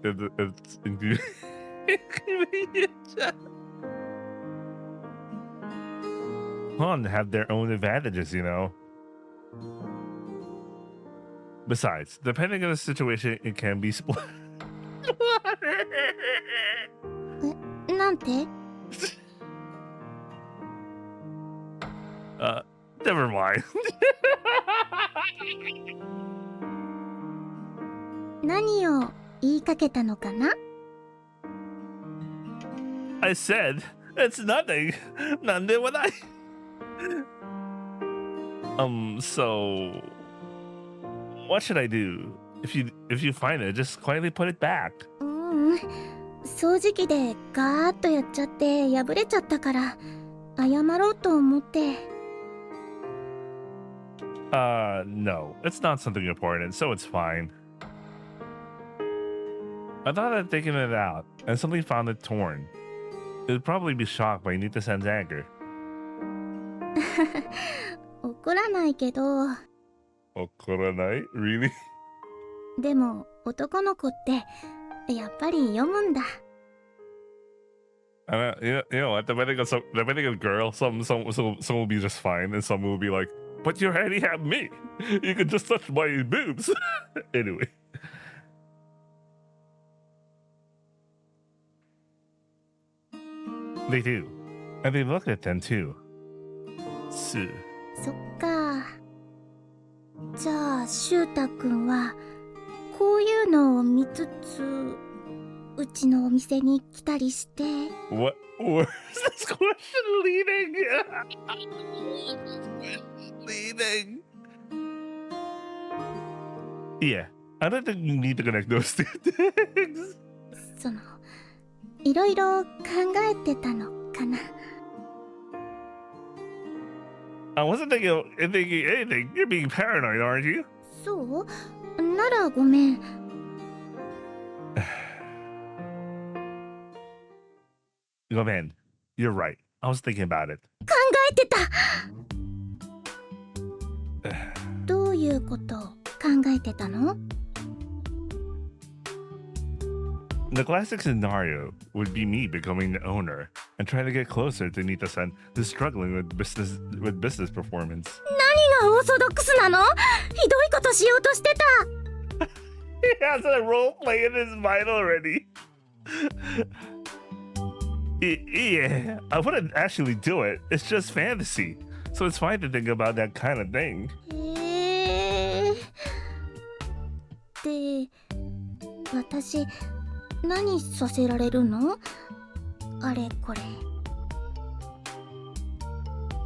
inconvenient. Fun have their own advantages, you know. Besides, depending on the situation, it can be split. なんて Never mind. 何を言いかけたのかな I said it's nothing. なんでもない。So what should I do? If you find it, just quietly put it back. 掃除機でガーッとやっちゃって破れちゃったから謝ろうと思って。No, it's not something important, so it's fine. I thought I'd taken it out and suddenly found it torn. It would probably be shocked by Nita-san's anger. 怒らないけど。怒らない? Really? でも男の子ってやっぱり読むんだ。You know what? Depending on girl, some will be just fine, and some will be like, "But you already have me. You can just touch my boobs." Anyway. They do, and they look at them too. そっか。じゃあシュウタくんはこういうのを見つつうちのお店に来たりして。 What? Where's this question leading? Leading. Yeah, I don't think you need to connect those two things. そのいろいろ考えてたのかな。I wasn't thinking anything. You're being paranoid, aren't you? そうならごめん。Go man, you're right. I was thinking about it. 考えてた。どういうことを考えてたの？ The classic scenario would be me becoming the owner and trying to get closer to Nita-san, who's struggling with business performance. 何がオーソドックスなの？ひどいことしようとしてた。He has a role play in his mind already. Yeah, I wouldn't actually do it. It's just fantasy. So it's fine to think about that kind of thing. で、私何させられるの？あれこれ。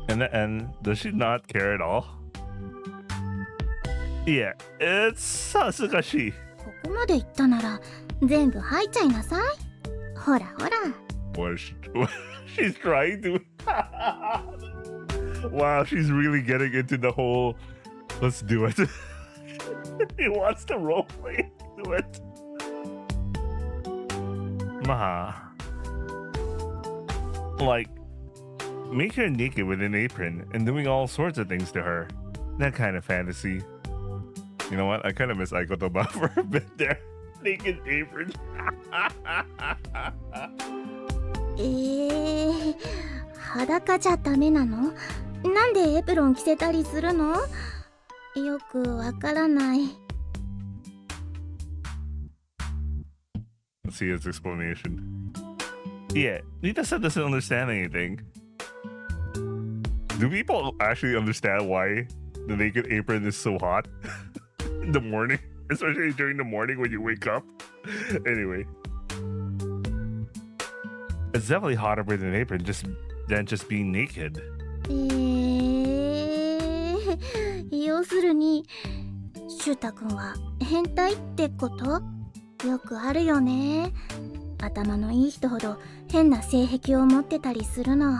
In the end, does she not care at all? Yeah, it's さすがしい。ここまで言ったなら全部吐いちゃいなさい。ほらほら。What she's trying to. Wow, she's really getting into the whole. Let's do it. He wants to roleplay. Do it. Maha. Like, make her naked with an apron and doing all sorts of things to her. That kind of fantasy. You know what? I kind of miss Aikome for a bit there. Naked apron. 裸じゃダメなの？なんでエプロン着せたりするの？よくわからない。 Let's see his explanation. Yeah, Nita-san doesn't understand anything. Do people actually understand why the naked apron is so hot in the morning? Especially during the morning when you wake up? Anyway. It's definitely hotter with an apron than just being naked. 要するにシュウタ君は変態ってこと？よくあるよね。頭のいい人ほど変な性癖を持ってたりするの。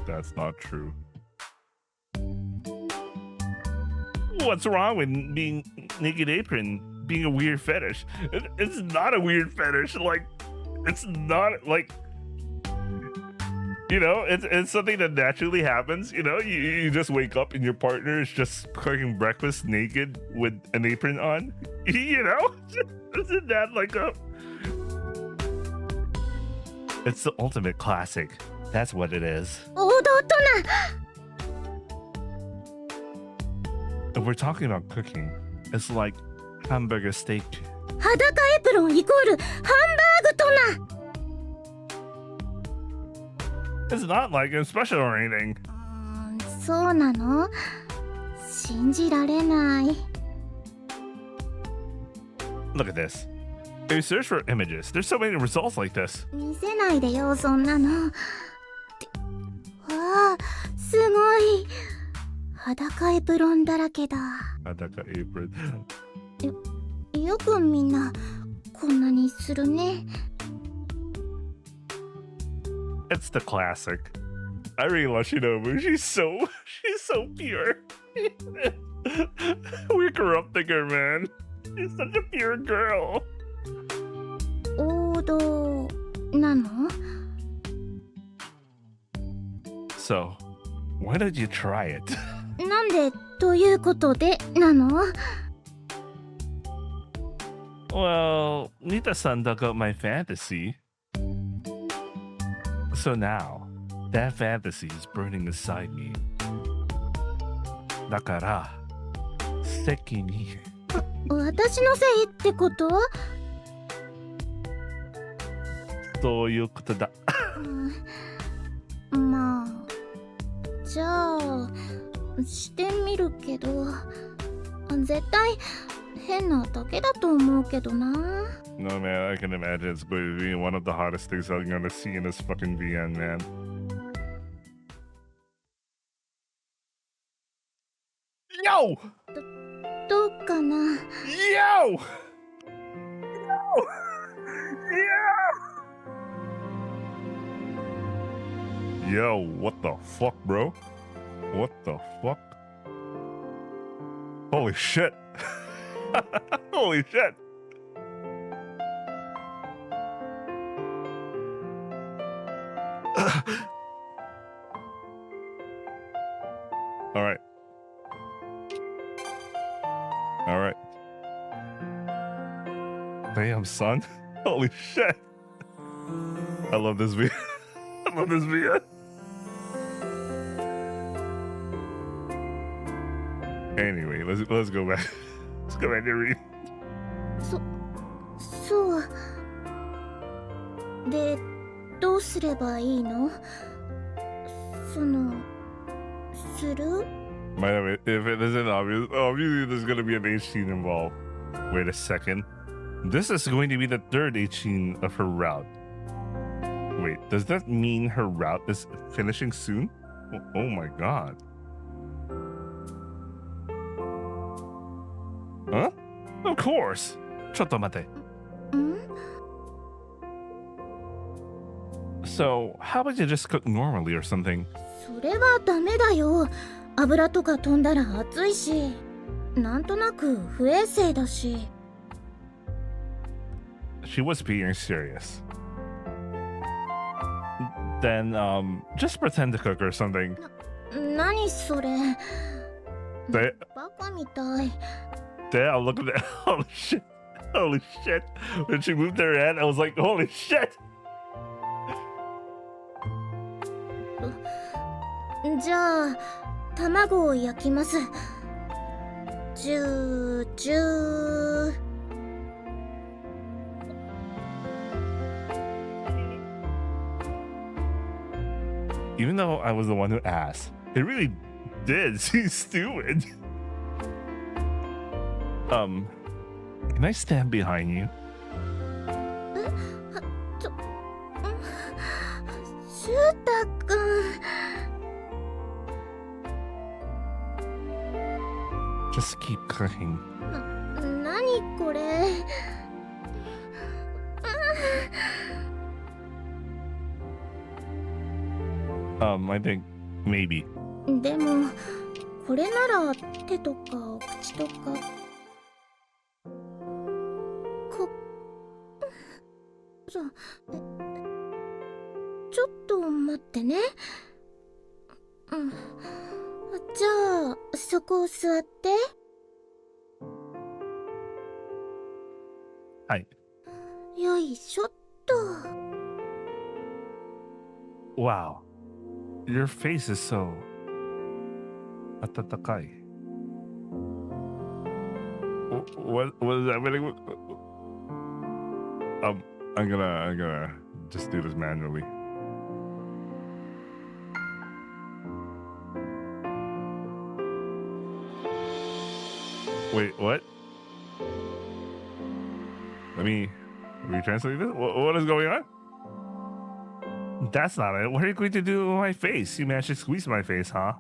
That's not true. What's wrong with being naked apron being a weird fetish? It's not a weird fetish. Like, it's not like, you know, it's something that naturally happens. You know, you just wake up and your partner is just cooking breakfast naked with an apron on. You know, isn't that like a? It's the ultimate classic. That's what it is. 王道とな。 If we're talking about cooking, it's like hamburger steak. 裸エプロンイコールハンバーグとな。 It's not like it's special or anything. そうなの？信じられない。 Look at this. If you search for images, there's so many results like this. 見せないでよ、そんなの。ってわあ、すごい。裸エプロンだらけだ。 Adaka apron. よくみんなこんなにするね。 It's the classic. I really love Shinobu. She's so pure. We're corrupting her, man. She's such a pure girl. 王道なの？ So, why don't you try it? なんでということでなの？ Well, Nita-san dug up my fantasy. So now, that fantasy is burning inside me. だから、席に。私のせいってこと？そういうことだ。まあ、じゃあしてみるけど、絶対変なだけだと思うけどな。 No, man, I can imagine it's going to be one of the hottest things I'm gonna see in this fucking VN, man. Yo! どうかな。 Yo! Yo, what the fuck, bro? What the fuck? Holy shit. Holy shit. All right. All right. Damn, son. Holy shit. I love this video. I love this video. Anyway, let's go back. Let's go back to read. そう。で、どうすればいいの？する？ By the way, if it isn't obvious, obviously there's gonna be an H scene involved. Wait a second. This is going to be the third H scene of her route. Wait, does that mean her route is finishing soon? Oh my god. Huh? Of course. ちょっと待って. So, how about you just cook normally or something? それはダメだよ。油とか飛んだら熱いし、なんとなく不衛生だし。 She was being serious. Then, just pretend to cook or something. 何それ？ They, バカみたい。 Damn, look at that. Holy shit. Holy shit. When she moved her hand, I was like, holy shit. じゃあ、卵を焼きます。ジュージュー。 Even though I was the one who asked, it really did seem stupid. Can I stand behind you? シュータくん。 Just keep cooking. 何これ？ I think maybe. でもこれなら手とか口とかちょっと待ってね。じゃあそこを座って。はい。よいしょっと。Wow, your face is so 温かい。What is that meaning? I'm gonna just do this manually. Wait, what? Let me retranslate this. What is going on? That's not it. What are you going to do with my face? You managed to squeeze my face, huh?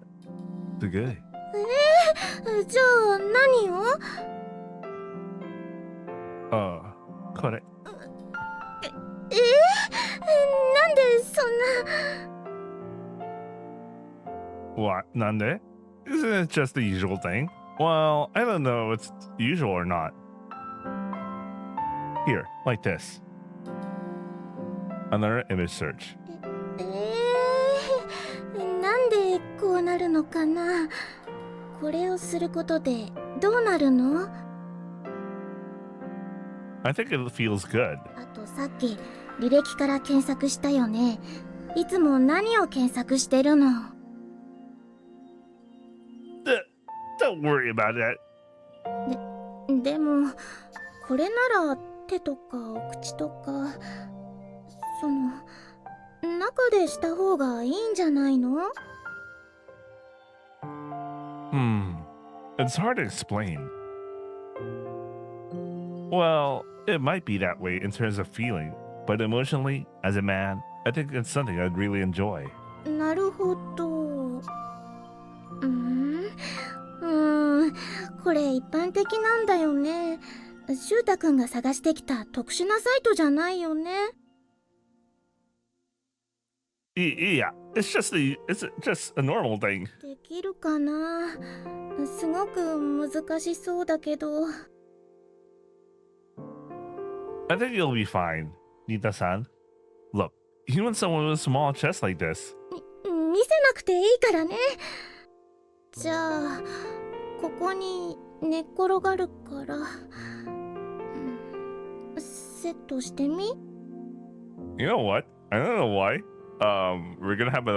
It's good. じゃあ何を？これ。なんでそんな。What? なんで? Isn't it just the usual thing? Well, I don't know if it's usual or not. Here, like this. Another image search. なんでこうなるのかな。これをすることでどうなるの？ I think it feels good. あとさっき履歴から検索したよね。いつも何を検索してるの？ Don't worry about that. でもこれなら手とか口とかその中でした方がいいんじゃないの？ It's hard to explain. Well, it might be that way in terms of feeling, but emotionally, as a man, I think it's something I'd really enjoy. なるほど。これ一般的なんだよね。シュウタくんが探してきた特殊なサイトじゃないよね。Yeah, it's just a normal thing. できるかな。すごく難しそうだけど。I think you'll be fine, Nita-san. Look, you want someone with a small chest like this. 見せなくていいからね。じゃあここに寝っ転がるから、セットしてみ。 You know what? I don't know why. We're gonna have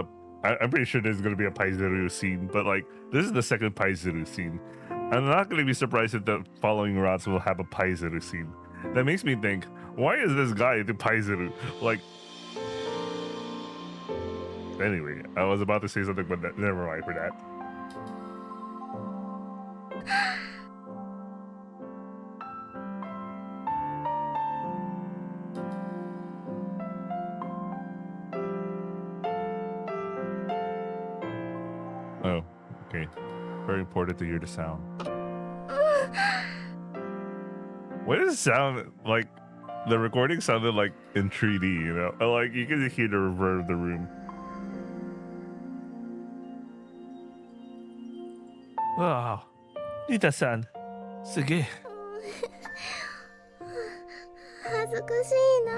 I'm pretty sure there's gonna be a Paizuru scene, but like, this is the second Paizuru scene. I'm not gonna be surprised if the following routes will have a Paizuru scene. That makes me think, why is this guy the Paizuru? Like, anyway, I was about to say something, but never mind for that. Oh, okay. Very important to hear the sound. What does it sound like? The recording sounded like in 3D, you know? Like, you can hear the reverb of the room. Wow. Nita-san. すげえ。恥ずかしいな。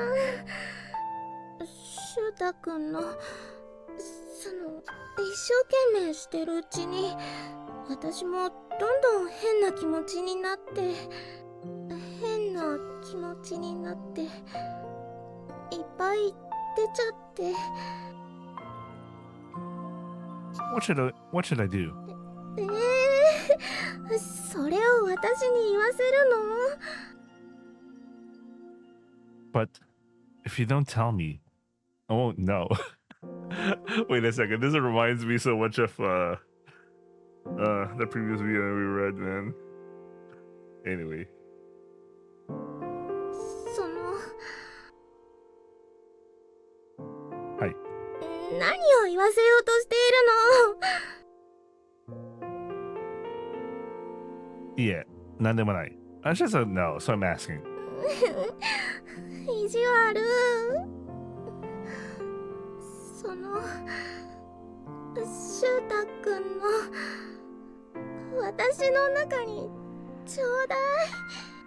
シュウタくんの一生懸命してるうちに私もどんどん変な気持ちになって、いっぱい出ちゃって。 What should I do? それを私に言わせるの？ But if you don't tell me, I won't know. Wait a second, this reminds me so much of the previous video we read, man. Anyway. はい。何を言わせようとしているの？ Yeah, なんでもない。I just don't know, so I'm asking. 意地悪。シュウタくんの私の中にちょうだい。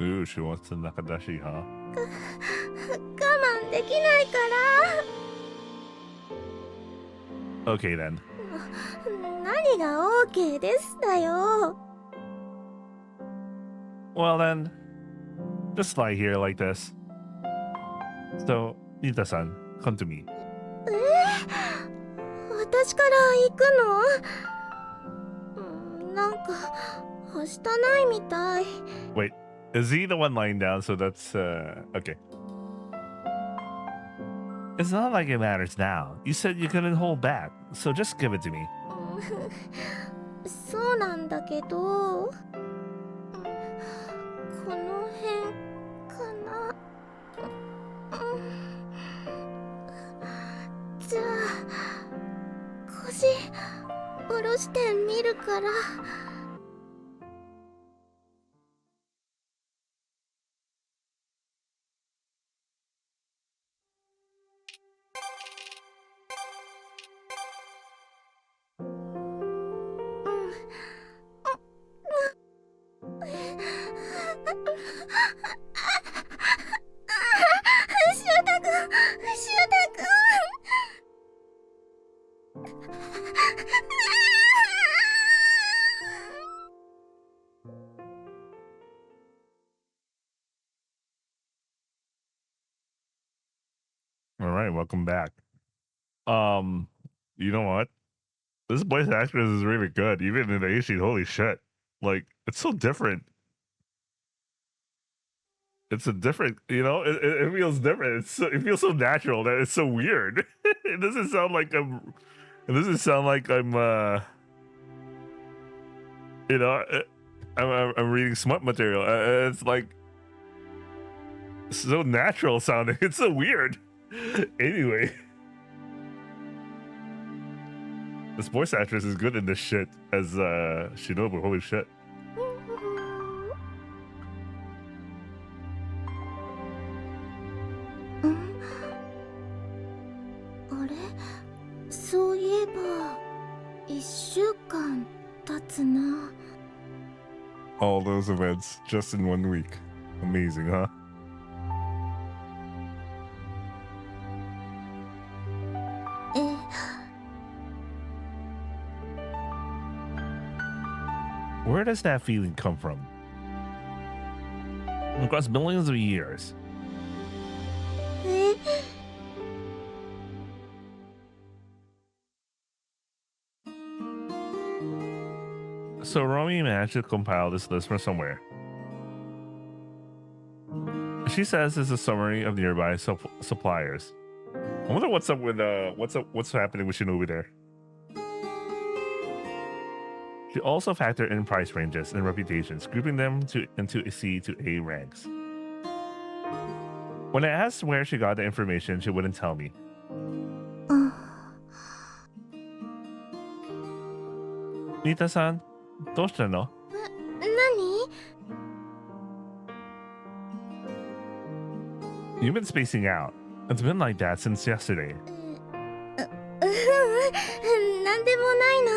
Ooh, she wants the Nakadashi, huh? 我慢できないから。 Okay then. 何が OK ですだよ。 Well then, just lie here like this. So, Nita-san, come to me. 私から行くの？なんか明日ないみたい。 Wait, is he the one lying down? So that's, okay. It's not like it matters now. You said you couldn't hold back, so just give it to me. そうなんだけど、この辺かな。じゃあ腰下ろしてみるから。シュウタくん。 All right, welcome back. You know what? This voice actress is really good, even in the Asian. Holy shit! Like, it's so different. It's a different, you know. It feels different. It feels so natural that it's so weird. It doesn't sound like I'm. It doesn't sound like I'm. You know, I'm reading smut material. It's like so natural sounding. It's so weird. Anyway. This voice actress is good in this shit as Shinobu. Holy shit. あれ、そういえば1週間経つな。 All those events just in 1 week. Amazing, huh? Where does that feeling come from? Across millions of years. So Romy managed to compile this list from somewhere. She says it's a summary of nearby suppliers. I wonder what's up with what's happening with Shinobu there. She also factored in price ranges and reputations, grouping them into C to A ranks. When I asked where she got the information, she wouldn't tell me. Nita-san, どうしたの? 何? You've been spacing out. It's been like that since yesterday. なんでもないの。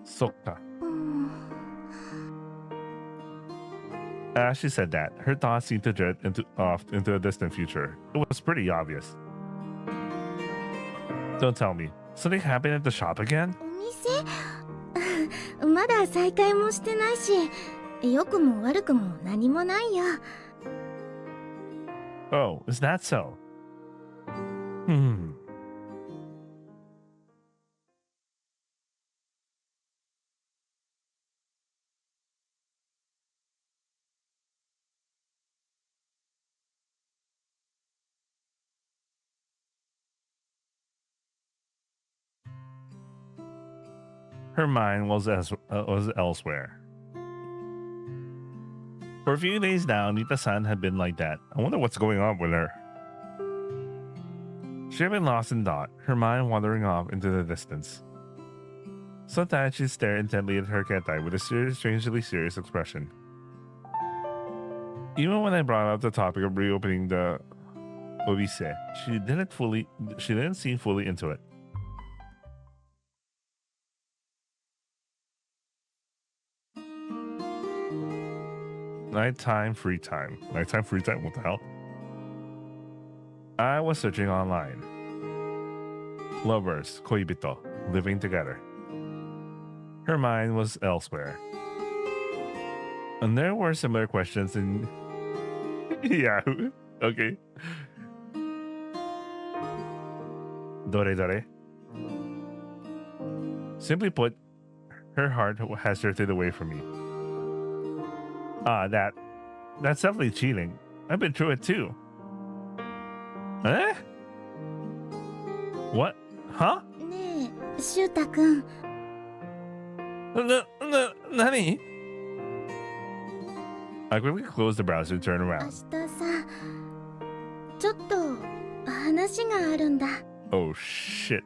Sokka. As she said that, her thoughts seemed to drift off into a distant future. It was pretty obvious. Don't tell me. Something happened at the shop again? お店? まだ再開もしてないし、良くも悪くも何もないよ。 Oh, is that so? Her mind was elsewhere. For a few days now, Nita-san had been like that. I wonder what's going on with her. She had been lost in thought, her mind wandering off into the distance. Sometimes she'd stare intently at her kentai with a strangely serious expression. Even when I brought up the topic of reopening the obise, she didn't seem fully into it. Nighttime free time. Nighttime free time? What the hell? I was searching online. Lovers, koibito, living together. Her mind was elsewhere. And there were similar questions in Yahoo. Okay. Dore dore. Simply put, her heart has drifted away from me. That's definitely cheating. I've been through it too. Eh? What? Huh? ねえシュウタくん Nani? I quickly closed the browser and turned 明 around. 日さちょっと話があるんだ Oh shit.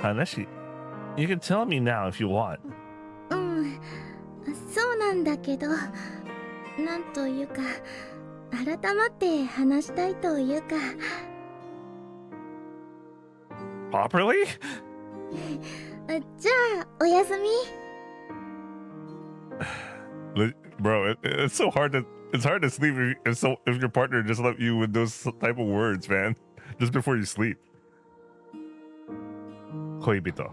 Hanashi, you can tell me now if you want. うんそうなんだけどなんというか改まって話したいというか Properly? じゃあおやすみ Bro, it's so hard to sleep if your partner just let you with those type of words, man. Just before you sleep. Koibito,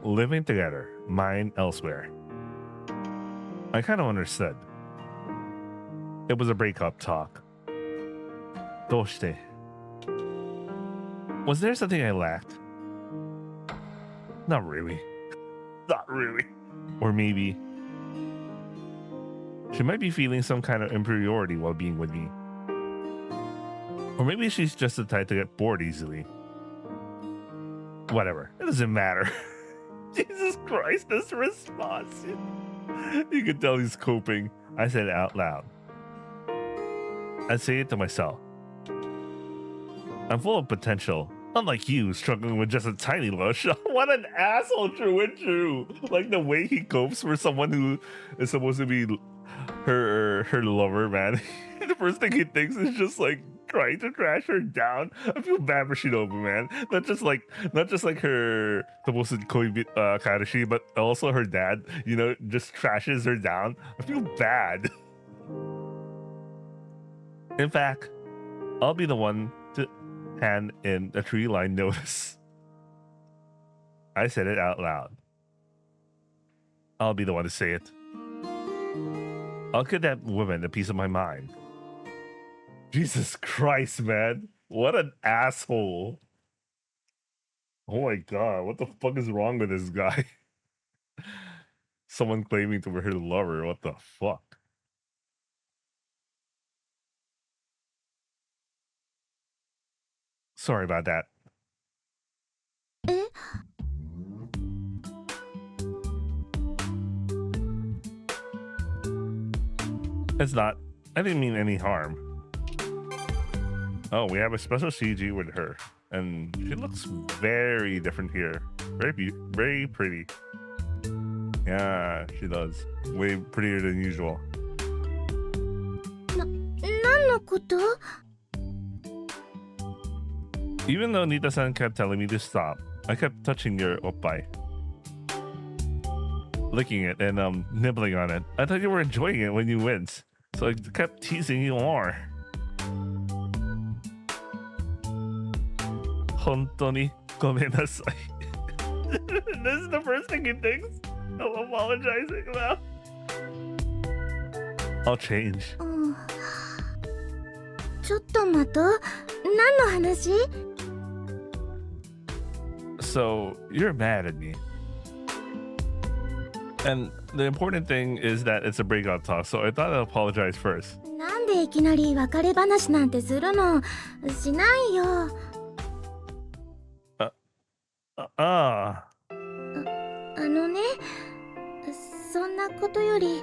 living together, mind elsewhere. I kind of understood. It was a breakup talk. Doshite. Was there something I lacked? Not really. Not really. Or maybe she might be feeling some kind of inferiority while being with me. Or maybe she's just the type to get bored easily. Whatever. It doesn't matter. Jesus Christ, this response. You can tell he's coping. I said it out loud. I say it to myself. I'm full of potential. Unlike you, struggling with just a tiny lush. What an asshole, true and true. Like the way he copes for someone who is supposed to be her lover, man. The first thing he thinks is just like trying to trash her down. I feel bad for Shinobu, man. Not just like her supposed Karashi, but also her dad, you know, just trashes her down. I feel bad. In fact, I'll be the one to hand in a 3-line notice. I said it out loud. I'll be the one to say it. I'll give that woman a piece of my mind. Jesus Christ, man. What an asshole. Oh my god, what the fuck is wrong with this guy? Someone claiming to be her lover, what the fuck? Sorry about that. え It's not. I didn't mean any harm. Oh, we have a special CG with her. And she looks very different here. Very pretty. Yeah, she does. Way prettier than usual. 何のこと Even though Nita-san kept telling me to stop, I kept touching your oppai. Licking it and nibbling on it. I thought you were enjoying it when you went, so I kept teasing you more. Hontoni gomennasai. This is the first thing he thinks. I'm apologizing now. I'll change. うんちょっと待とう何の話 So you're mad at me. And the important thing is that it's a breakout talk, so I thought I'd apologize first. なんでいきなり別れ話なんてするのしないよ あのねそんなことより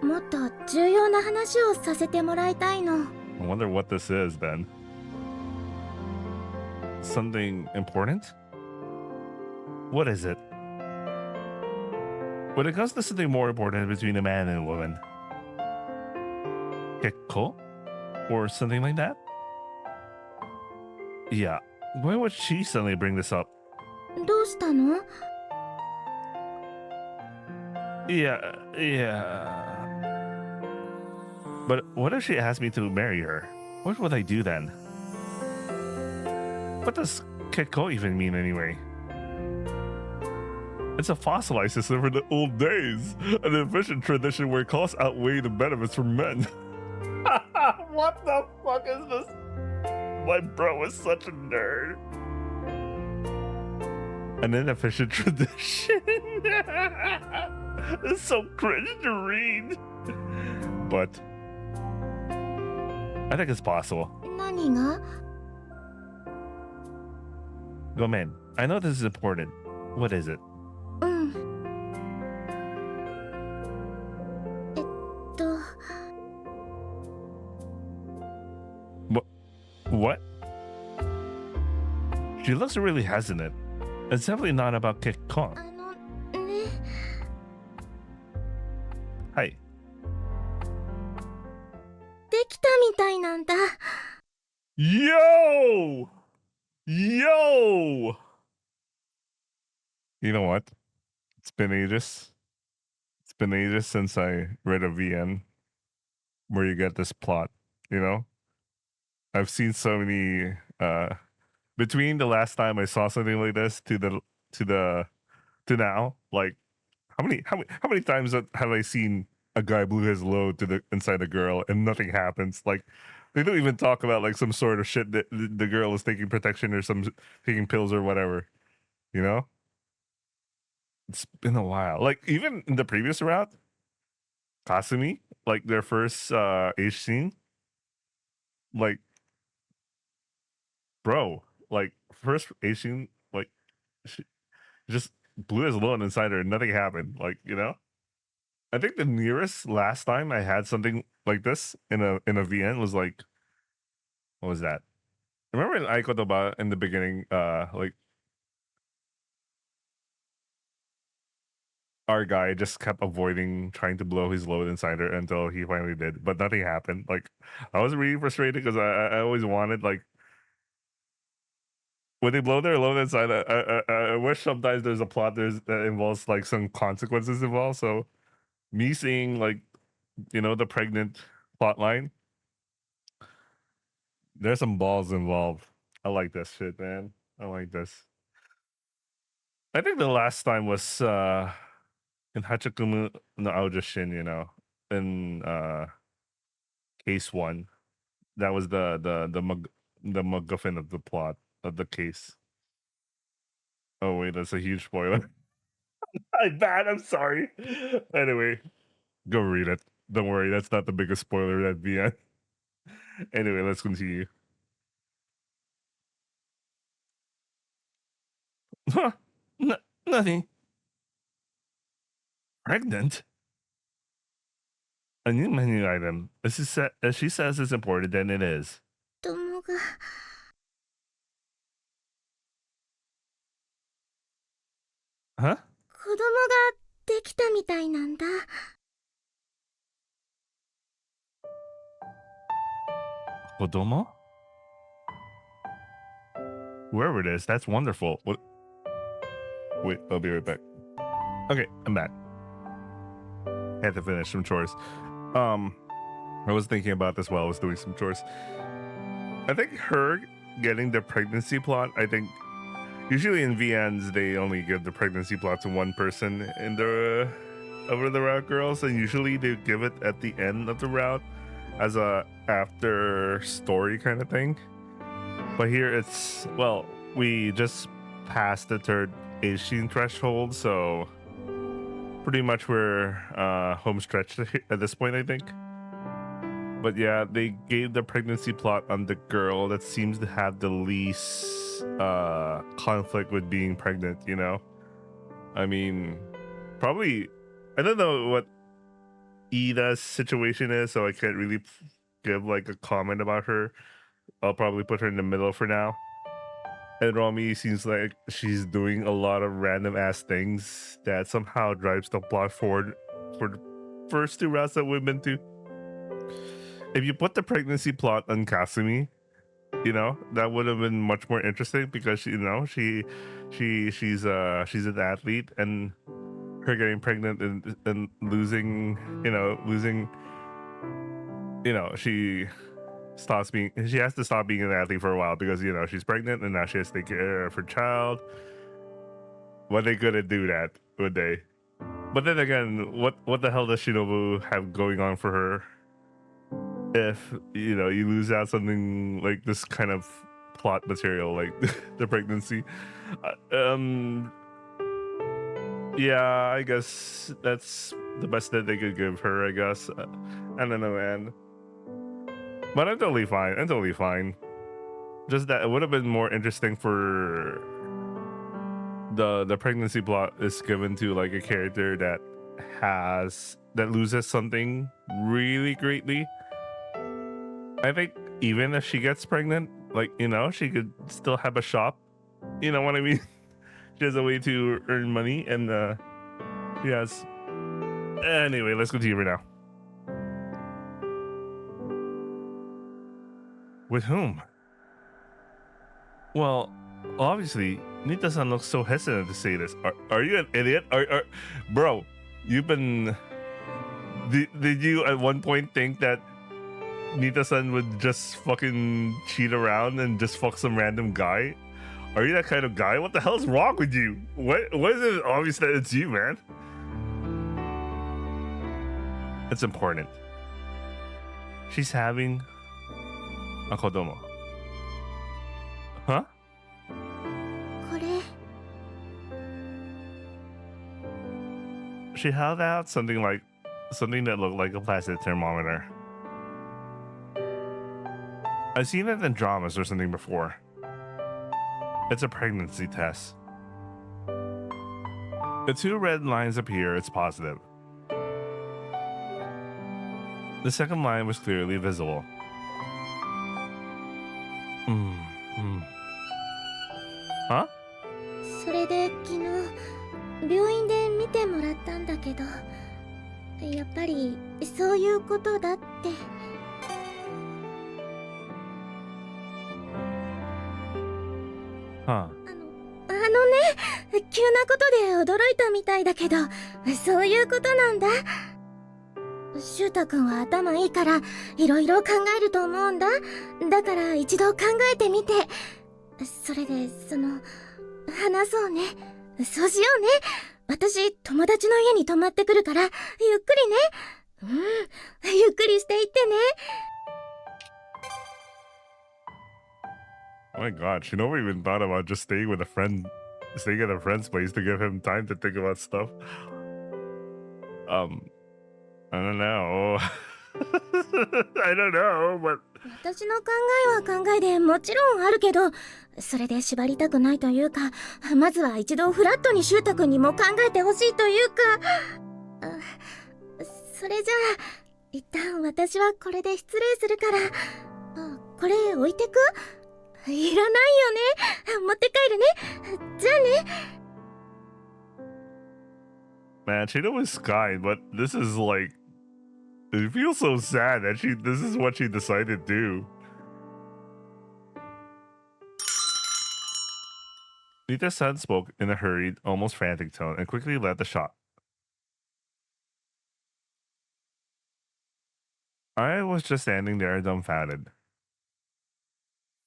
もっと重要な話をさせてもらいたいの I wonder what this is then. Something important? What is it? When it comes to something more important between a man and a woman, Gekko? Or something like that? Yeah, why would she suddenly bring this up? どうしたの Yeah. But what if she asked me to marry her? What would I do then? What does Kekko even mean anyway? It's a fossilized system for the old days, an efficient tradition where costs outweigh the benefits for men. What the fuck is this? My bro is such a nerd. An inefficient tradition. It's so cringe to read. But I think it's possible. 何が Go man. I know this is important. What is it? うんWhat? She looks really hesitant. It's definitely not about Kekko. あのね Hi. できたみたいなんだ Yo! Yo! You know what? It's been ages. It's been ages since I read a VN where you get this plot, you know? I've seen so many between the last time I saw something like this to now, like how many times have I seen a guy blew his load to the inside a girl and nothing happens? Like they don't even talk about like some sort of shit that the girl is taking protection or some taking pills or whatever, you know? It's been a while. Like even in the previous route, Kasumi, like their first age scene, like bro, like first age scene, like she just blew his load inside her and nothing happened. Like, you know? I think the nearest last time I had something like this in a VN was like, what was that? Remember in Aikome in the beginning, like our guy just kept avoiding trying to blow his load inside her until he finally did, but nothing happened. Like I was really frustrated because I always wanted like when they blow their load inside. I wish sometimes there's a plot that involves like some consequences involved. So me seeing like the pregnant plot line, there's some balls involved. I like this shit, man. I like this. I think the last time was in Hachakumu no Aujashin, in case one. That was the MacGuffin of the plot of the case. Oh wait, that's a huge spoiler. I'm sorry. Anyway, go read it. Don't worry, that's not the biggest spoiler at the end. Anyway, let's continue. Huh? Nothing. Pregnant? A new menu item. As she says it's important, then it is. 子供が Huh? 子供ができたみたいなんだ Kodomo? Whoever it is, that's wonderful. What? Wait, I'll be right back. Okay, I'm back. Had to finish some chores. I was thinking about this while I was doing some chores. I think her getting the pregnancy plot, I think usually in VNs they only give the pregnancy plot to one person in the over the route girls, and usually they give it at the end of the route as a after story kind of thing. But here it's, well, we just passed the third age scene threshold, so pretty much we're home stretch at this point, I think. But yeah, they gave the pregnancy plot on the girl that seems to have the least conflict with being pregnant, I mean, probably, I don't know what Ida's situation is, so I can't really give like a comment about her. I'll probably put her in the middle for now. And Romy seems like she's doing a lot of random ass things that somehow drives the plot forward for the first two routes that we've been to. If you put the pregnancy plot on Kasumi, that would have been much more interesting because she's an athlete and her getting pregnant and losing, she has to stop being an athlete for a while because, she's pregnant and now she has to take care of her child. When they couldn't do that, would they? But then again, what the hell does Shinobu have going on for her? If, you lose out something like this kind of plot material, like the pregnancy. Yeah, I guess that's the best that they could give her, I guess. I don't know, man. But I'm totally fine. Just that it would have been more interesting for the pregnancy plot is given to like a character that loses something really greatly. I think even if she gets pregnant, like, she could still have a shop. You know what I mean? She has a way to earn money, and yes. Anyway, let's continue for now. With whom? Well, obviously, Nita-san looks so hesitant to say this. Are you an idiot? Bro, you've been... Did you at one point think that Nita-san would just fucking cheat around and just fuck some random guy? Are you that kind of guy? What the hell's wrong with you? What is it obvious that it's you, man? It's important. She's having a kodomo. Huh? これ She held out something that looked like a plastic thermometer. I've seen it in dramas or something before. It's a pregnancy test. The two red lines appear, it's positive. The second line was clearly visible. Huh? それで昨日病院で見てもらったんだけど、やっぱりそういうことだって。Huh. 急なことで驚いたみたいだけど、そういうことなんだ。シュウタ君は頭いいからいろいろ考えると思うんだ。だから一度考えてみて、それで話そうね。そうしようね。私友達の家に泊まってくるからゆっくりね。ゆっくりしていってね。Oh my god, Shinobu even thought about just staying at a friend's place to give him time to think about stuff. I don't know. I don't know, but... 私の考えは考えでもちろんあるけど、それで縛りたくないというか、まずは一度フラットにシュウタ君にも考えてほしいというか。それじゃあ、一旦私はこれで失礼するから、これ置いてく？いらないよね。持って帰るね。じゃあね。Man, Shinobu is kind, but this is like... It feels so sad that this is what she decided to do. Nita-san spoke in a hurried, almost frantic tone and quickly led the shot. I was just standing there dumbfounded.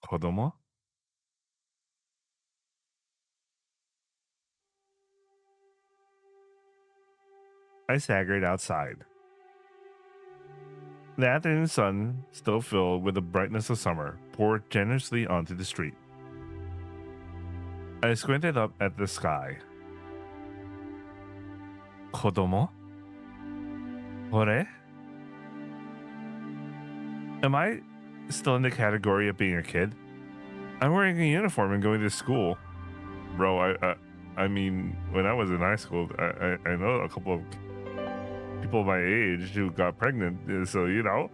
Kodomo? I staggered outside. The afternoon sun, still filled with the brightness of summer, poured generously onto the street. I squinted up at the sky. Kodomo? Ore? Am I still in the category of being a kid? I'm wearing a uniform and going to school. Bro, I mean, when I was in high school, I know a couple of people my age who got pregnant, so you know.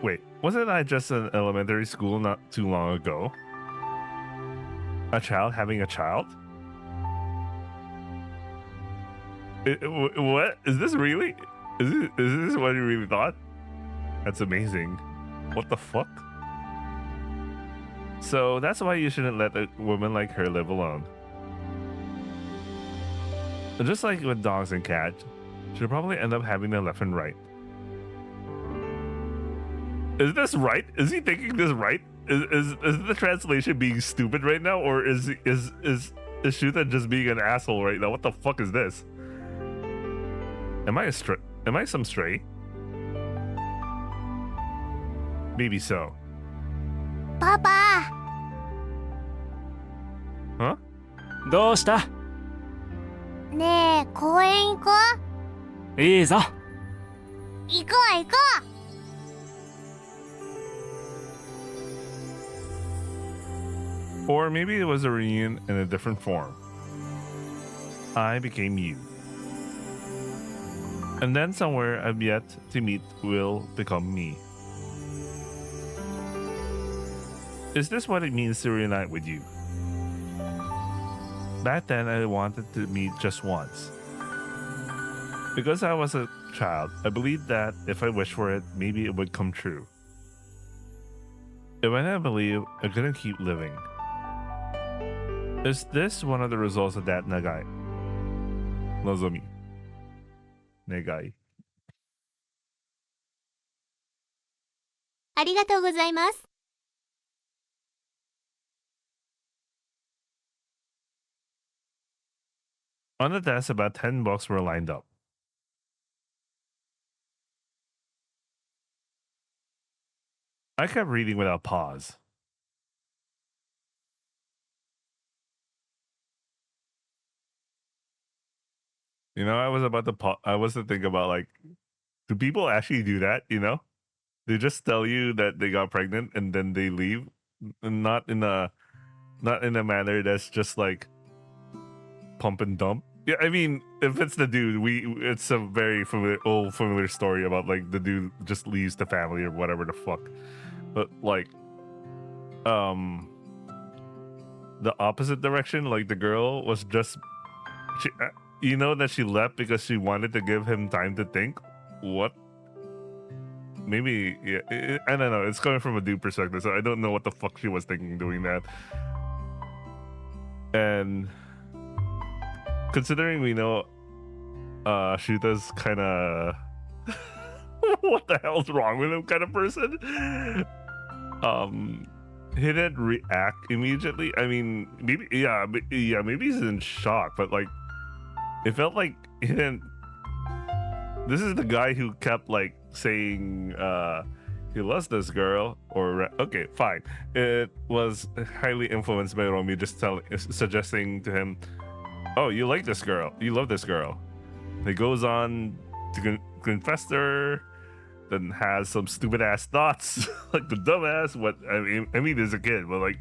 Wait, wasn't I just in elementary school not too long ago? A child having a child? What? Is this really? Is this what you really thought? That's amazing. What the fuck? So that's why you shouldn't let a woman like her live alone. Just like with dogs and cats, she'll probably end up having them left and right. Is this right? Is he thinking this right? Is the translation being stupid right now, or is Shuta just being an asshole right now? What the fuck is this? Am I a stray? Am I some stray? Maybe so. パパ Huh? どうした？ねえ公園行こういいぞ。行こう行こ Or maybe it was a reunion in a different form. I became you. And then somewhere I've yet to meet will become me. Is this what it means to reunite with you? Back then I wanted to meet just once. Because I was a child, I believed that if I wished for it, maybe it would come true. And when I believed, I couldn't keep living. Is this one of the results of that nagai? Nozomi. Nagai. うありがとうございます On the desk, about 10 books were lined up. I kept reading without pause. You know, I was to think about, like, do people actually do that, you know? They just tell you that they got pregnant and then they leave, and not in a manner that's just like pump and dump. Yeah, I mean, if it's the dude, it's a very familiar story about, like, the dude just leaves the family or whatever the fuck. But, like, the opposite direction, like, the girl was just you know that she left because she wanted to give him time to think. What? Maybe, yeah, I don't know. It's coming from a dude perspective, so I don't know what the fuck she was thinking doing that. And considering we know Shuta's kind of what the hell's wrong with him kind of person, he didn't react immediately. I mean, maybe maybe he's in shock, but, like, it felt like he didn't. This is the guy who kept, like, saying he loves this girl, or okay, fine. It was highly influenced by Romy just suggesting to him, "Oh, you like this girl? You love this girl." He goes on to confess to her, then has some stupid ass thoughts, like the dumbass. What I mean, as a kid, but, like,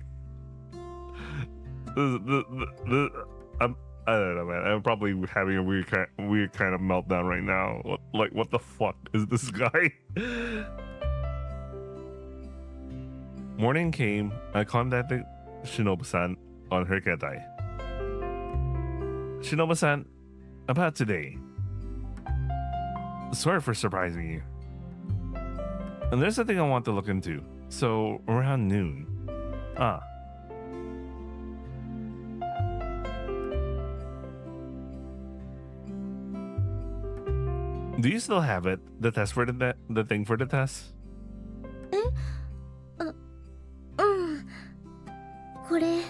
I don't know, man. I'm probably having a weird kind of meltdown right now. What the fuck is this guy? Morning came. I contacted Shinobu-san on her ketai. Shinobu-san, about today. Sorry for surprising you. And there's something I want to look into. So around noon. Do you still have it? The test for the thing for the test? うんこれ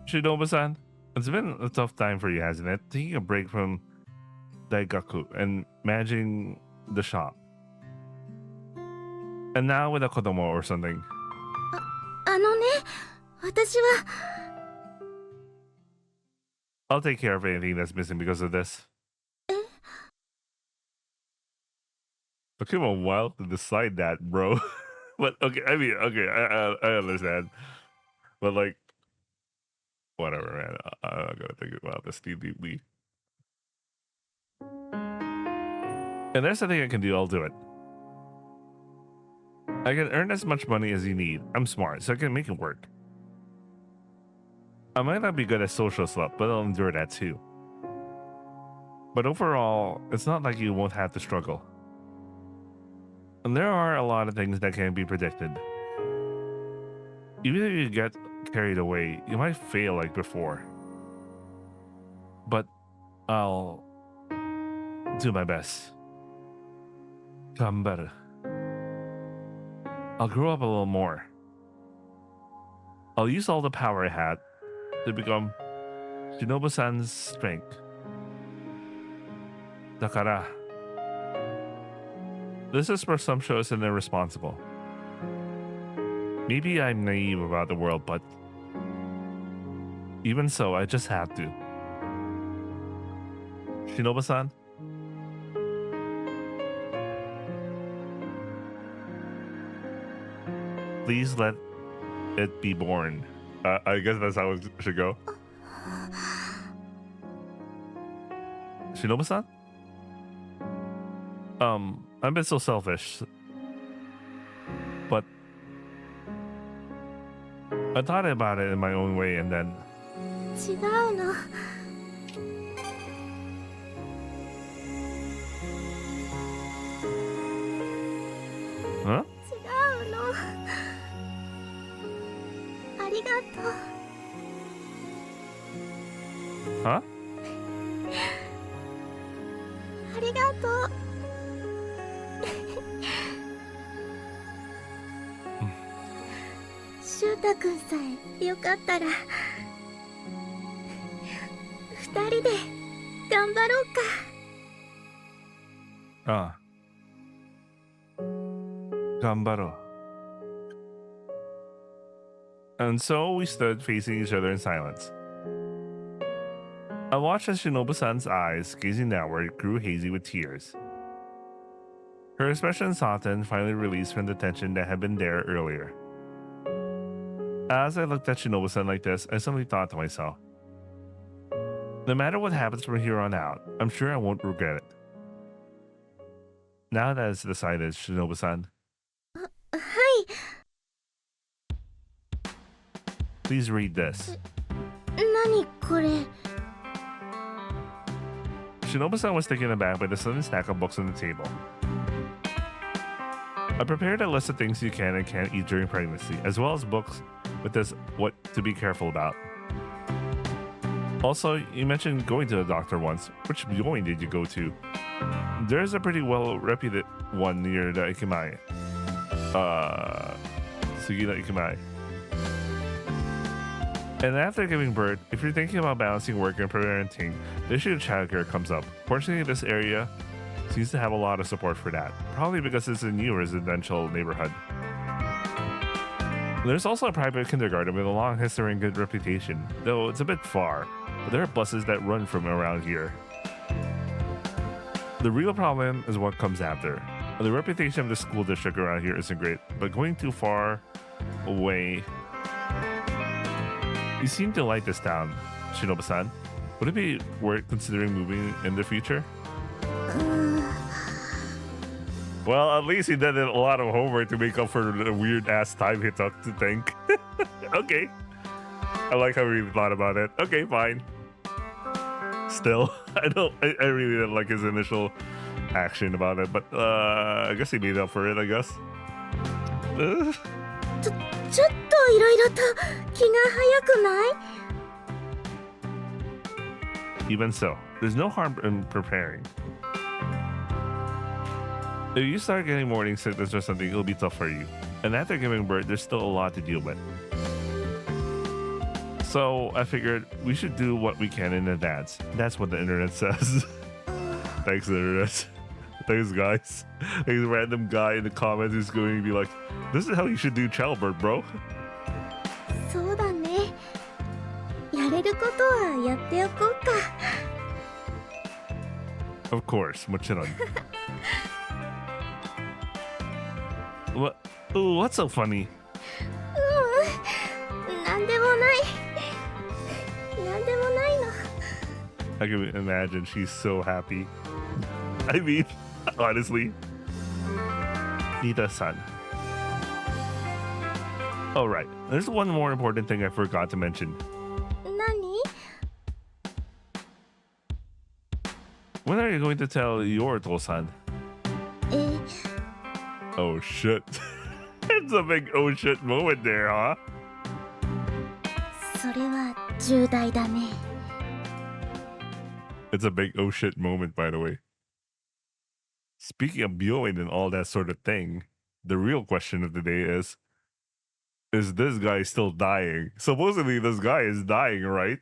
Shinobu-san, it's been a tough time for you, hasn't it? Taking a break from Daigaku and managing the shop. And now with a kodomo or something. あのね私は I'll take care of anything that's missing because of this. Took him a while to decide that, bro. But okay, I mean, okay, I understand. But, like, whatever, man. I'm not gonna think about this too deeply. And there's something I can do, I'll do it. I can earn as much money as you need. I'm smart, so I can make it work. I might not be good at social stuff, but I'll endure that too. But overall, it's not like you won't have to struggle. And there are a lot of things that can't be predicted. Even if you get carried away, you might fail like before. But I'll do my best. Gambaru. I'll grow up a little more. I'll use all the power I had to become Shinobu-san's strength. Dakara. This is presumptuous and irresponsible. Maybe I'm naive about the world, but even so, I just have to. Shinobu-san? Please let it be born. I guess that's how it should go. Shinobu-san? I've been so selfish. But I thought about it in my own way and then... 違うの。Huh? 違うの。ありがとう。 Huh? ありがとう。シュウタくんさえよかったら二人で頑張ろうか。Gambaro. And so we stood facing each other in silence. I watched as Shinobu-san's eyes, gazing downward, grew hazy with tears. Her expression softened, finally released from the tension that had been there earlier. As I looked at Shinobu-san like this, I suddenly thought to myself, no matter what happens from here on out, I'm sure I won't regret it. Now that it's decided, Shinobu-san, はい。 please read this. 何これ。 Shinobu-san was taken aback by the sudden stack of books on the table. I prepared a list of things you can and can't eat during pregnancy, as well as books with this what to be careful about. Also, you mentioned going to the doctor once. Which going did you go to? There's a pretty well-reputed one near the Aikome. Sugida Aikome. And after giving birth, if you're thinking about balancing work and parenting, the issue of childcare comes up. Fortunately, this area seems to have a lot of support for that, probably because it's a new residential neighborhood. There's also a private kindergarten with a long history and good reputation, though it's a bit far, but there are buses that run from around here. The real problem is what comes after. The reputation of the school district around here isn't great, but going too far away... You seem to like this town, Shinobu-san. Would it be worth considering moving in the future? Well, at least he did a lot of homework to make up for the weird-ass time he took to think. Okay. I like how he thought about it. Okay, fine. Still, I really didn't like his initial action about it, but I guess he made up for it, I guess. ちょっといろいろと気が早くない？ Even so, there's no harm in preparing. If you start getting morning sickness or something, it'll be tough for you. And after giving birth, there's still a lot to deal with. So I figured we should do what we can in advance. That's what the internet says. Thanks, internet. Thanks, guys. There's a random guy in the comments who's going to be like, this is how you should do childbirth, bro. そうだね。やれることはやっておこうか。 Of course, mochiron. What? Ooh, what's so funny? なんでもない。なんでもないの。 I can imagine she's so happy. I mean, honestly. Nita-san. Oh, right. There's one more important thing I forgot to mention. 何？ When are you going to tell your Tosan? え、 Oh, shit. It's a big oh shit moment there, huh? それは重大だね。 It's a big oh shit moment, by the way. Speaking of Byoin and all that sort of thing, the real question of the day is this guy still dying? Supposedly this guy is dying, right?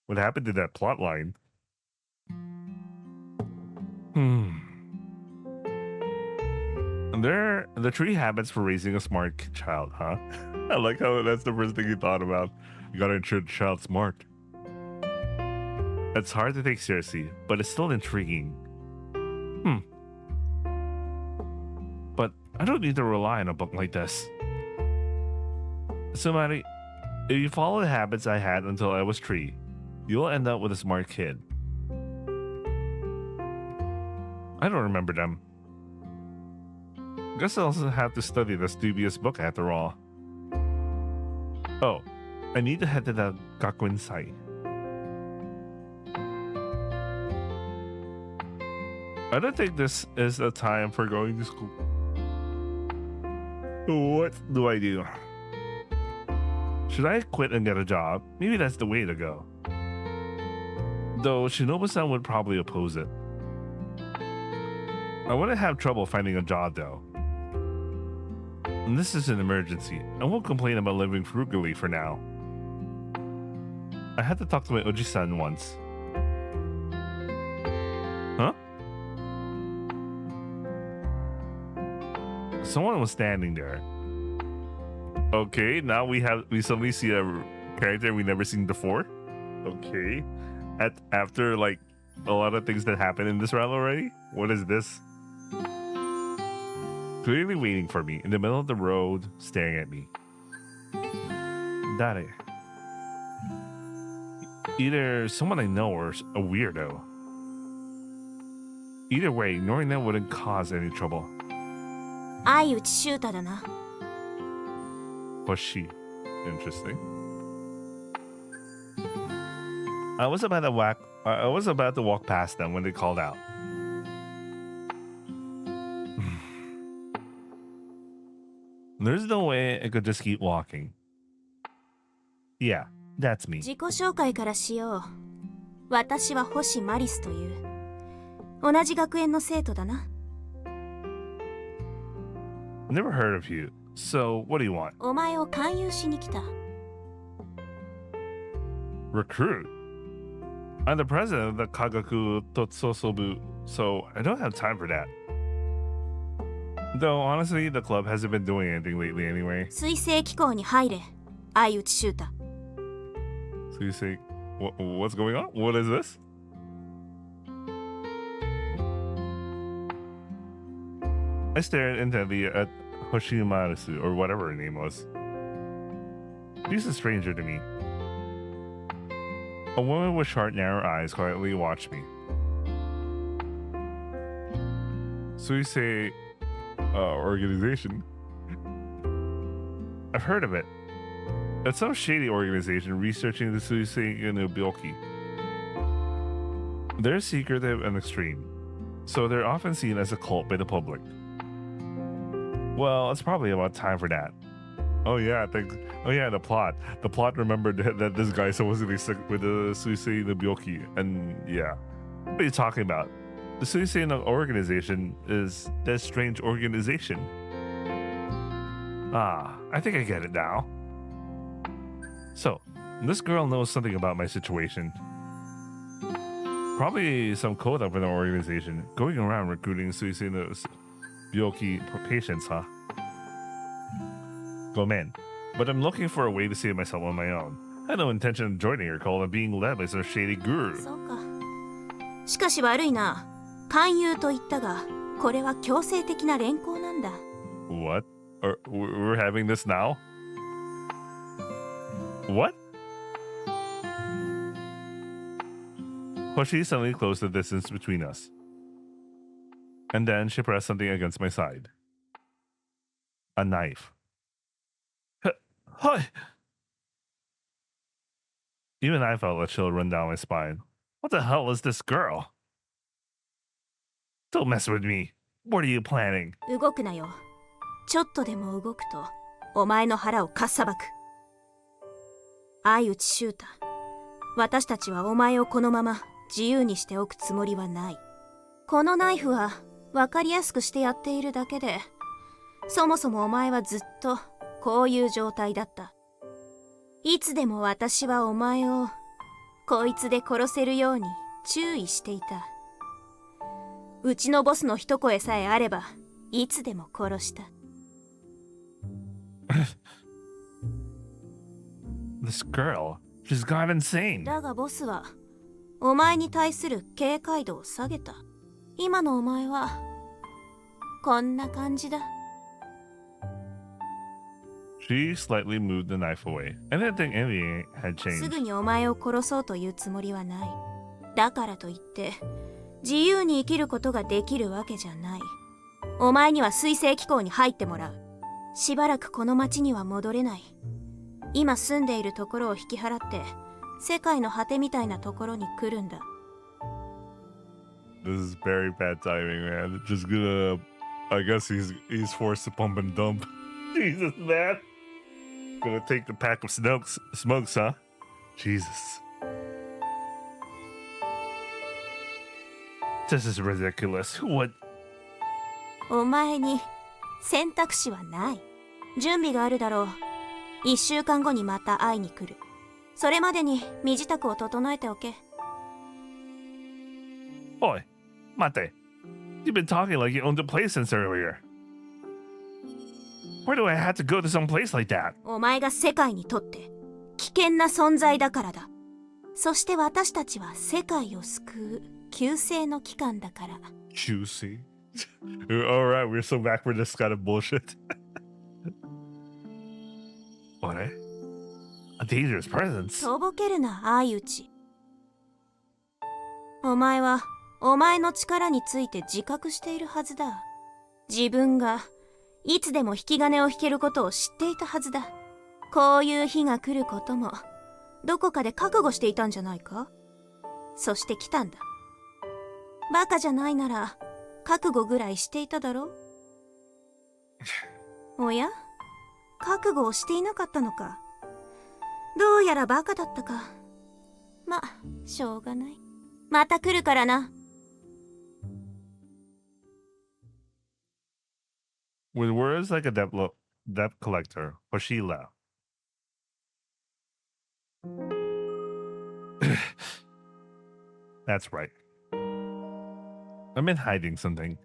What happened to that plot line? And there, the 3 habits for raising a smart child, huh? I like how that's the first thing you thought about. You gotta ensure the child's smart. It's hard to take seriously, but it's still intriguing. But I don't need to rely on a book like this. Somebody, if you follow the habits I had until I was 3, you'll end up with a smart kid. I don't remember them. Guess I'll also have to study this dubious book after all. Oh, I need to head to the Gakuin site. I don't think this is the time for going to school. What do I do? Should I quit and get a job? Maybe that's the way to go. Though Shinobu-san would probably oppose it. I wouldn't have trouble finding a job though. And this is an emergency. I won't complain about living frugally for now. I had to talk to my Oji-san once. Huh? Someone was standing there. Okay, now we suddenly see a character we never seen before. Okay. After like a lot of things that happened in this round already? What is this? Clearly waiting for me in the middle of the road, staring at me. Dare. Either someone I know or a weirdo. Either way, ignoring them wouldn't cause any trouble. 相内秀太だな。 Was she? Interesting. I was about to walk past them when they called out. There's no way I could just keep walking. Yeah, that's me. 自己紹介からしよう。私は星マリスという。同じ学園の生徒だな。 Never heard of you. So, what do you want? お前を勧誘しに来た。 Recruit? I'm the president of the Kagaku Totsosobu, so I don't have time for that. Though, honestly, the club hasn't been doing anything lately anyway. 水星機構に入れ。相内秀太。 So you say, what's going on? What is this? I stared intently at Hoshimaru, or whatever her name was. She's a stranger to me. A woman with short, narrow eyes quietly watched me. So you say, organization? I've heard of it. It's some shady organization researching the Suisei Nobyoki. They're secretive and extreme, so they're often seen as a cult by the public. Well, it's probably about time for that. Oh yeah, the plot. The plot remembered that this guy supposedly sick with the Suisei Nobyoki, and yeah. What are you talking about? The Suisei organization is that strange organization. Ah, I think I get it now. So, this girl knows something about my situation. Probably some code up in the organization, going around recruiting Suisei Nobyoki patients, huh? Gomen, but I'm looking for a way to save myself on my own. I had no intention of joining your cult and being led by some shady guru. そうか。しかし悪いな。勧誘と言ったが、これは強制的な連行なんだ。What? We're having this now? What? Hoshi suddenly closed the distance between us. And then she pressed something against my side. A knife. Hi! Even I felt a chill run down my spine. What the hell is this girl? Don't mess with me. What are you planning? 動くなよ。ちょっとでも動くと、お前の腹をかっさばく。相内秀太、私たちはお前をこのまま自由にしておくつもりはない。このナイフは分かりやすくしてやっているだけで、そもそもお前はずっとこういう状態だった。いつでも私はお前をこいつで殺せるように注意していた。うちのボスの一声さえあればいつでも殺した。This girl, she's gone insane. だがボスはお前に対する警戒度を下げた。今のお前はこんな感じだ。She slightly moved the knife away. I didn't think anything had す changed. ぐにお前を殺そうというつもりはない。だからといって自由に生きることができるわけじゃない。お前には水星機構に入ってもらう。しばらくこの町には戻れない。今住んでいるところを引き払って世界の果てみたいなところに来るんだ。 This is very bad timing, man. Just gonna, I guess he's forced to pump and dump. Jesus, man. Gonna take the pack of smokes, huh? Jesus. This is ridiculous. Who would? お前に選択肢はない。準備があるだろう。1週間後にまた会いに来る。それまでに身支度を整えておけ。 Boy, Mate. You've been talking like you owned the place since earlier. Where do I have to go to some place like that? お前が世界にとって危険な存在だからだ。そして私たちは世界を救う救世の機関だから。 Juicy. Alright, we're so back for this kind of bullshit. What? A dangerous presence? とぼけるな、相内。お前はお前の力について自覚しているはずだ。自分がいつでも引き金を引けることを知っていたはずだ。こういう日が来ることもどこかで覚悟していたんじゃないか。そして来たんだ。バカじゃないなら覚悟ぐらいしていただろう。おや、覚悟をしていなかったのか。どうやらバカだったか。ま、しょうがない。また来るからな。With words like a debt collector, Hoshi left. That's right. I'm in hiding something.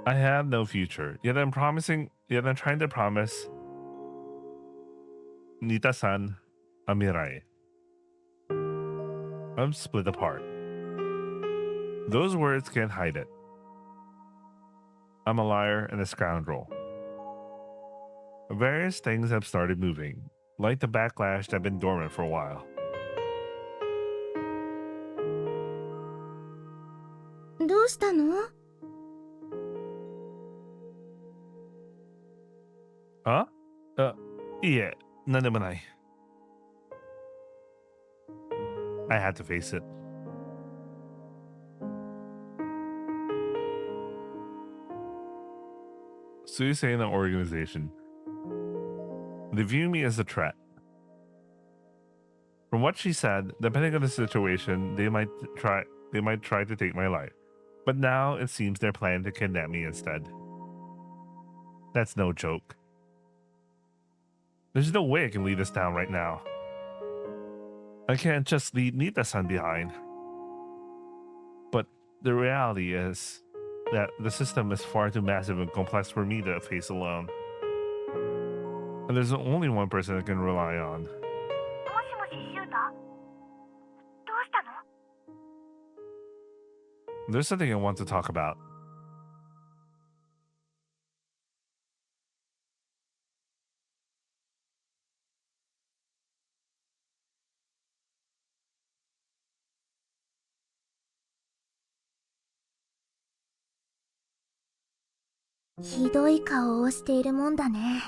I have no future, yet I'm trying to promise Nita-san a mirai. I'm split apart. Those words can't hide it. I'm a liar and a scoundrel. Various things have started moving, like the backlash that have been dormant for a while. どうしたの？ Huh? Yeah, none of I. I had to face it. Suicide organization. They view me as a threat. From what she said, depending on the situation, they might try to take my life. But now it seems they're planning to kidnap me instead. That's no joke. There's no way I can leave this town right now. I can't just leave Nita-san behind. But the reality is that the system is far too massive and complex for me to face alone. And there's only one person I can rely on. もしもし、シュータ？どうしたの？ There's something I want to talk about.「ひどい顔をしているもんだね。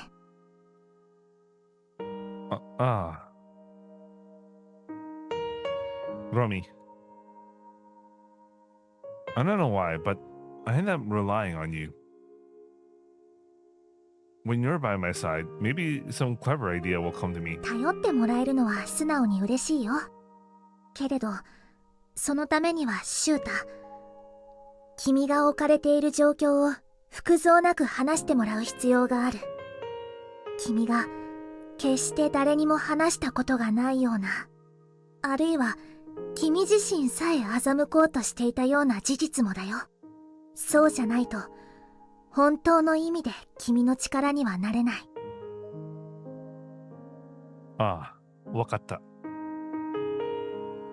Romy. I don't know why, but I end up relying on you. when you're by my side, maybe some clever idea will come to me. 頼ってもらえるのは素直に嬉しいよ。けれど、そのためにはシュータ、君が置かれている状況を服蔵なく話してもらう必要がある。君が決して誰にも話したことがないような、あるいは君自身さえ欺こうとしていたような事実もだよ。そうじゃないと本当の意味で君の力にはなれない。ああ、わかった。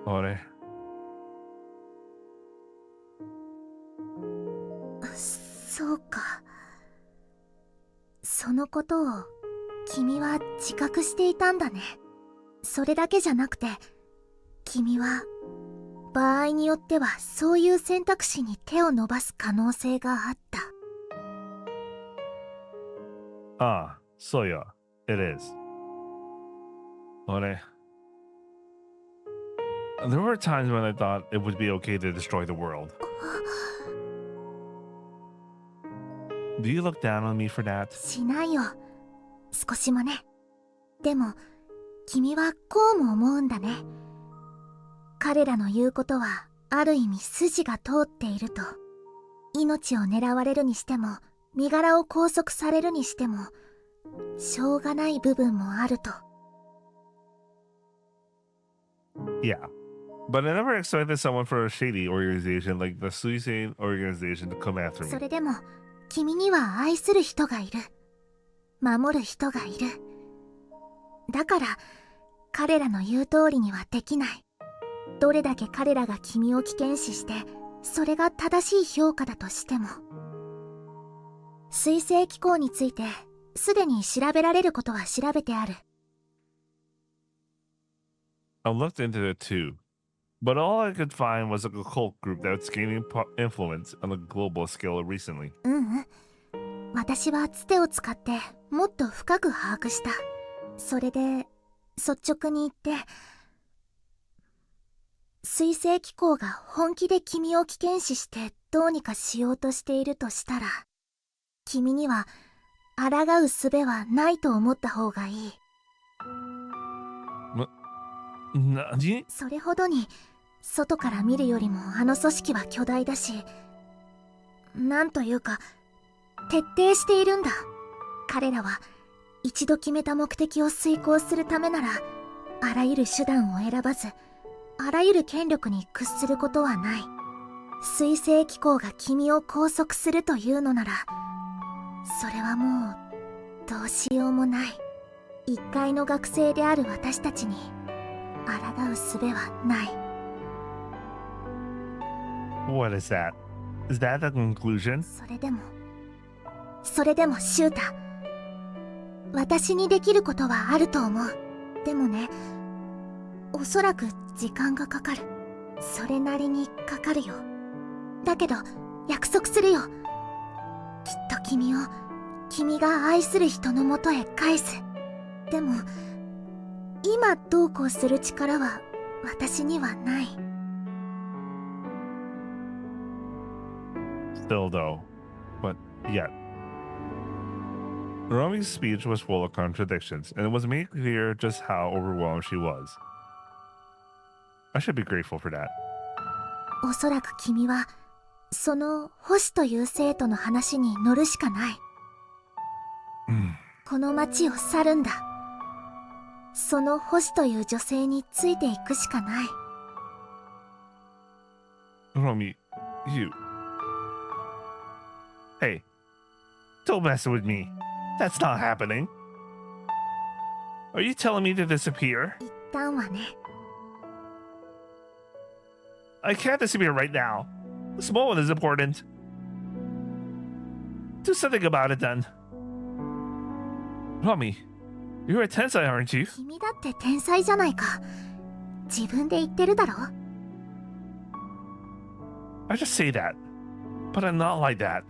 俺、そうか。そのことを君は自覚していたんだね。それだけじゃなくて、君は場合によってはそういう選択肢に手を伸ばす可能性があった。ああ、そうよ。It is. 俺、There were times when I thought it would be okay to destroy the world. Do you look down on me for that? しないよ。少しもね。でも、君はこうも思うんだね。彼らの言うことは、ある意味筋が通っていると。命を狙われるにしても、身柄を拘束されるにしても、しょうがない部分もあると。Yeah. But I never expected someone from a shady organization like the Suicide Organization to come after me. それでも、君には愛する人がいる。守る人がいる。だから、彼らの言う通りにはできない。どれだけ彼らが君を危険視して、それが正しい評価だとしても。水星機構について、すでに調べられることは調べてある。I looked into it too. But all I could find was a cult group that's gaining influence on a global scale recently. 私はつてを使ってもっと深く把握した。それで率直に言って、水星機構が本気で君を危険視してどうにかしようとしているとしたら、君には抗う術はないと思った方がいい。何？それほどに外から見るよりもあの組織は巨大だし、なんというか徹底しているんだ。彼らは一度決めた目的を遂行するためなら、あらゆる手段を選ばず、あらゆる権力に屈することはない。水星機構が君を拘束するというのなら、それはもうどうしようもない。一階の学生である私たちに抗う術はない。What is that? Is that the conclusion? それでもシュータ、私にできることはあると思う。でもね、おそらく時間がかかる。それなりにかかるよ。だけど約束するよ。きっと君が愛する人のもとへ返す。でも今どうこうする力は私にはない。Still though, but yet. Romi's speech was full of contradictions, and it was made clear just how overwhelmed she was. I should be grateful for that. おそらく君はその星という生徒の話に乗るしかない。この町を去るんだ。その星という女性についていくしかない。Romi, you. Hey, don't mess with me. That's not happening. Are you telling me to disappear? 一旦はね。I can't disappear right now. This moment is important. Do something about it then. Romi, you're a tensei, aren't you? 君だって天才じゃないか。自分で言ってるだろ。I just say that, but I'm not like that.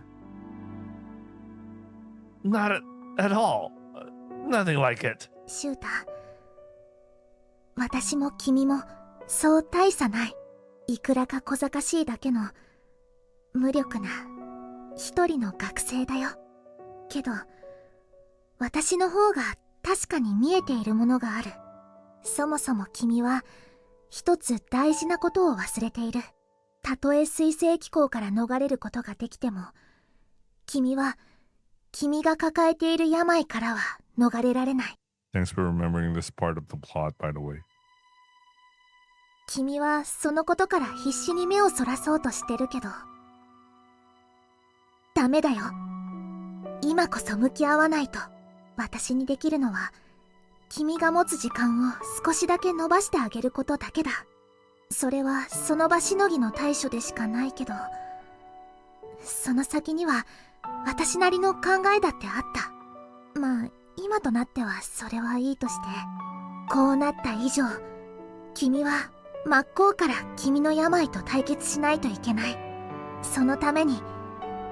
Not at all. Nothing like it. シュータ、私も君もそう大差ない。いくらか小賢しいだけの無力な一人の学生だよ。けど私の方が確かに見えているものがある。そもそも君は一つ大事なことを忘れている。たとえ水星気候から逃れることができても、君は君が抱えている病からは逃れられない。 Thanks for remembering this part of the plot, by the way. 君はそのことから必死に目をそらそうとしてるけど、ダメだよ。今こそ向き合わないと。私にできるのは君が持つ時間を少しだけ伸ばしてあげることだけだ。それはその場しのぎの対処でしかないけど、その先には私なりの考えだってあった。まあ今となってはそれはいいとして、こうなった以上君は真っ向から君の病と対決しないといけない。そのために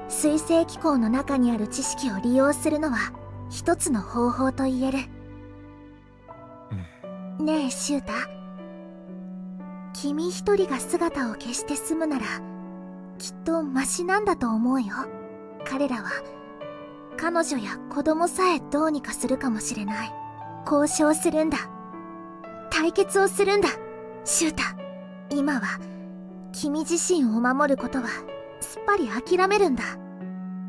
水星気候の中にある知識を利用するのは一つの方法と言える。ねえシュータ、君一人が姿を消して済むならきっとマシなんだと思うよ。彼らは彼女や子供さえどうにかするかもしれない。交渉するんだ。対決をするんだ。シュータ、今は君自身を守ることはすっぱり諦めるんだ。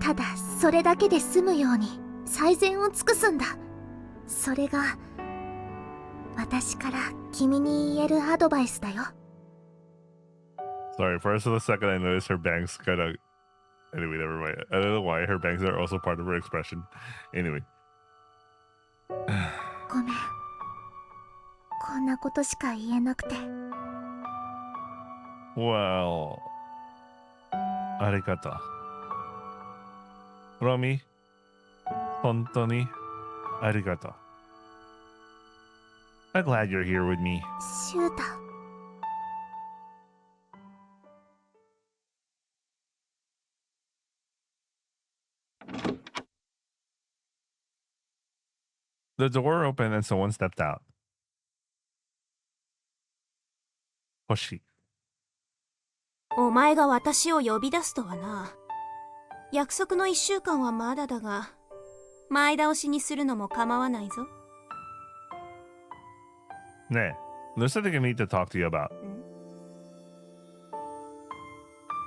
ただそれだけで済むように最善を尽くすんだ。それが私から君に言えるアドバイスだよ。 Sorry, for a second I noticed her bangs kind of... Anyway, never mind. I don't know why her bangs are also part of her expression. Anyway. ごめん、こんなことしか言えなくて。 Well... ありがとう。ロミ、本当にありがとう。I'm glad you're here with me. シュータ、The door opened and someone stepped out. Hoshi. お前が私を呼び出すとはな。約束の1週間はまだだが、前倒しにするのも構わないぞ。ねえ、there's something I need to talk to you about.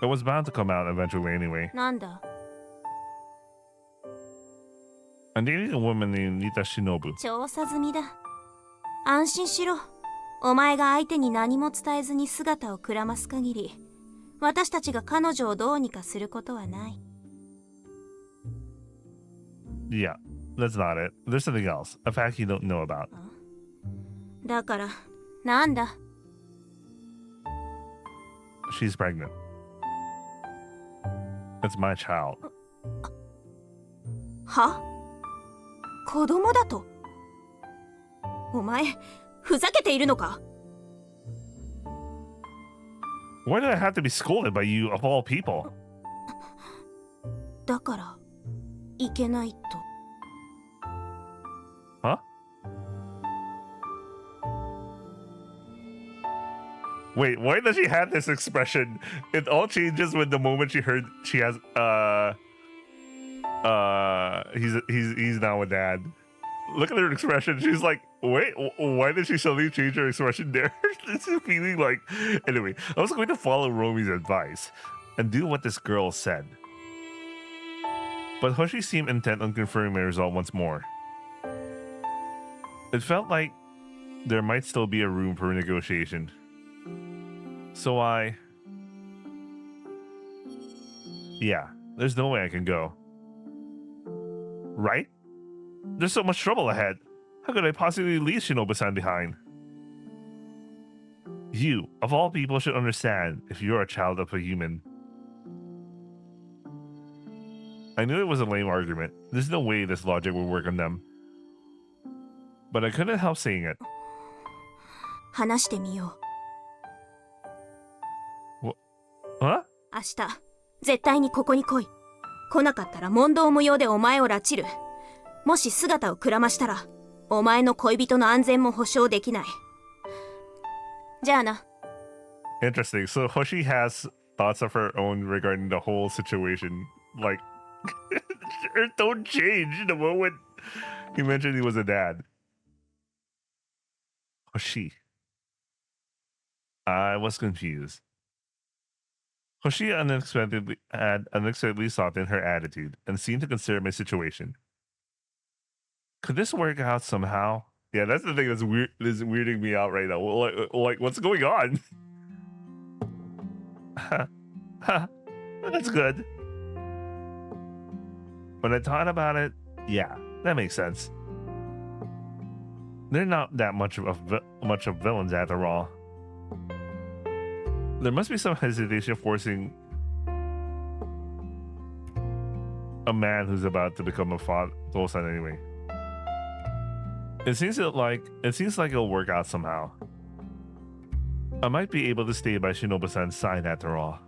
It was bound to come out eventually anyway. なんだ。 I'm dating a woman named Nita Shinobu. 調査済みだ。安心しろ。お前が相手に何も伝えずに姿をくらます限り、私たちが彼女をどうにかすることはない。Yeah, that's not it. There's something else. A fact you don't know about. だから、なんだ。 She's pregnant. It's my child. は？子供だと？お前、ふざけているのか？ Why did I have to be scolded by you of all people? だから、いけないと。Huh? Wait, why does she have this expression? It all changes when the moment she heard she has he's now a dad. Look at her expression. She's like, wait, why did she suddenly change her expression there? This is feeling like... Anyway, I was going to follow Romi's advice and do what this girl said. But Hoshi seemed intent on confirming my result once more. It felt like there might still be a room for negotiation. So yeah, there's no way I can go. Right? There's so much trouble ahead. How could I possibly leave Shinobu-san behind? You, of all people, should understand if you're a child of a human. I knew it was a lame argument. There's no way this logic would work on them. But I couldn't help saying it. 話してみよう。 Huh? 明日、絶対にここに来い。来なかったら問答無用でお前を拉致る。もし姿をくらましたら、お前の恋人の安全も保証できない。じゃあな。 Interesting. So Hoshi has thoughts of her own regarding the whole situation. Like, her tone changed the moment He mentioned he was a dad. Or she. I was confused. Hoshi had unexpectedly softened her attitude and seemed to consider my situation. Could this work out somehow? Yeah, that's the thing that's weird. Is weirding me out right now. Like what's going on? That's good. When I thought about it, yeah, that makes sense. They're not that much of villains after all. There must be some hesitation forcing a man who's about to become a father-son anyway. It seems like it'll work out somehow. I might be able to stay by Shinobu-san's side after all.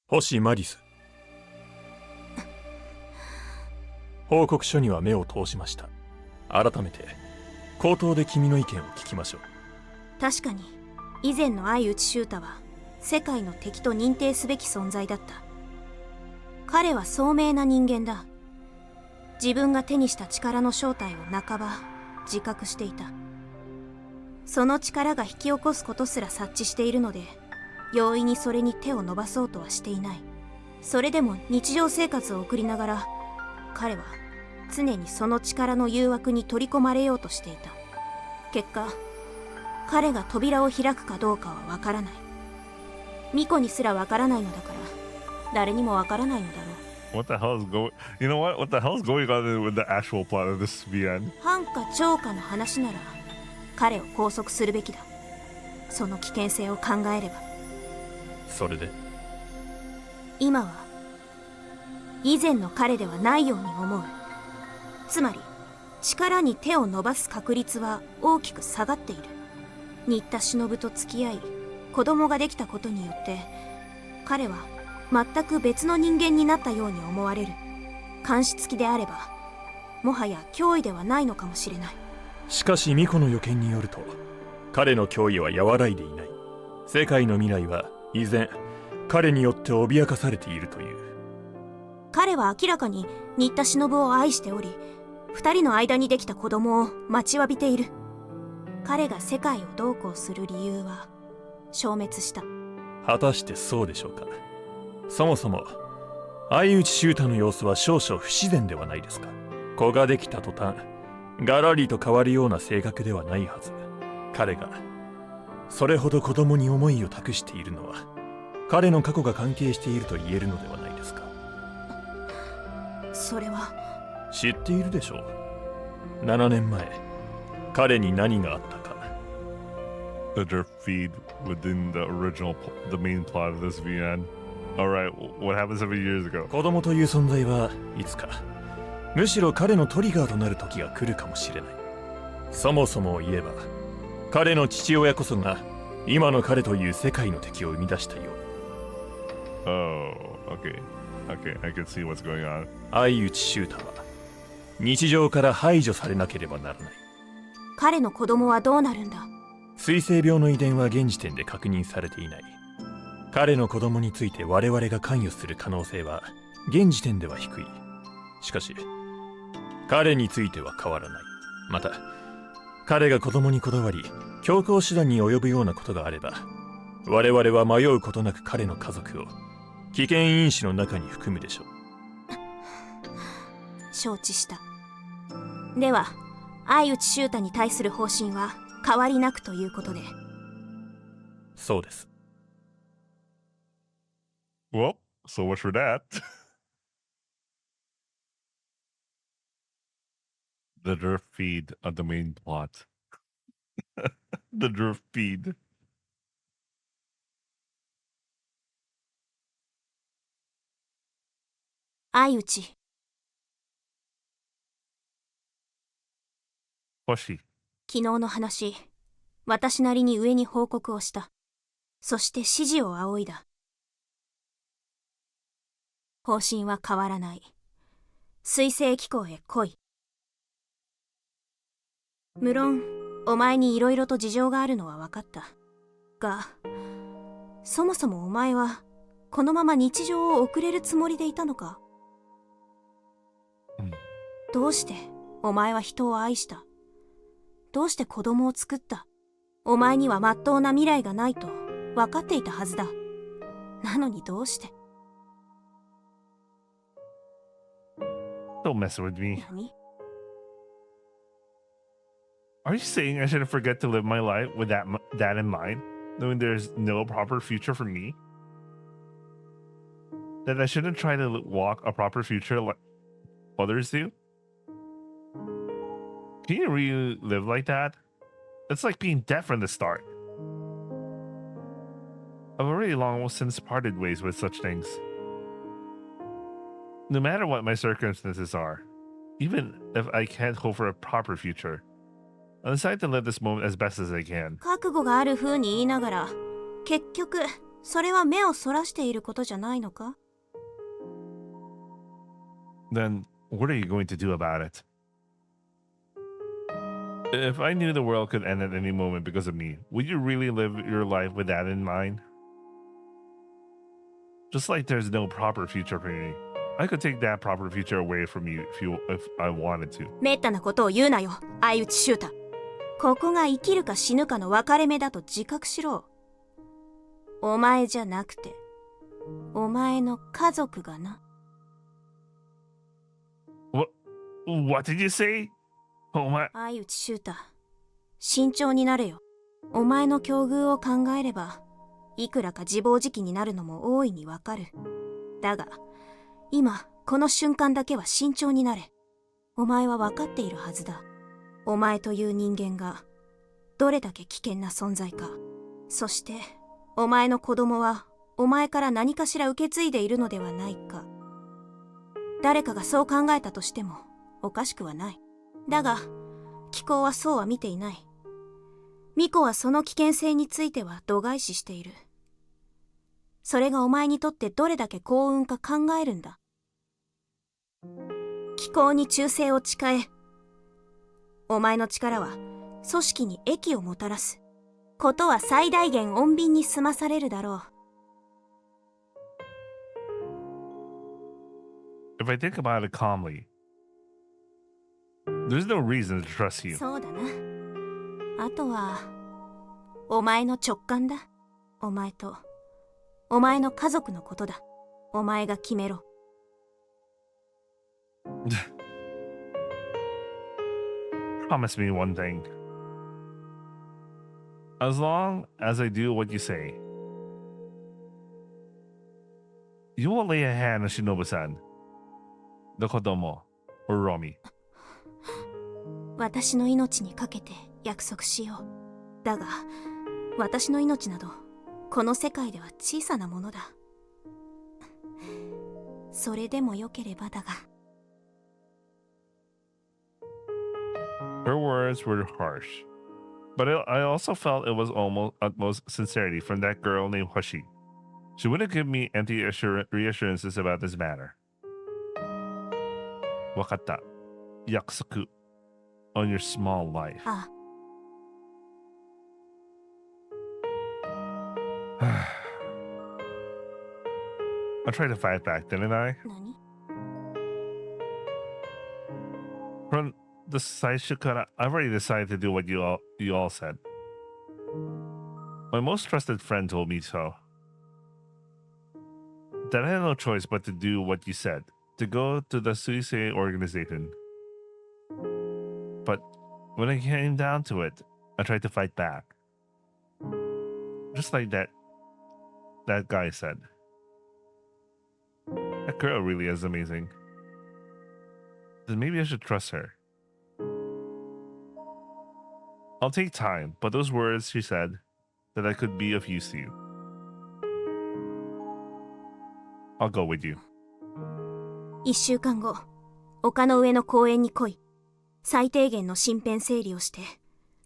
星マリス。報告書には目を通しました。改めて口頭で君の意見を聞きましょう。確かに以前の相内秀太は世界の敵と認定すべき存在だった。彼は聡明な人間だ。自分が手にした力の正体を半ば自覚していた。その力が引き起こすことすら察知しているので、容易にそれに手を伸ばそうとはしていない。それでも日常生活を送りながら、彼は常にその力の誘惑に取り込まれようとしていた。結果、彼が扉を開くかどうかはわからない。巫女にすらわからないのだから、誰にもわからないのだろう。What the hell is going? You know what? What the hell is going on with the actual plot of this VN? 藩下長下の話なら、彼を拘束するべきだ。その危険性を考えれば。それで今は以前の彼ではないように思う。つまり力に手を伸ばす確率は大きく下がっている。新田忍と付き合い子供ができたことによって彼は全く別の人間になったように思われる。監視付きであればもはや脅威ではないのかもしれない。しかし巫女の予見によると彼の脅威は和らいでいない。世界の未来は依然彼によって脅かされているという。彼は明らかに新田忍を愛しており、二人の間にできた子供を待ちわびている。彼が世界をどうこうする理由は消滅した。果たしてそうでしょうか。そもそも相内秀太の様子は少々不自然ではないですか。子ができた途端ガラリと変わるような性格ではないはず。彼がそれほど子供に思いを託しているのは彼の過去が関係していると言えるのではないですか。それは知っているでしょう。7年前彼に何があったか。 The drip feed within the main plot of this VN. Alright, what happened 7 years ago? 子供という存在はいつかむしろ彼のトリガーとなる時が来るかもしれない。そもそも言えば彼の父親こそが今の彼という世界の敵を生み出したよう。Oh, okay. Okay, I can see what's going on. 相内秀太は日常から排除されなければならない。彼の子供はどうなるんだ。水性病の遺伝は現時点で確認されていない。彼の子供について我々が関与する可能性は現時点では低い。しかし彼については変わらない。また彼が子供にこだわり強行手段に及ぶようなことがあれば我々は迷うことなく彼の家族を危険因子の中に含むでしょう。承知した。では相内秀太に対する方針は変わりなくということで。そうです。Well, so much for that. The drip feed of the main plot. The drip feed. 相内、Hoshi. 昨日の話、私なりに上に報告をした。そして指示を仰いだ。方針は変わらない。水星機構へ来い。無論、お前にいろいろと事情があるのは分かった。が、そもそもお前はこのまま日常を送れるつもりでいたのか？どうしてお前は人を愛した？どうして子供を作った？お前には真っ当な未来がないと分かっていたはずだ。なのにどうして？ Don't mess with me. 何？ Are you saying I shouldn't forget to live my life with that in mind, knowing there's no proper future for me? That I shouldn't try to walk a proper future like others do? Can you really live like that? It's like being dead from the start. I've already long since parted ways with such things. No matter what my circumstances are, even if I can't hope for a proper future, I'll decide to live this moment as best as I can. 覚悟がある風に言いながら、結局それは目をそらしていることじゃないのか？ Then what are you going to do about it? If I knew the world could end at any moment because of me, would you really live your life with that in mind? Just like there's no proper future for me, I could take that proper future away from you if I wanted to. めったなことを言うなよ、相内秀太。ここが生きるか死ぬかの分かれ目だと自覚しろ。お前じゃなくて、お前の家族がな。What did you say? Oh my. 相内秀太、慎重になれよ。お前の境遇を考えれば、いくらか自暴自棄になるのも大いにわかる。だが、今、この瞬間だけは慎重になれ。お前は分かっているはずだ。お前という人間が、どれだけ危険な存在か。そして、お前の子供は、お前から何かしら受け継いでいるのではないか。誰かがそう考えたとしても、おかしくはない。だが、貴公はそうは見ていない。巫女はその危険性については度外視している。それがお前にとってどれだけ幸運か考えるんだ。貴公に忠誠を誓え。お前の力は組織に益をもたらす。ことは最大限穏便に済まされるだろIf I think about it calmly, there's no reason to trust う。 you. そうだな。あとは、お前の直感だ。お前と、お前の家族のことだ。お前が決めろ。Promise me one thing. As long as I do what you say, you won't lay a hand on Shinobu-san, the Kodomo, or Romi. 私の命にかけて約束しよう。だが、私の命など、この世界では小さなものだ。それでもよければだが。Her words were harsh, but I also felt it was almost utmost sincerity from that girl named Hoshi. She wouldn't give me empty reassurances about this matter. わかった。約束 on your small life. ああ。I tried to fight back, didn't I? 何？ From the Saishukara, I've already decided to do what you all said. My most trusted friend told me so. That I had no choice but to do what you said, to go to the Suisei organization. But when it came down to it, I tried to fight back. Just like that guy said. That girl really is amazing. Then maybe I should trust her. I'll take time, but those words she said, that I could be of use to you. I'll go with you. 1週間後、丘の上の公園に来い。最低限の身辺整理をして、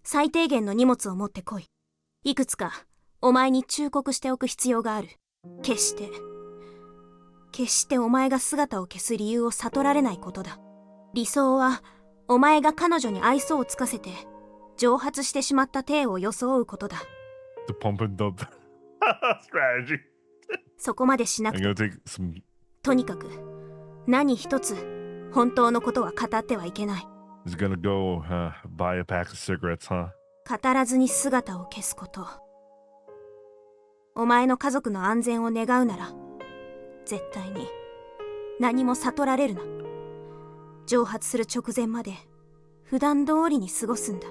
最低限の荷物を持って来い。いくつか、お前に忠告しておく必要がある。決してお前が姿を消す理由を悟られないことだ。理想は、お前が彼女に愛想をつかせて、蒸発してしまった体を装うことだ。The pump and dump strategy. そこまでしな I'm くて gonna take some. とにかく何一つ本当のことは語ってはいけない。 He's gonna go buy a pack of cigarettes, huh? 語らずに姿を消すこと。お前の家族の安全を願うなら絶対に何も悟られるな。蒸発する直前まで普段通りに過ごすんだ。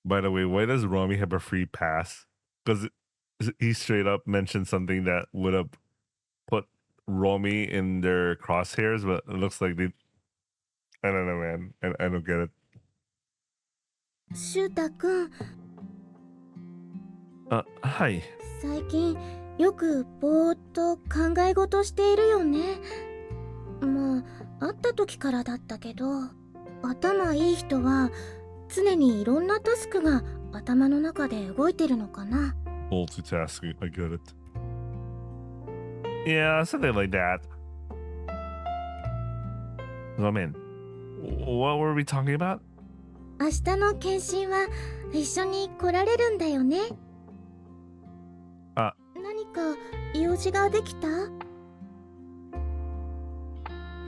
By the way, why does Rami have a free pass? Because he straight up mentioned something that would have put Rami in their crosshairs, but it looks like they. I don't know, man. I don't get it. シュウタくん、Hi. 最近よくぼーっと考え事しているよね。まあ会った時からだったけど、頭いい人は常にいろんなタスクが頭の中で動いてるのかな。 Multitasking. I get it. Yeah, something like that. Come in. What were we talking about? 明日の検診は一緒に来られるんだよね。あ、何か用事ができた？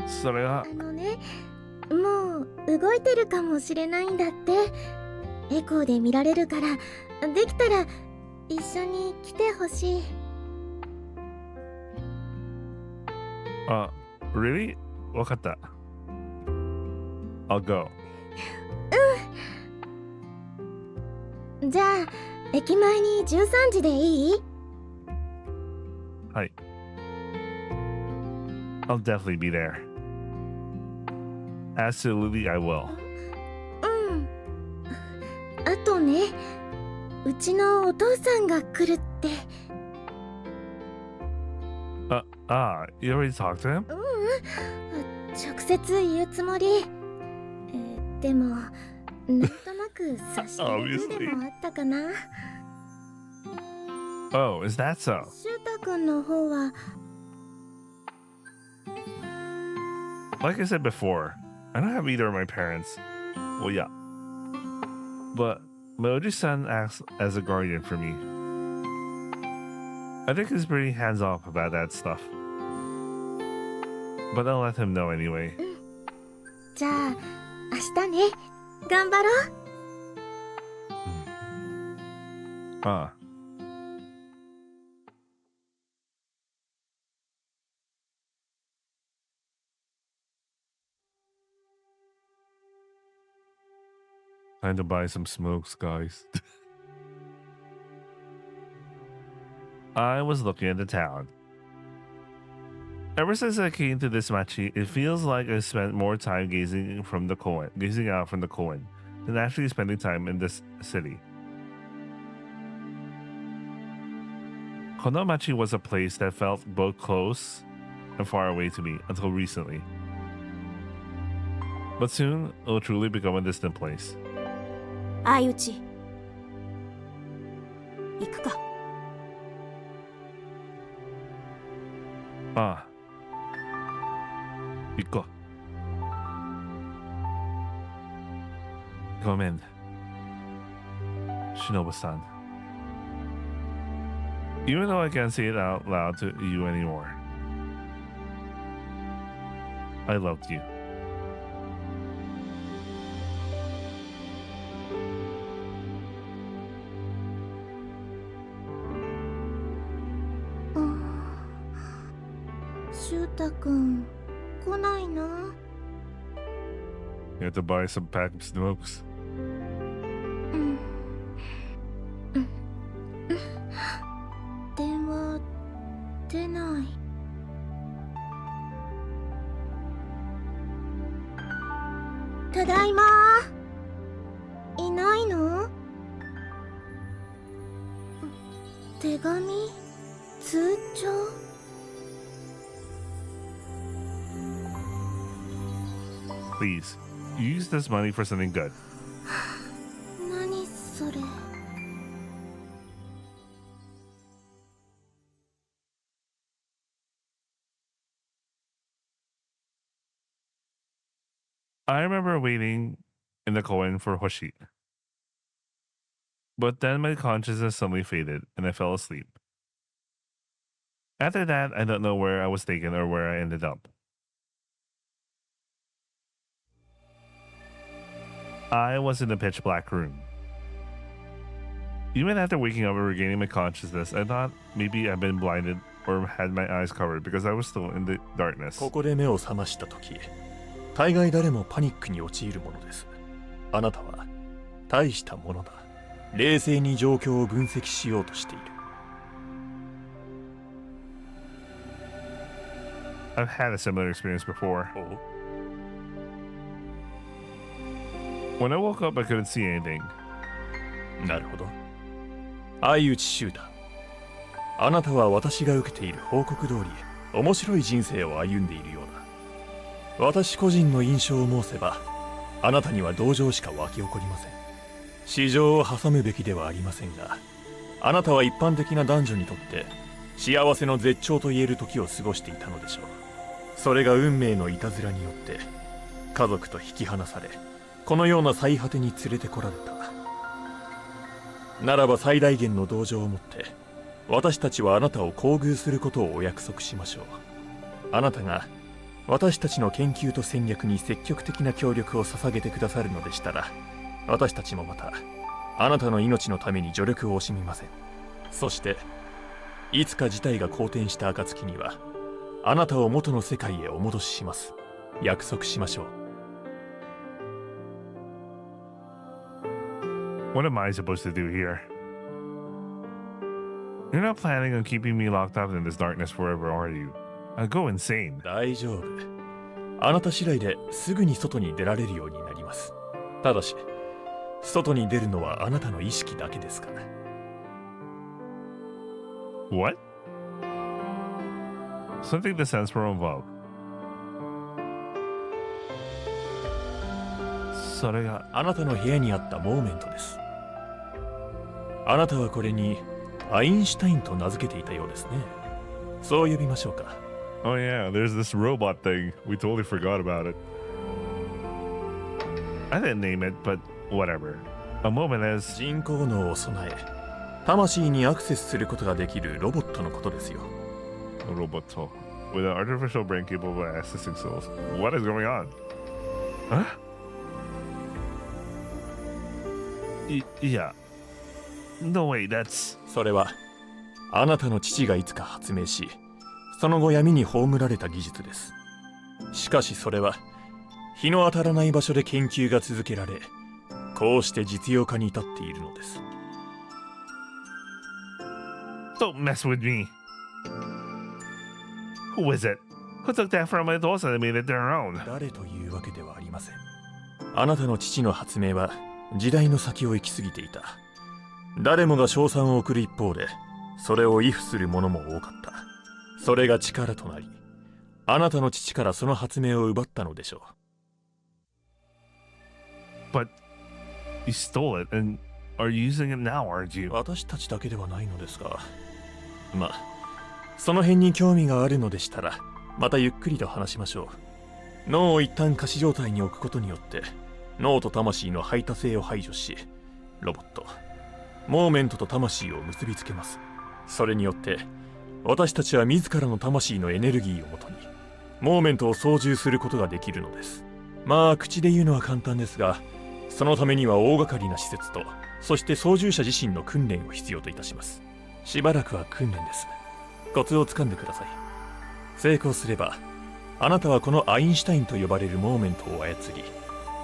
それはね、もう動いてるかもしれないんだって。エコーで見られるから、できたら一緒に来てほしい。really? わかった。I'll go. じゃあ駅前に13時でいい？はい。I'll definitely be there. Absolutely, I will. うん。あとね、うちのお父さんが来るって。You already talked to him? 直接言うつもり。でも、なんとなく察してるでもあったかな。Oh, is that so? シュウタ君の方は。 Like I said before, I don't have either of my parents. Well, yeah. But my Oji-san acts as a guardian for me. I think he's pretty hands-off about that stuff. But I'll let him know anyway. じゃあ明日ね、頑張ろう。Time to buy some smokes, guys. I was looking at the town. Ever since I came to this machi, it feels like I spent more time gazing out from the koen, than actually spending time in this city. Konomachi was a place that felt both close and far away to me until recently. But soon, it will truly become a distant place. 相打ち行くか。行こう。ごめん。Shinobu-san. Even though I can't say it out loud to you anymore, I loved you. Shouta-kun, 来ないな。 You have to buy some pack of smokes. 電話出ない。ただいま。いないの？手紙？通帳？Please, use this money for something good. 何それ。I remember waiting in the koen for Hoshi. But then my consciousness suddenly faded and I fell asleep. After that, I don't know where I was taken or where I ended up. I was in a pitch black room. Even after waking up and regaining my consciousness, I thought maybe I'd been blinded or had my eyes covered because I was still in the darkness. ここで目を覚ました時、大概誰もパニックに陥るものです。あなたは大したものだ。冷静に状況を分析しようとしている。I've had a similar experience before. When I woke up, I couldn't see anything. なるほど。相内修太。あなたは私が受けている報告通り、面白い人生を歩んでいるようだ。私個人の印象を申せば、あなたには同情しか湧き起こりません。市場を挟むべきではありませんが、あなたは一般的な男女にとって幸せの絶頂と言える時を過ごしていたのでしょう。それが運命のいたずらによって家族と引き離され、このような最果てに連れてこられた。ならば最大限の同情をもって私たちはあなたを厚遇することをお約束しましょう。あなたが私たちの研究と戦略に積極的な協力を捧げてくださるのでしたら、私たちもまたあなたの命のために助力を惜しみません。そしていつか事態が好転した暁にはあなたを元の世界へお戻しします。約束しましょう。What am I supposed to do here? You're not planning on keeping me locked up in this darkness forever, are you? I'll go insane. 大丈夫。あなた次第ですぐに外に出られるようになります。ただし、外に出るのはあなたの意識だけですから。What? Something descends from above. それがあなたの部屋にあったモーメントです。あなたはこれにアインシュタインと名付けていたようですね。そう呼びましょうか。Oh yeah, there's this robot thing. We totally forgot about it. I didn't name it, but whatever. A moment is 人工脳を備え、魂にアクセスすることができるロボットのことですよ。a robot with an artificial brain capable of accessing souls. What is going on? Huh? Yeah. No way, that's... それはあなたの父がいつか発明し、その後闇に葬られた技術です。しかしそれは日の当たらない場所で研究が続けられ、こうして実用化に至っているのです。Don't mess with me. Who is it? Who took that from my dolls and made it their own? 誰というわけではありません。あなたの父の発明は時代の先を行き過ぎていた。誰もが称賛を送る一方で、それを畏怖する者も多かった。それが力となり、あなたの父からその発明を奪ったのでしょう。But you stole it and are using it now, aren't you? 私たちだけではないのですが、まあ、その辺に興味があるのでしたら、またゆっくりと話しましょう。脳を一旦仮死状態に置くことによって、脳と魂の排他性を排除し、ロボット、モーメントと魂を結びつけます。それによって、私たちは自らの魂のエネルギーをもとに、モーメントを操縦することができるのです。まあ、口で言うのは簡単ですが、そのためには大掛かりな施設と、そして操縦者自身の訓練を必要といたします。しばらくは訓練です。コツをつかんでください。成功すれば、あなたはこのアインシュタインと呼ばれるモーメントを操り、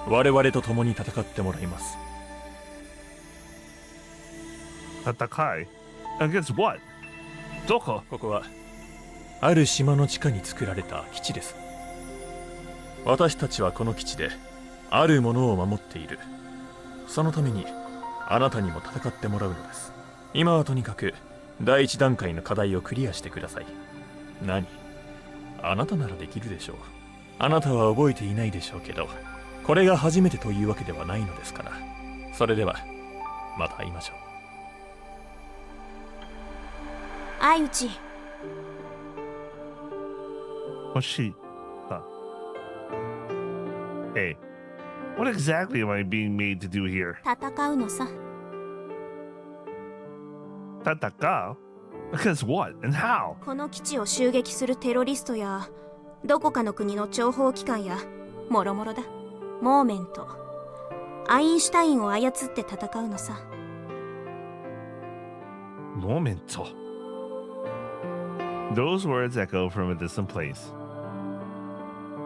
我々と共に戦ってもらいます。戦い Against what? どこ？ここはある島の地下に作られた基地です。私たちはこの基地であるものを守っている。そのためにあなたにも戦ってもらうのです。今はとにかく第一段階の課題をクリアしてください。何？あなたならできるでしょう。あなたは覚えていないでしょうけど、これが初めてというわけではないのですから。それではまた会いましょう。相内。星。Hey, what exactly am I being made to do here? 戦うのさ。Tataka? Against what and how? この基地を襲撃するテロリストやどこかの国の諜報機関やもろもろだ。モーメント、アインシュタインを操って戦うのさ。Momento. Those words echo from a distant place.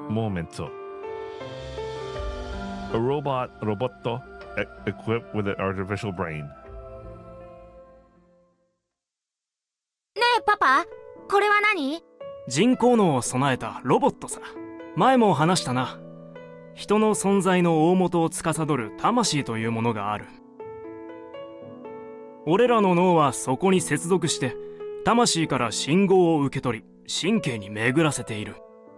Momento. A roboto, equipped with an artificial brain. ねえパパ、これは何？人工脳を備えたロボットさ。前も話したな。人の存在の大元を司る魂というものがある。俺らの脳はそこに接続して魂から信号を受け取り神経に巡らせている。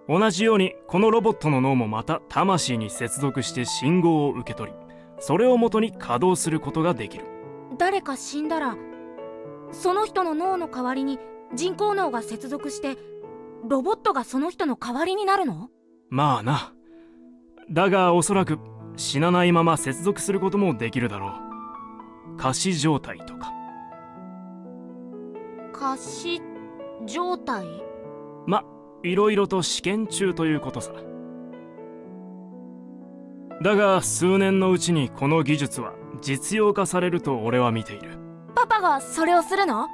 同じようにこのロボットの脳もまた魂に接続して信号を受け取り、それをもとに稼働することができる。誰か死んだらその人の脳の代わりに人工脳が接続してロボットがその人の代わりになるの？まあな。だがおそらく死なないまま接続することもできるだろう。仮死状態とか。仮死状態？ま、いろいろと試験中ということさ。だが数年のうちにこの技術は実用化されると俺は見ている。パパがそれをするの？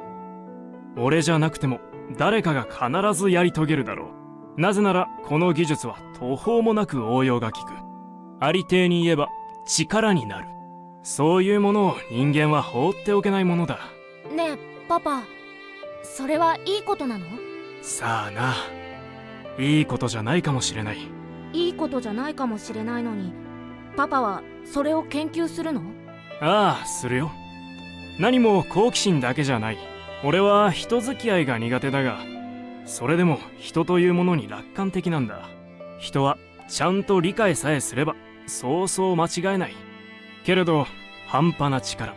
俺じゃなくても誰かが必ずやり遂げるだろう。なぜならこの技術は途方もなく応用が利く。ありていに言えば力になる。そういうものを人間は放っておけないものだ。ねえパパ、それはいいことなの？さあな。いいことじゃないかもしれない。いいことじゃないかもしれないのにパパはそれを研究するの？ああ、するよ。何も好奇心だけじゃない。俺は人付き合いが苦手だが、それでも人というものに楽観的なんだ。人はちゃんと理解さえすればそうそう間違えない。けれど半端な力、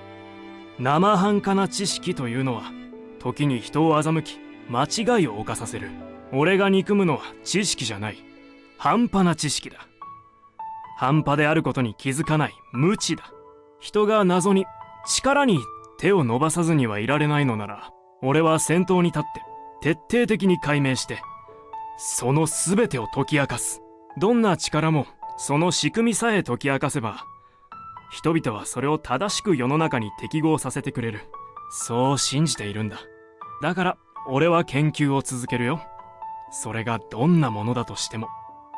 生半可な知識というのは時に人を欺き間違いを犯させる。俺が憎むのは知識じゃない、半端な知識だ。半端であることに気づかない無知だ。人が謎に力に手を伸ばさずにはいられないのなら、俺は先頭に立って徹底的に解明してその全てを解き明かす。どんな力もその仕組みさえ解き明かせば人々はそれを正しく世の中に適合させてくれる。そう信じているんだ。だから俺は研究を続けるよ。それがどんなものだとしても。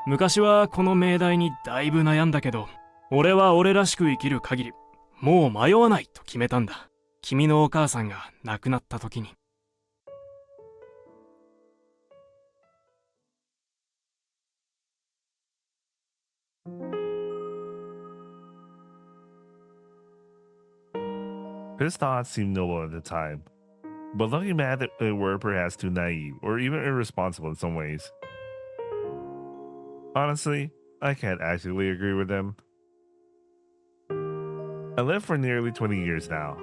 昔はこの命題にだいぶ悩んだけど、俺は俺らしく生きる限りもう迷わないと決めたんだ。君のお母さんが亡くなった時に。His thoughts seemed noble at the time, but looking back, they were perhaps too naive or even irresponsible in some ways. Honestly, I can't actually agree with them. I lived for nearly 20 years now,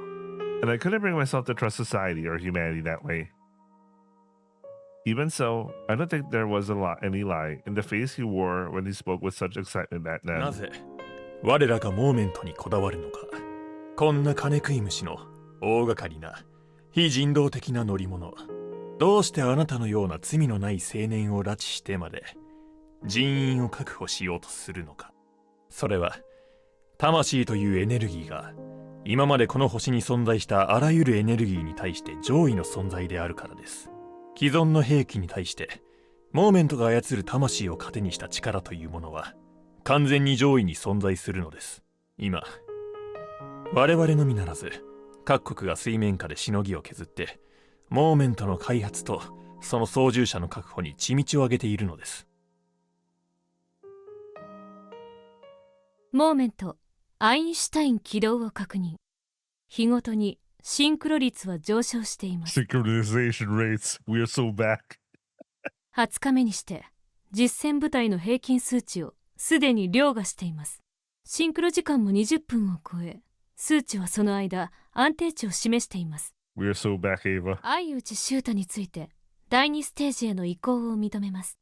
and I couldn't bring myself to trust society or humanity that way. Even so, I don't think there was any lie in the face he wore when he spoke with such excitement back then. なぜ我らがモーメントにこだわるのか。こんな金食い虫の大掛かりな非人道的な乗り物、どうしてあなたのような罪のない青年を拉致してまで人員を確保しようとするのか。それは魂というエネルギーが今までこの星に存在したあらゆるエネルギーに対して上位の存在であるからです。既存の兵器に対してモーメントが操る魂を糧にした力というものは完全に上位に存在するのです。今我々のみならず各国が水面下でしのぎを削ってモーメントの開発とその操縦者の確保に地道を挙げているのです。モーメント、アインシュタイン起動を確認。日ごとにシンクロ率は上昇しています。 Synchronization rates, we are so back. 20日目にして実戦部隊の平均数値をすでに凌駕しています。シンクロ時間も20分を超え、数値はその間安定値を示しています。 We are so back, Ava. 相内秀太について第2ステージへの移行を認めます。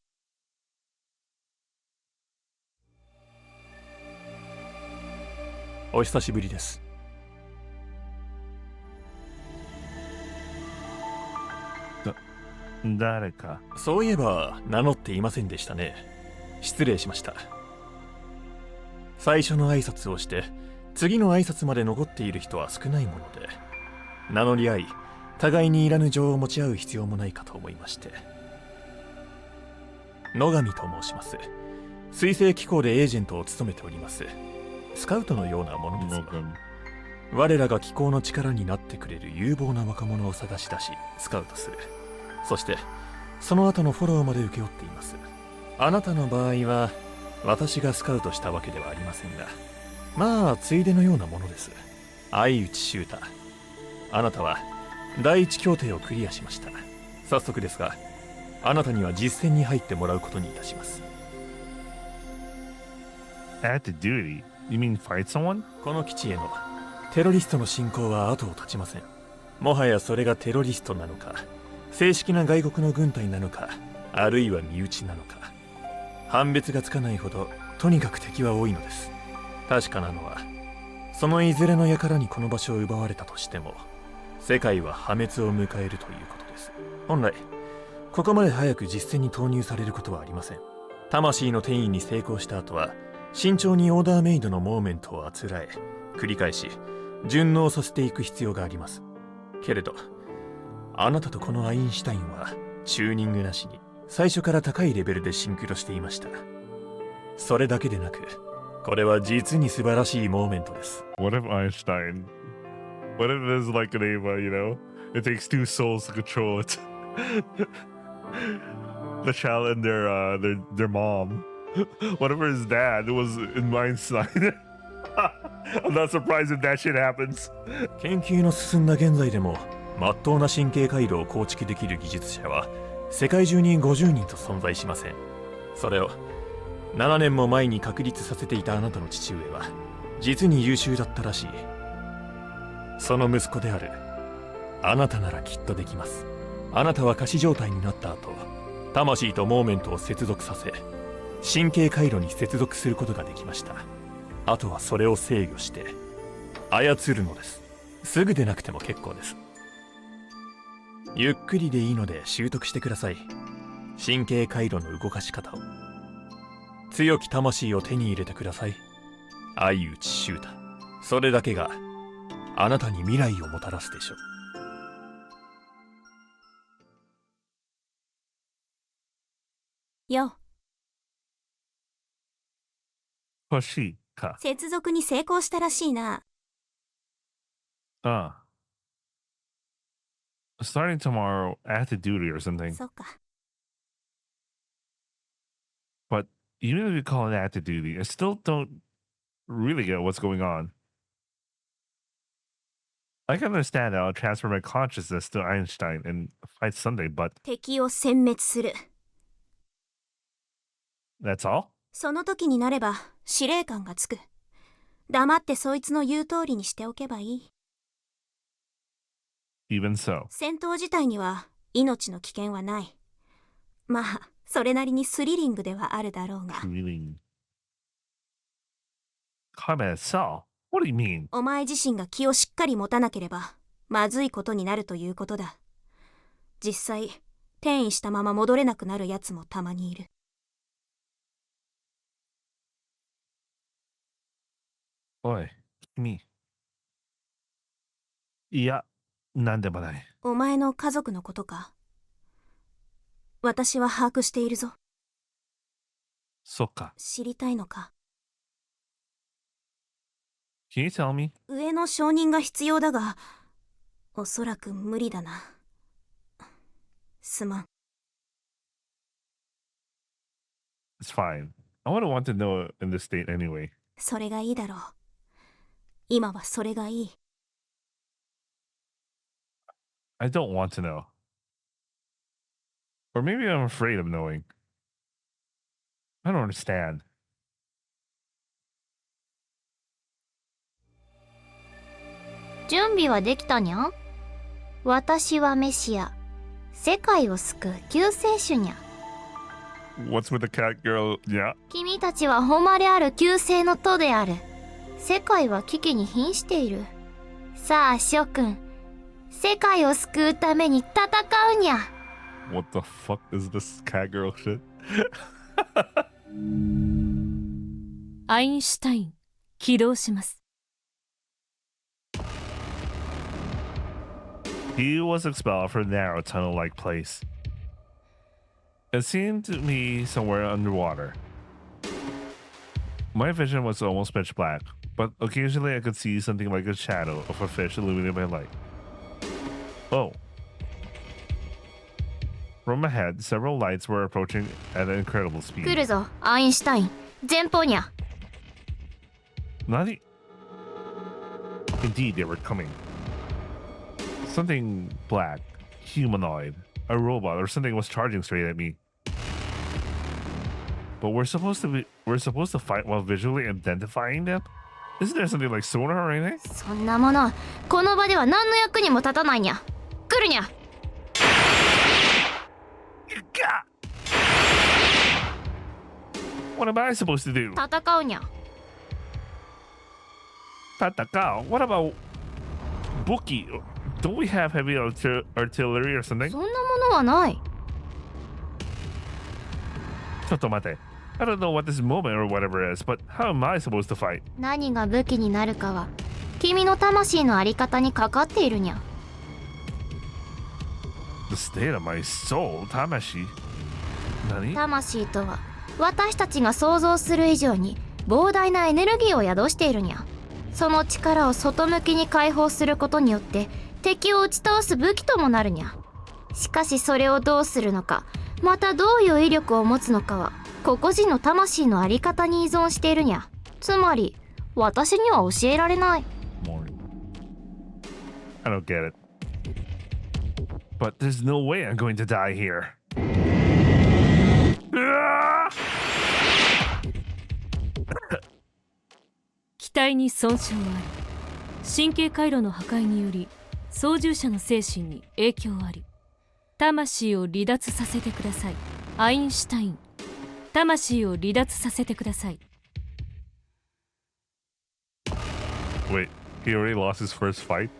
お久しぶりです。誰か。そういえば名乗っていませんでしたね。失礼しました。最初の挨拶をして次の挨拶まで残っている人は少ないもので、名乗り合い互いにいらぬ情を持ち合う必要もないかと思いまして。野上と申します。水星機構でエージェントを務めております。スカウトのようなものですが、我らが機構の力になってくれる有望な若者を探し出しスカウトする。そしてその後のフォローまで請け負っています。あなたの場合は私がスカウトしたわけではありませんが、まあついでのようなものです。相内修太、あなたは第一協定をクリアしました。早速ですが、あなたには実戦に入ってもらうことにいたします。 Active duty? You mean fight someone? この基地へのテロリストの侵攻は後を絶ちません。もはやそれがテロリストなのか、正式な外国の軍隊なのか、あるいは身内なのか、判別がつかないほどとにかく敵は多いのです。確かなのは、そのいずれの輩にこの場所を奪われたとしても世界は破滅を迎えるということです。本来ここまで早く実戦に投入されることはありません。魂の転移に成功した後は慎重にオーダーメイドのモーメントをあつらえ繰り返し順応させていく必要があります。けれどあなたとこのアインシュタインはチューニングなしに最初から高いレベルでシンクロしていました。それだけでなく、これは実に素晴らしいモーメントです。 What if Einstein? What if there's like an Ava, you know? It takes two souls to control it. The child and their mom. Whatever his dad was in Einstein. I'm not surprised if that shit happens. 研究の進んだ現在でも真っ当な神経回路を構築できる技術者は世界中に50人と存在しません。それを7年も前に確立させていたあなたの父上は実に優秀だったらしい。その息子であるあなたならきっとできます。あなたは仮死状態になった後、魂とモーメントを接続させ神経回路に接続することができました。あとはそれを制御して操るのです。すぐでなくても結構です。ゆっくりでいいので習得してください。神経回路の動かし方を。強き魂を手に入れてください。相内修太。それだけがあなたに未来をもたらすでしょう。よ、欲しいか。接続に成功したらしいな。Starting tomorrow, active duty or something. そっか。 But even if you call it active duty, I still don't really get what's going on. I can understand that I'll transfer my consciousness to Einstein and fight Sunday, but 敵を殲滅する。 that's all? その時になれば司令官がつく。黙ってそいつの言う通りにしておけばいい。 Even so. 戦闘自体には命の危険はない。まあそれなりにスリリングではあるだろうが。 Thrilling. Combat itself? What do you mean? お前自身が気をしっかり持たなければまずいことになるということだ。実際転移したまま戻れなくなるやつもたまにいる。おい、君。いや、なんでもない。お前の家族のことか。私は把握しているぞ。そっか。知りたいのか。 Can you tell me? 上の承認が必要だが、おそらく無理だな。すまん。 It's fine. I wouldn't want to know in this state anyway. それがいいだろう。今はそれがいい。 I don't want to know. Or maybe I'm afraid of knowing. I don't understand. 準備はできたにゃ？私はメシア。世界を救う救世主にゃ。 What's with the cat girl? Yeah. 君たちは誉れある救世の徒である。世界は危機に瀕している。さあ諸君、世界を救うために戦うにゃ。What the fuck is this cat girl shit? アインシュタイン起動します。 He was expelled from a narrow tunnel-like place. It seemed to me somewhere underwater. My vision was almost pitch black, but occasionally I could see something like a shadow of a fish illuminated by light. Oh. From ahead, several lights were approaching at an incredible speed. 来るぞ、アインシュタイン。前方にゃ。Nani? Indeed, they were coming. Something black, humanoid, a robot, or something was charging straight at me. But we're supposed to fight while visually identifying them? Isn't there something like sonar or anything? そんなもの、この場では何の役にも立たないにゃ。来るにゃ。What am I supposed to do? 戦うにゃ。Tatakao? What about Buki? Don't we have heavy artillery or something? そんなものはない。Chotomate. I don't know what this moment or whatever is, but how am I supposed to fight? 何が武器になるかは、君の魂のあり方にかかっているにゃ。The state of my soul, Tamashi. Nani? 魂とは、私たちが想像する以上に膨大なエネルギーを宿しているにゃ。その力を外向きに解放することによって敵を打ち倒す武器ともなるにゃ。しかしそれをどうするのか、またどういう威力を持つのかは個々人の魂のあり方に依存しているにゃ。つまり私には教えられない。 I don't get it. But there's no way I'm going to die here. Ah! 機体に損傷あり、神経回路の破壊により操縦者の精神に影響あり、魂を離脱させてください。アインシュタイン、魂を離脱させてください。 Wait, he already lost his first fight?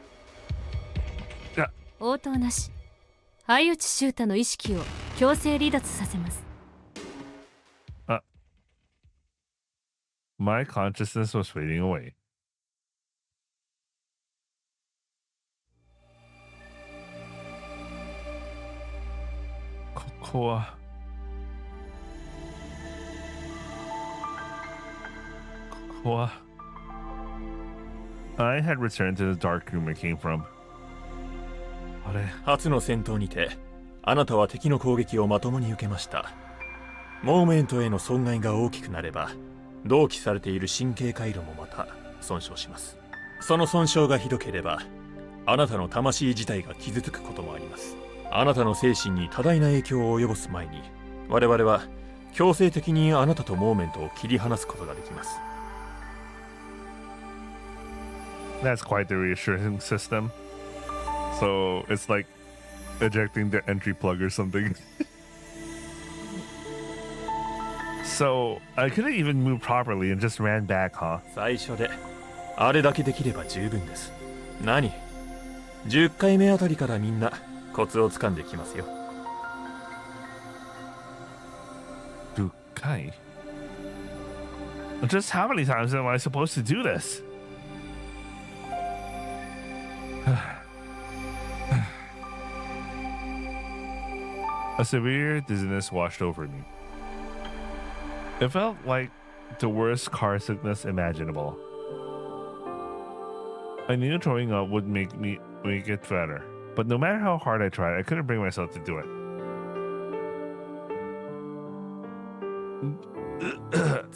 応答なし。相内秀太の意識を強制離脱させます。 My consciousness was fading away. Kokoa. I had returned to the dark room I came from. あれ、初の戦闘にてあなたは敵の攻撃をまともに受けました。モーメントへの損害が大きくなれば同期されている神経回路もまた損傷します。その損傷がひどければあなたの魂自体が傷つくこともあります。あなたの精神に多大な影響を及ぼす前に我々は強制的にあなたとモーメントを切り離すことができます。 That's quite the reassuring system. So it's like ejecting the entry plug or something. So I couldn't even move properly and just ran back, huh? 最初であれだけできれば十分です。何 ?10 回目あたりからみんなコツをつかんできますよ。10回? Just how many times am I supposed to do this? A severe dizziness washed over me. It felt like the worst car sickness imaginable. I knew throwing up would make it better, but no matter how hard I tried, I couldn't bring myself to do it.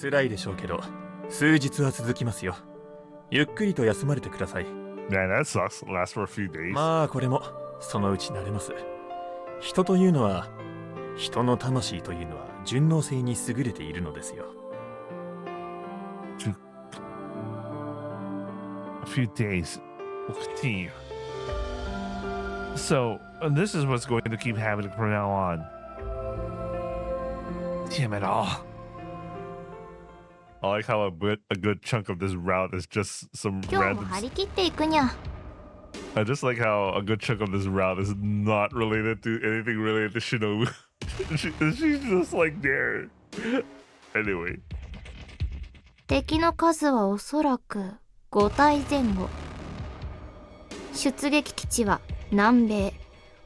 辛いでしょうけど、数日は続きますよ。ゆっくりと休まれてください。Man, that sucks. Last for a few days. まあこれもそのうち慣れます。人というのは、人の魂というのは順応性に優れているのですよ。A few days. We'll continue. So, this is what's going to keep happening from now on. Damn it all. I like how a good chunk of this route is just some 今日も random. 張り切っていくにゃ。I just like how a good chunk of this route is not related to anything related to Shinobu. She's just like there. Anyway. 敵の数はおそらく5体前後。出撃基地は南米。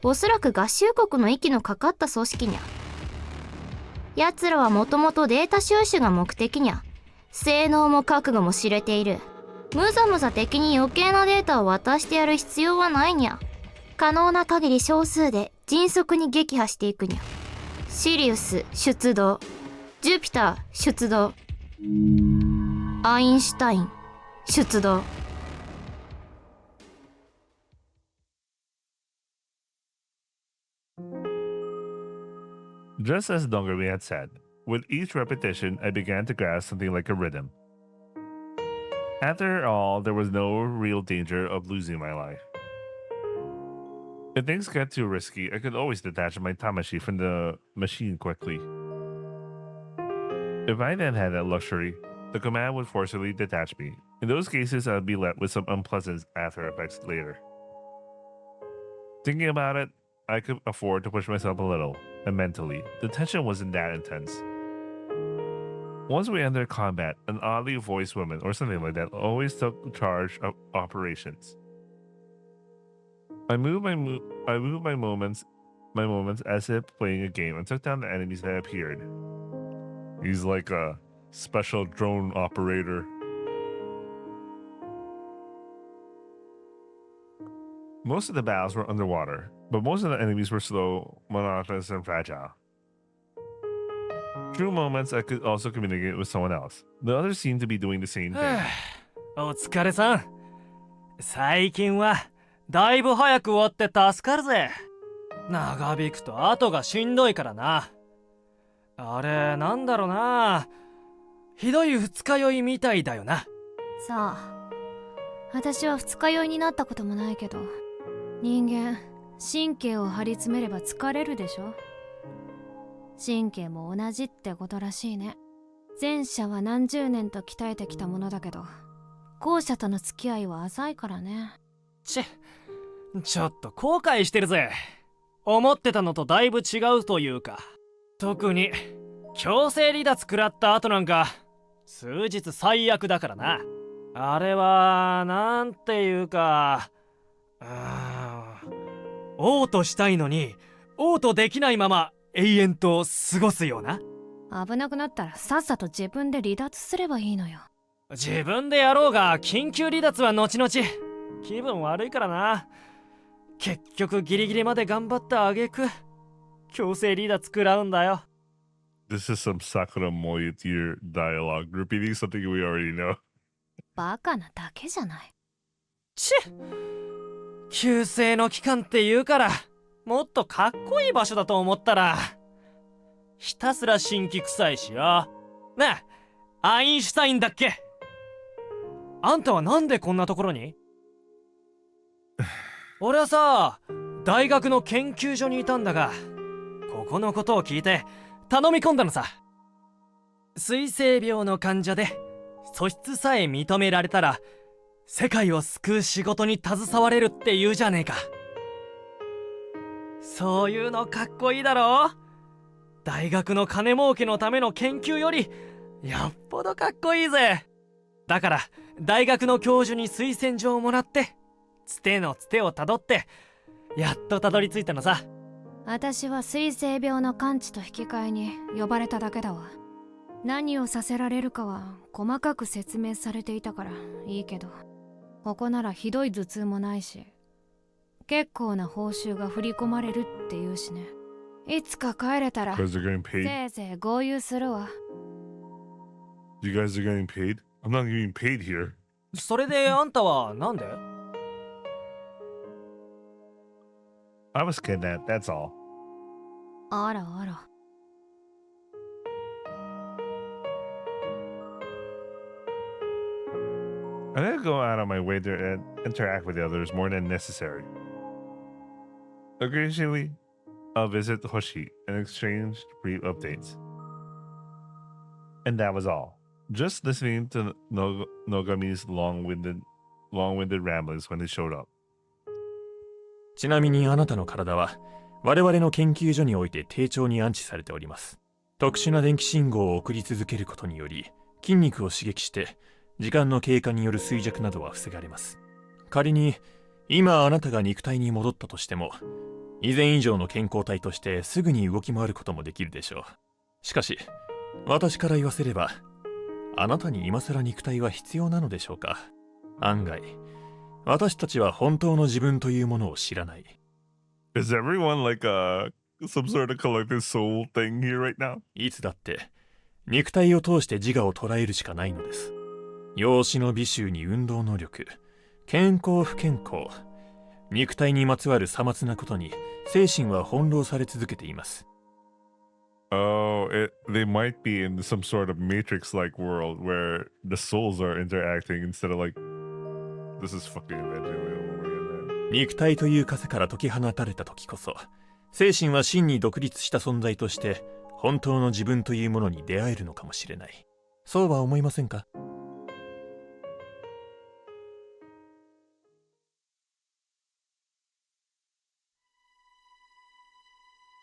おそらく合衆国の息のかかった組織にゃ。奴らはもともとデータ収集が目的にゃ。性能も覚悟も知れている。むざむざ敵に余計なデータを渡してやる必要はないにゃ。可能な限り少数で迅速に撃破していくにゃ。シリウス出動。ジュピター出動。アインシュタイン出動。Just as Dongami had said, with each repetition I began to grasp something like a rhythm. After all, there was no real danger of losing my life. If things get too risky, I could always detach my Tamashi from the machine quickly. If I then had that luxury, the command would forcibly detach me. In those cases, I would be left with some unpleasant after effects later. Thinking about it, I could afford to push myself a little, and mentally, the tension wasn't that intense. Once we entered combat, an oddly voiced woman or something like that always took charge of operations. I moved my moments as if playing a game and took down the enemies that appeared. He's like a special drone operator. Most of the battles were underwater, but most of the enemies were slow, monotonous, and fragile. Through moments, I could also communicate with someone else. The others seemed to be doing the same thing. お疲れさん。最近はだいぶ早く終わって助かるぜ。長引くと後がしんどいからな。あれなんだろうな。ひどい二日酔いみたいだよな。さあ、私は二日酔いになったこともないけど、人間神経を張り詰めれば疲れるでしょ。神経も同じってことらしいね。前者は何十年と鍛えてきたものだけど、後者との付き合いは浅いからね。ちょっと後悔してるぜ。思ってたのとだいぶ違うというか、特に強制離脱食らった後なんか数日最悪だからな。あれはなんていうか、嘔吐したいのに嘔吐できないまま永遠と過ごすような。危なくなったらさっさと自分で離脱すればいいのよ。自分でやろうが緊急離脱は後々。気分悪いからな。結局ギリギリまで頑張った挙句強制離脱食らうんだよ。This is some Sakura Moya tier dialogue, repeating something we already know. バカなだけじゃない。急性の期間って言うからもっとかっこいい場所だと思ったらひたすら神気臭いしよ。ねえ、アインシュタインだっけ。あんたはなんでこんなところに？俺はさ、大学の研究所にいたんだが、ここのことを聞いて頼み込んだのさ。水性病の患者で素質さえ認められたら世界を救う仕事に携われるって言うじゃねえか。そういうのかっこいいだろ。大学の金儲けのための研究よりよっぽどかっこいいぜ。だから大学の教授に推薦状をもらってつてのつてをたどってやっとたどり着いたのさ。私は水性病の完治と引き換えに呼ばれただけだわ。何をさせられるかは細かく説明されていたからいいけど、ここならひどい頭痛もないし結構な報酬が振り込まれるって言うしね。いつか帰れたらせいぜい合流するわ。 You guys are getting paid? I'm not getting paid here. それであんたはなんで？ I was kidnapped, that's all. あらあら。I didn't go out of my way to interact with the others more than necessary. Occasionally, I'll visit Hoshi and exchange brief updates. And that was all. Just listening to Nogami's long-winded ramblings when they showed up. ちなみにあなたの体は我々の研究所において丁重に安置されております。特殊な電気信号を送り続けることにより筋肉を刺激して時間の経過による衰弱などは防がれます。仮に今あなたが肉体に戻ったとしても以前以上の健康体としてすぐに動き回ることもできるでしょう。しかし私から言わせればあなたに今更肉体は必要なのでしょうか。案外私たちは本当の自分というものを知らない。 Is everyone like some sort of collective soul thing here right now? いつだって肉体を通して自我を捉えるしかないのです。容姿の美醜に運動能力、健康不健康、肉体にまつわるさまつなことに精神は翻弄され続けています。Oh, they might be in some sort of Matrix-like world where the souls are interacting instead of like, this is fucking imagine. 肉体という枷から解き放たれた時こそ、精神は真に独立した存在として本当の自分というものに出会えるのかもしれない。そうは思いませんか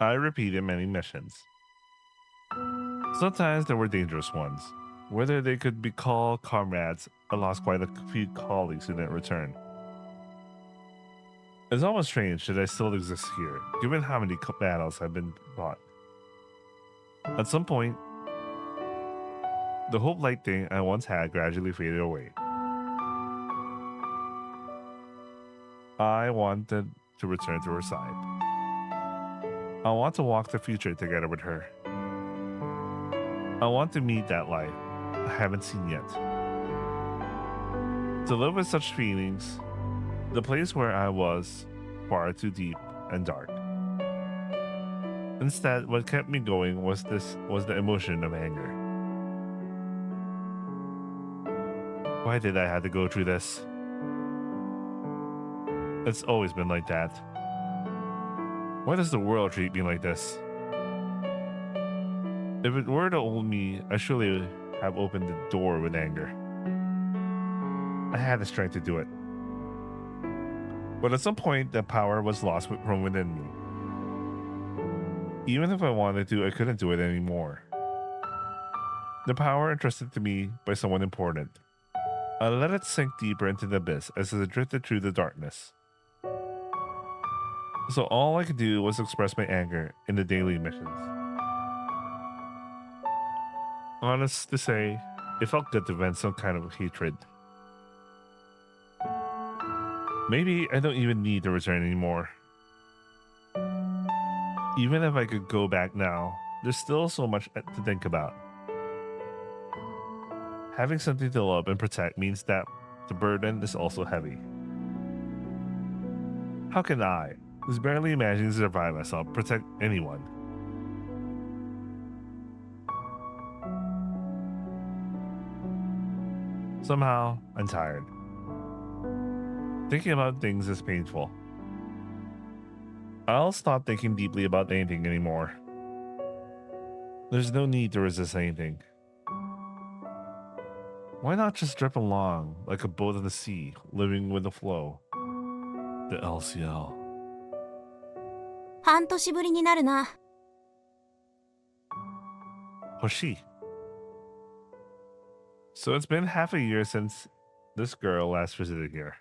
？I repeated many missions. Sometimes there were dangerous ones. Whether they could be called comrades, I lost quite a few colleagues who didn't return. It's almost strange that I still exist here, given how many battles have been fought. At some point, the hope-like thing I once had gradually faded away. I wanted to return to her side. I want to walk the future together with her. I want to meet that life I haven't seen yet. To live with such feelings, the place where I was far too deep and dark. Instead, what kept me going was the emotion of anger. Why did I have to go through this? It's always been like that. Why does the world treat me like this? If it were the old me, I surely have opened the door with anger. I had the strength to do it. But at some point, that power was lost from within me. Even if I wanted to, I couldn't do it anymore. The power entrusted to me by someone important. I let it sink deeper into the abyss as it drifted through the darkness. So all I could do was express my anger in the daily missions. Honest to say, it felt good to vent some kind of hatred. Maybe I don't even need to return anymore. Even if I could go back now, there's still so much to think about. Having something to love and protect means that the burden is also heavy. How can I, who's barely managing to survive myself, protect anyone? Somehow, I'm tired. Thinking about things is painful. I'll stop thinking deeply about anything anymore. There's no need to resist anything. Why not just drift along like a boat in the sea, living with the flow? The LCL. 半年ぶりになるな。Hoshi. So it's been half a year since this girl last visited here.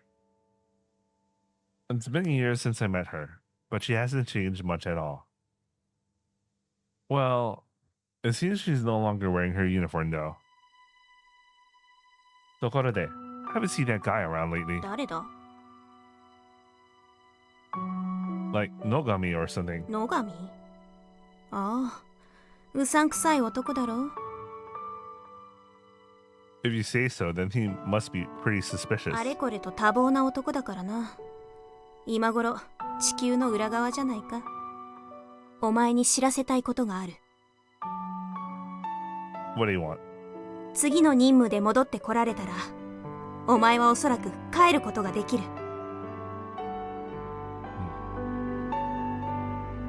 It's been years since I met her, but she hasn't changed much at all. Well, it seems she's no longer wearing her uniform though. Tokorode, I haven't seen that guy around lately. 誰だ？ Like Nogami or something. 野上？ああ、うさんくさい男だろ。 If you say so, then he must be pretty suspicious. あれこれと多忙な男だからな。今頃地球の裏側じゃないか。お前に知らせたいことがある。 What do you want? 次の任務で戻ってこられたら、お前はおそらく帰ることができる。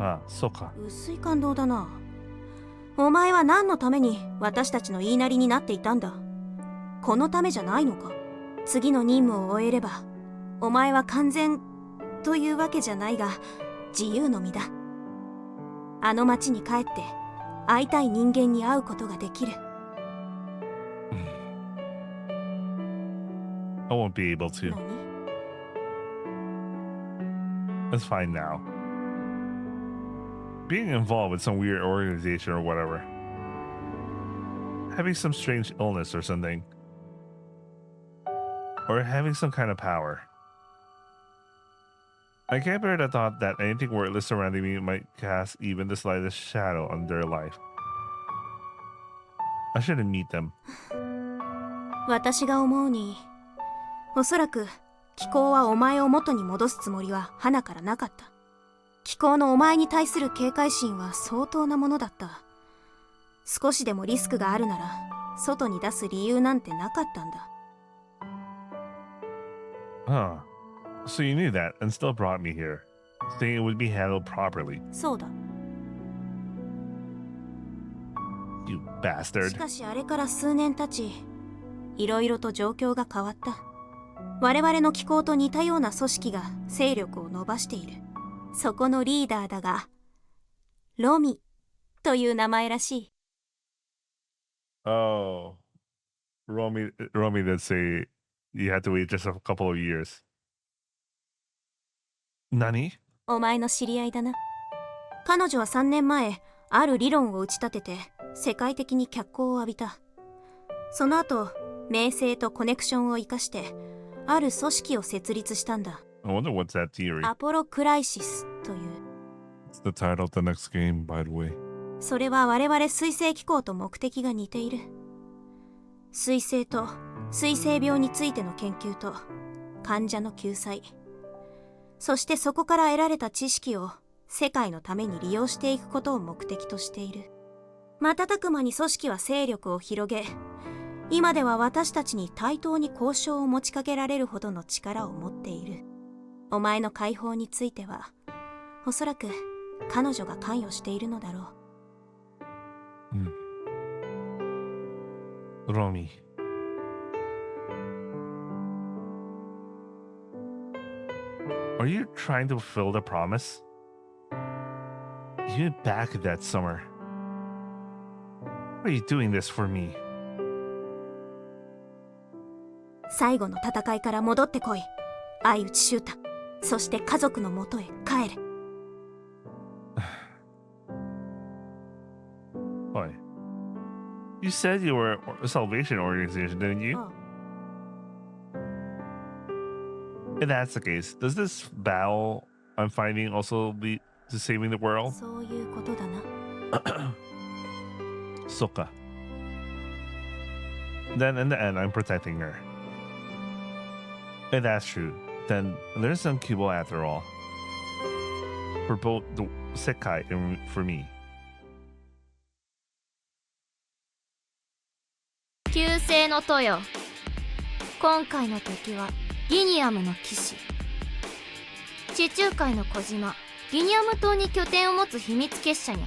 ああ、そうか。薄い感動だな。お前は何のために私たちの言いなりになっていたんだ。このためじゃないのか。次の任務を終えれば、お前は完全というわけじゃないが、自由の身だ。あの町に帰って会いたい人間に会うことができる。I won't be able to. 何？ It's fine now. Being involved with some weird organization or whatever. Having some strange illness or something. Or having some kind of power. I can't bear the thought that anything worthless surrounding me might cast even the slightest shadow on their life. I shouldn't meet them. 私が思うに、おそらく気候はお前を元に戻すつもりは花からなかった。気候のお前に対する警戒心は相当なものだった。少しでもリスクがあるなら外に出す理由なんてなかったんだ。Huh. So you knew that and still brought me here, saying it would be handled properly. そうだ。You し bastard. かしあれから数年経ち、いろいろと状況が変わった。我々の機構と似たような組織が勢力を伸ばしている。そこのリーダーだが、ロミという名前らしい。Oh. Romy did say you had to wait just a couple of years. Nani? お前の知り合いだな。彼女は3年前、ある理論を打ち立てて世界的に脚光を浴びた。その後、名声とコネクションを生かしてある組織を設立したんだ。I wonder what's that theory. アポロクライシスという。It's the title of the next game, by the way. それは我々水星機構と目的が似ている。水星と水星病についての研究と患者の救済、そしてそこから得られた知識を世界のために利用していくことを目的としている。瞬く間に組織は勢力を広げ、今では私たちに対等に交渉を持ちかけられるほどの力を持っている。お前の解放についてはおそらく彼女が関与しているのだろう。Romy. Are you trying to fulfill the promise? You went back that summer. Why are you doing this for me? 最後の戦いから戻ってこい、相内秀太。そして家族のもとへ帰れ。Why? You said you were a salvation organization, didn't you? ああ、 If that's the case, does this battle I'm fighting also lead to saving the world? そういうことだな。Soka. Then in the end, I'm protecting her. If that's true, then there's some Kubo after all. For both the Sekai and for me. 旧姓のトヨ。今回の敵はギニアムの騎士。地中海の小島ギニアム島に拠点を持つ秘密結社にゃ。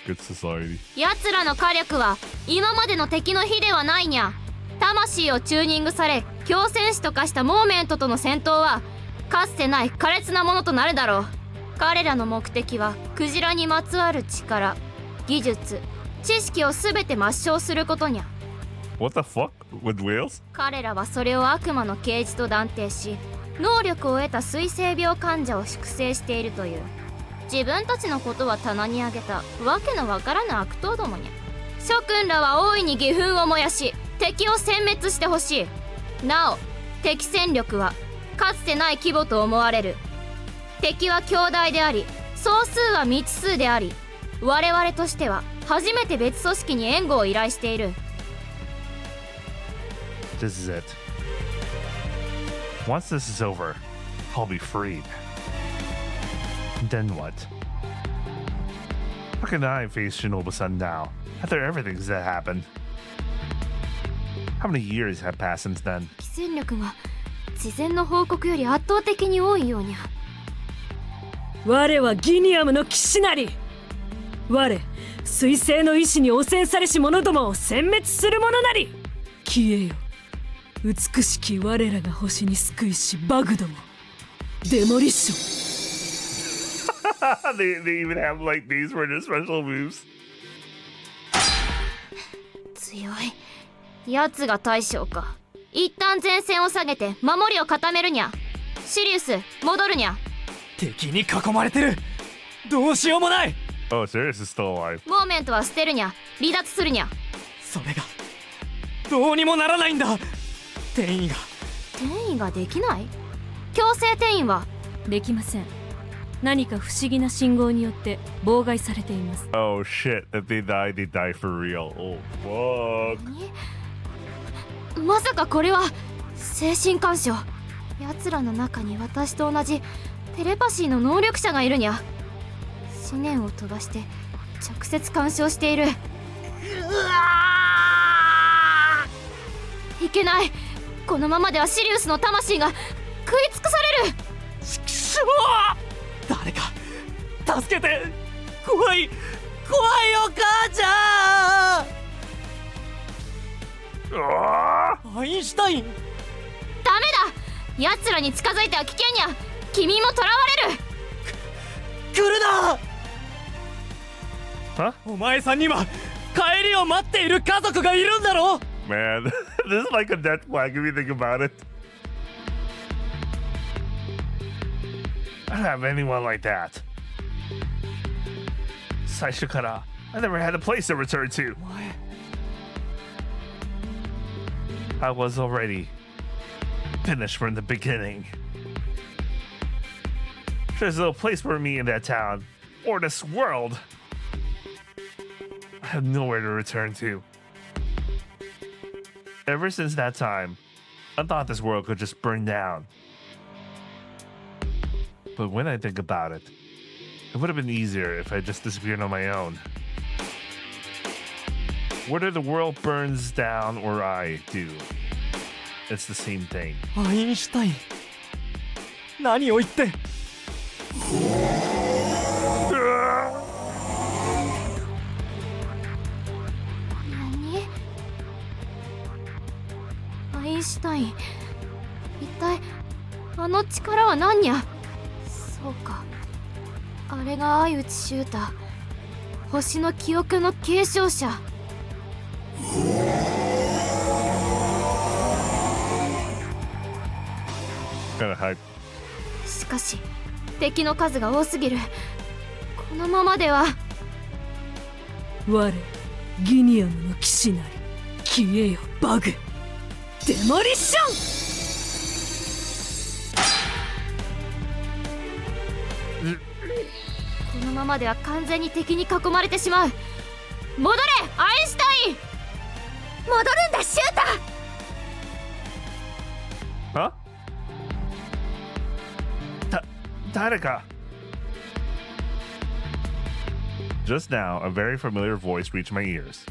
Good society. 奴らの火力は今までの敵の比ではないにゃ。魂をチューニングされ強戦士と化したモーメントとの戦闘はかつてない苛烈なものとなるだろう。彼らの目的はクジラにまつわる力、技術、知識を全て抹消することにゃ。 What the fuck? With whales? 彼らはそれを悪魔の啓示と断定し、能力を得た水星病患者を粛清しているという。自分たちのことは棚に上げたわけのわからぬ悪党どもにゃ。諸君らは大いに義憤を燃やし敵を殲滅してほしい。なお敵戦力はかつてない規模と思われる。敵は強大であり総数は未知数であり、我々としては初めて別組織に援護を依頼している。 This is it. Once this is over, I'll be freed. Then what? How can I face Shinobu-san now, after everything that happened? How many years have passed since then? 敵戦力が事前の報告より圧倒的に多いようにゃ。我はギニアムの騎士なり。我、水星の意志に汚染されし者どもを殲滅する者なり。消えよ、美しき我らが星に救いしバグども。デモリッション。they even have like these for their special moves. 強い。奴が大将か。一旦前線を下げて守りを固めるにゃ。シリウス、戻るにゃ。敵に囲まれてる。どうしようもない。 Oh, Sirius is still alive. モーメントは捨てるにゃ。離脱するにゃ。それがどうにもならないんだ。転移が転移ができない？強制転移はできません。何か不思議な信号によって妨害されています。 Oh shit, if they die for real. Oh fuck. まさかこれは精神干渉。奴らの中に私と同じテレパシーの能力者がいるにゃ。思念を飛ばして直接干渉している。いけない。このままではシリウスの魂が食い尽くされる。ちくしょう。誰か助けて。怖い怖いお母ちゃん。アインシュタイン。ダメだ。奴らに近づいては危険にゃ。君も囚われる。来るな。Huh? お前さんには帰りを待っている家族がいるんだろ。 Man, this is like a death flag if you think about it. I don't have anyone like that. 最初から I never had a place to return to. I was already finished from the beginning. There's no place for me in that town or this world. I have nowhere to return to. Ever since that time, I thought this world could just burn down. But when I think about it, it would have been easier if I just disappeared on my own. Whether the world burns down or I do, it's the same thing. アインシュタイン。何を言って。何？アインシュタイン。一体あの力は何にゃ。そうか、あれが相内秀太、星の記憶の継承者。しかし敵の数が多すぎる。このままでは。我ギニアムの騎士なり消えよバグ。デモリッション。このままでは完全に敵に囲まれてしまう。戻れアインシュタイン。戻るんだシュータ。Huh? 誰か? Just now, a very familiar voice reached my ears.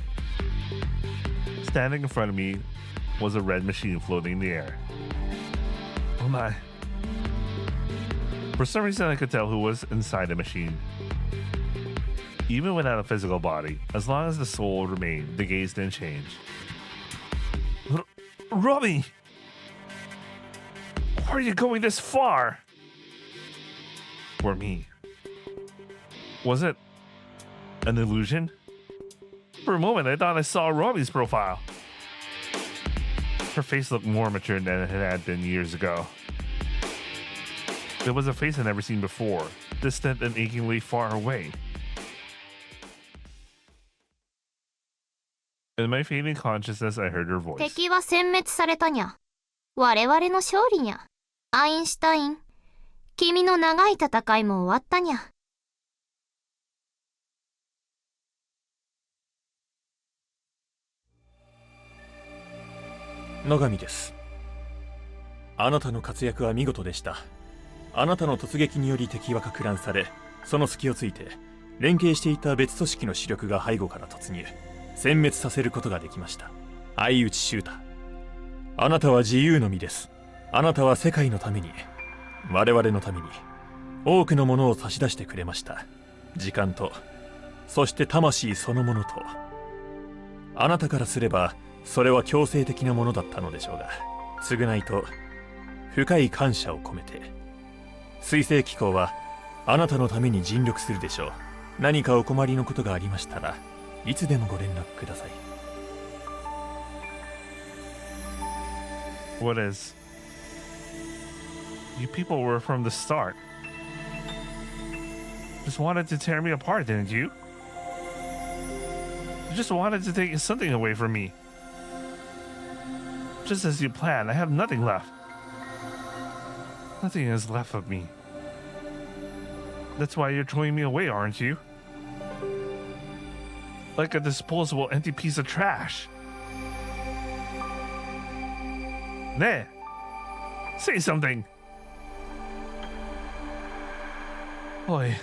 Standing in front of me was a red machine floating in the air. Oh my. For some reason, I could tell who was inside the machine. Even without a physical body, as long as the soul remained, the gaze didn't change. Robbie! Why are you going this far? Or me? Was it an illusion? For a moment, I thought I saw Robbie's profile. Her face looked more mature than it had been years ago. It was a face I'd never seen before, distant and achingly far away. In my fading consciousness, I heard her voice. 敵は殲滅されたにゃ。我々の勝利にゃ。アインシュタイン、君の長い戦いも終わったにゃ。野上です。あなたの活躍は見事でした。あなたの突撃により敵は撹乱され、その隙をついて連携していた別組織の主力が背後から突入、殲滅させることができました。相内秀太、あなたは自由の身です。あなたは世界のために、我々のために多くのものを差し出してくれました。時間と、そして魂そのものと。あなたからすればそれは強制的なものだったのでしょうが、償いと深い感謝を込めて水星機構はあなたのために尽力するでしょう。何かお困りのことがありましたらいつでもご連絡ください。 What is? You people were from the start. Just wanted to tear me apart, didn't you? You just wanted to take something away from me. Just as you planned, I have nothing left. Nothing is left of me. That's why you're throwing me away, aren't you? Like a disposable empty piece of trash. Ne! Say something! Oi.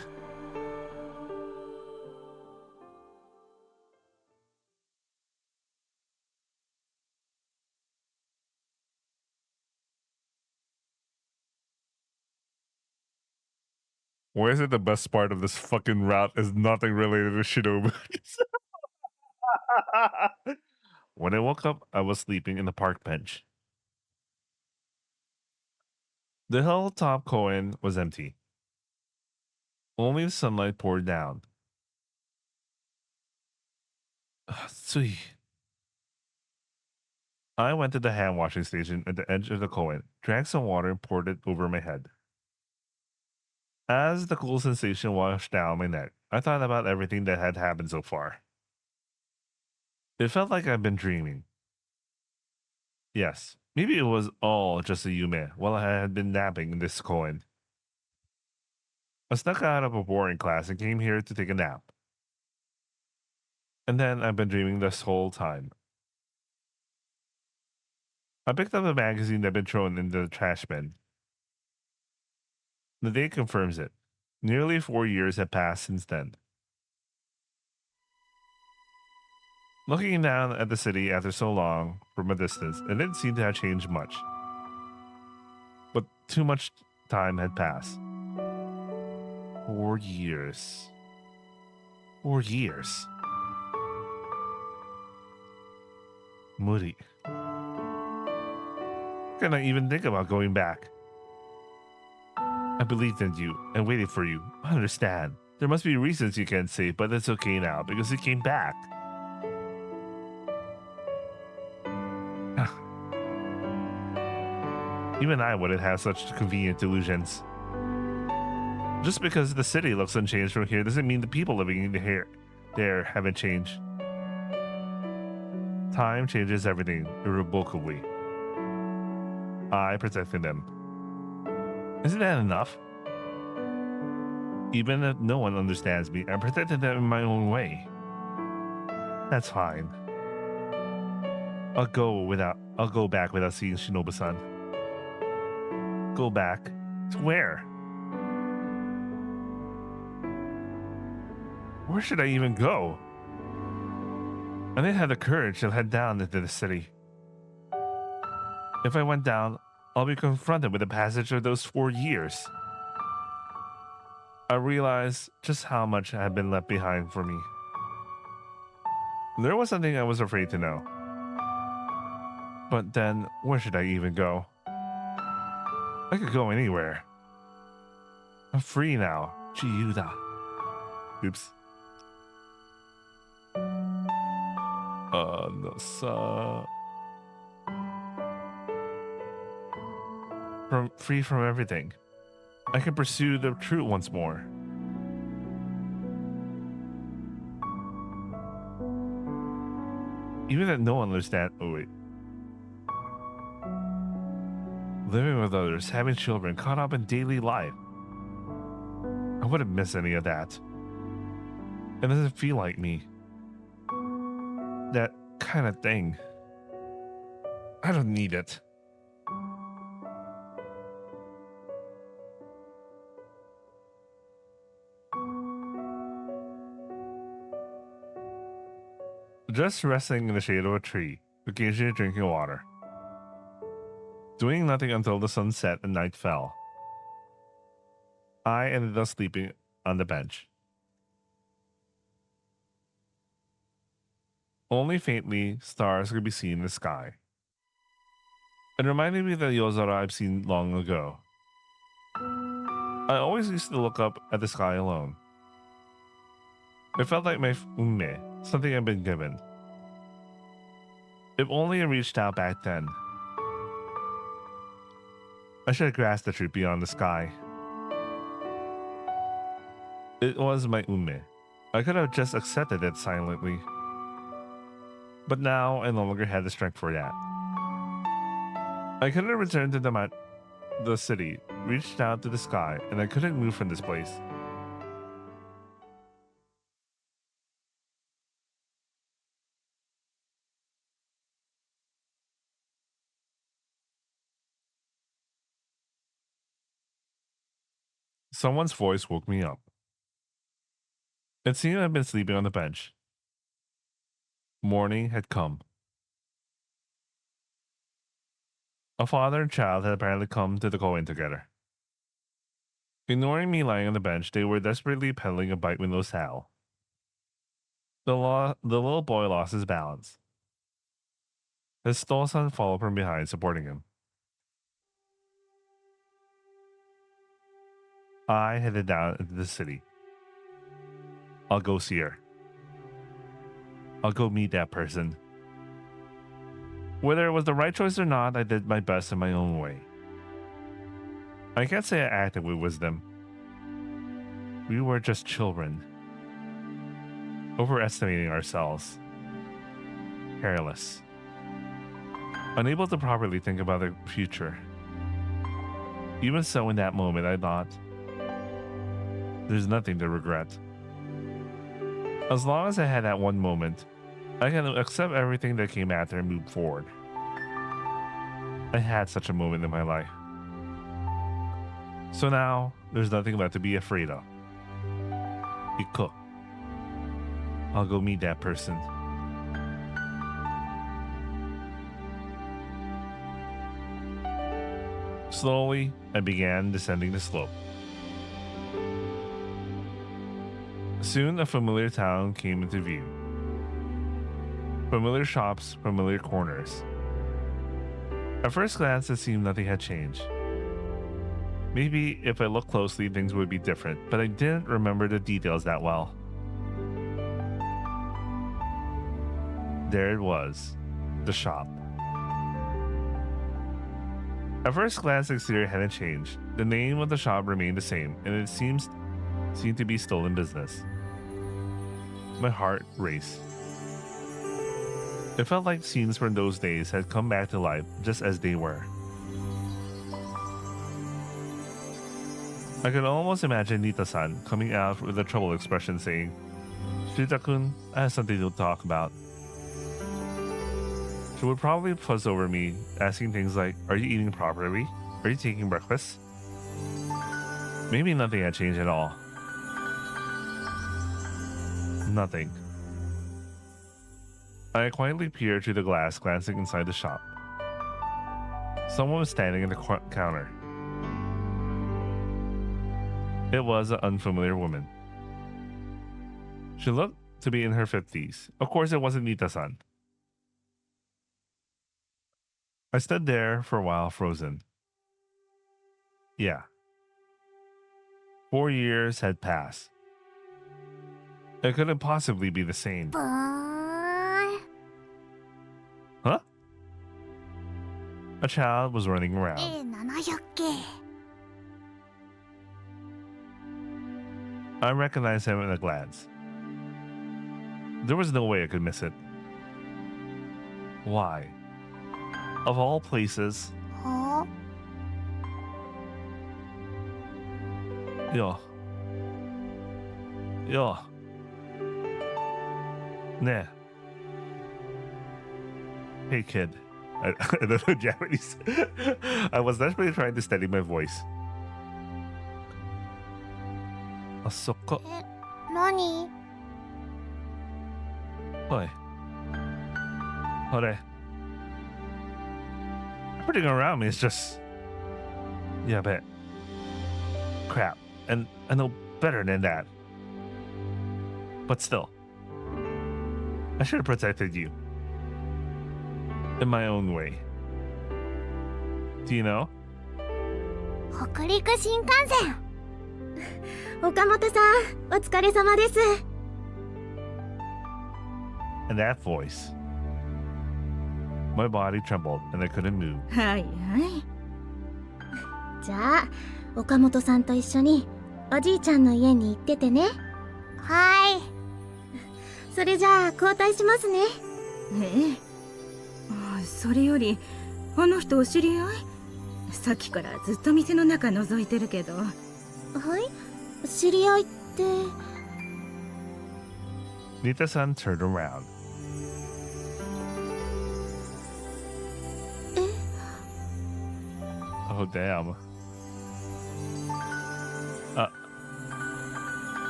Why is it the best part of this fucking route is nothing related to Shinobu? When I woke up, I was sleeping in the park bench. The hilltop koan was empty. Only the sunlight poured down. Tsui. I went to the hand washing station at the edge of the koan, drank some water, and poured it over my head. As the cool sensation washed down my neck, I thought about everything that had happened so far. It felt like I'd been dreaming. Yes, maybe it was all just a yume while I had been napping in this koan. I snuck out of a boring class and came here to take a nap. And then I've been dreaming this whole time. I picked up a magazine that had been thrown in the trash bin. The date confirms it. Nearly 4 years have passed since then. Looking down at the city after so long from a distance, it didn't seem to have changed much. But too much time had passed. 4 years. 4 years. Moody. Can I even think about going back? I believed in you and waited for you. I understand. There must be reasons you can't say, but it's okay now because you came back. Even I wouldn't have such convenient delusions. Just because the city looks unchanged from here doesn't mean the people living in there haven't changed. Time changes everything irrevocably. I protected them. Isn't that enough? Even if no one understands me, I protected them in my own way. That's fine. I'll go back without seeing Shinobu-san. Go back to where? Where should I even go? I didn't have the courage to head down into the city. If I went down, I'll be confronted with the passage of those 4 years. I realized just how much had been left behind for me. There was something I was afraid to know. But then, where should I even go? I could go anywhere. I'm free now. Chiyuda. Oops. No, free from everything. I can pursue the truth once more. Even if no one understands. Oh wait. Living with others, having children, caught up in daily life. I wouldn't miss any of that. It doesn't feel like me. That kind of thing. I don't need it. Just resting in the shade of a tree, occasionally drinking water. Doing nothing until the sun set and night fell. I ended up sleeping on the bench. Only faintly, stars could be seen in the sky. It reminded me of the Yozora I've seen long ago. I always used to look up at the sky alone. It felt like my ume, something I'd been given. If only I reached out back then. I should have grasped the truth beyond the sky. It was my ume. I could have just accepted it silently. But now I no longer had the strength for that. I couldn't return to the city, reached out to the sky, and I couldn't move from this place. Someone's voice woke me up. It seemed I'd been sleeping on the bench. Morning had come. A father and child had apparently come to the Koen together. Ignoring me lying on the bench, they were desperately pedaling a bike with no saddle. The little boy lost his balance. His Tosan followed from behind, supporting him. I headed down into the city. I'll go see her. I'll go meet that person. Whether it was the right choice or not, I did my best in my own way. I can't say I acted with wisdom. We were just children. Overestimating ourselves. Careless. Unable to properly think about the future. Even so, in that moment, I thought, there's nothing to regret. As long as I had that one moment, I can accept everything that came after and move forward. I had such a moment in my life. So now, there's nothing left to be afraid of. Iko. I'll go meet that person. Slowly, I began descending the slope. Soon, a familiar town came into view. Familiar shops, familiar corners. At first glance, it seemed nothing had changed. Maybe if I looked closely, things would be different, but I didn't remember the details that well. There it was, the shop. At first glance, the exterior hadn't changed. The name of the shop remained the same, and it seemed to be still in business. My heart raced. It felt like scenes from those days had come back to life just as they were. I could almost imagine Nita-san coming out with a troubled expression saying, "Shita-kun, I have something to talk about." She would probably fuss over me, asking things like, "Are you eating properly? Are you taking breakfast?" Maybe nothing had changed at all. Nothing. I quietly peered through the glass, glancing inside the shop. Someone was standing at the counter. It was an unfamiliar woman. She looked to be in her 50s. Of course, it wasn't Nita-san. I stood there for a while, frozen. Yeah. 4 years had passed. It couldn't possibly be the same. Huh? A child was running around. I recognized him at a glance. There was no way I could miss it. Why? Of all places. Yo. Nah. Hey kid. I don't know Japanese. I was desperately trying to steady my voice. Asoko. Nani? Oi. Hore. Everything around me is just... Yeah, bet. Crap. And I know better than that. But still. I should have protected you. In my own way. Do you know? 北陸新幹線岡本さん、お疲れ様です。And that voice. My body trembled and I couldn't move. はいはい。じゃあ、岡本さんと一緒におじいちゃんの家に行っててね。はい。それじゃあ交代しますね。ええ。それよりあの人お知り合い？さっきからずっと店の中覗いてるけど。はい？知り合いって。Nita-san turned around. え？ Oh damn.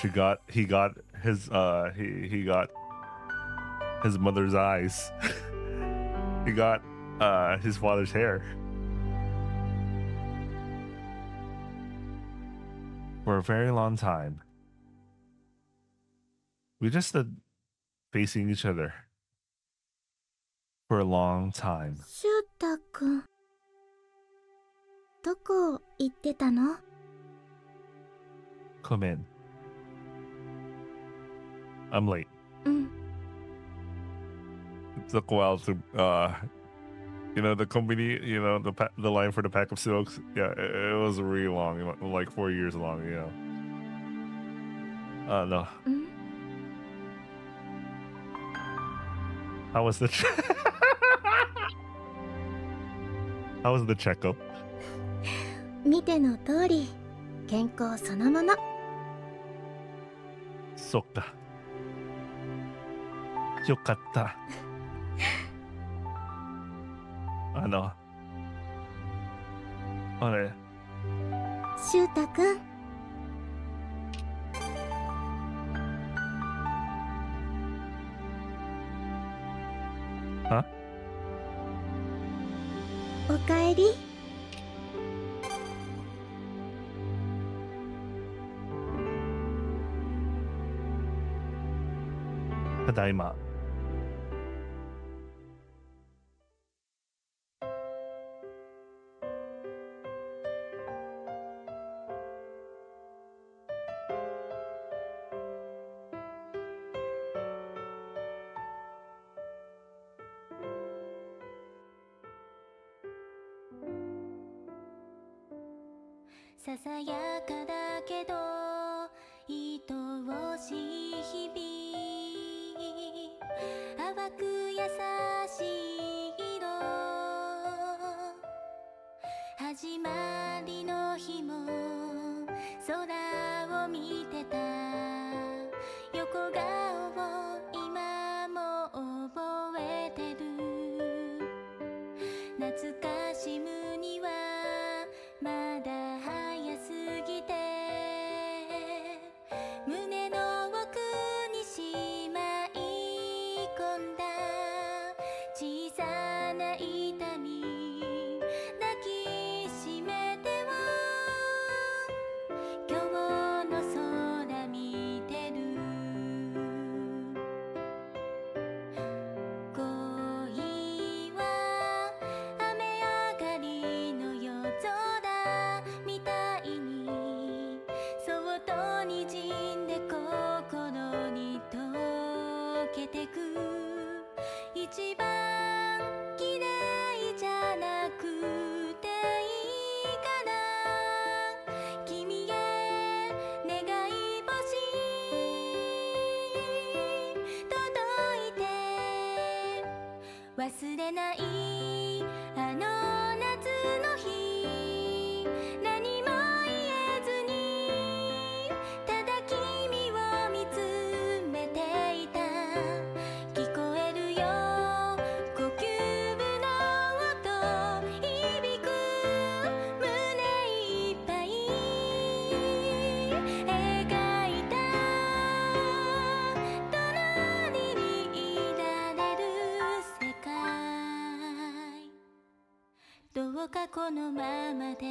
He got his he got his mother's eyes. He got his father's hair. For a very long time, we just stood facing each other for a long time. シュウタくん、どこ行ってたの？ Come in. I'm late. うん。 It took a while to the company, the line for the pack of silks. Yeah, it was really long, like 4 years long. No. うん？ How was the How was the checkup? 見ての通り、健康そのもの。そっか。よかった。あれ、シュウタくん。は？おかえり。ただいま。ささやかだけど愛おしい日々、淡く優しい色、始まりの日も空を見てた、横顔を今も覚えてる、懐かしむにはまだ早すぎて、胸の奥にしまい込んだ小さな痛み、抱きしめては今日の空見てる、恋は雨上がりの夜空みたいにそっと滲んで心に溶けてく、一番綺麗じゃなくていいから君へ願い星届いて、忘れないあの夏の日、何も言えずにただ君を見つめていた、聞こえるよ呼吸の音、響く胸いっぱい描いた、隣にいられる世界、どうかこのままで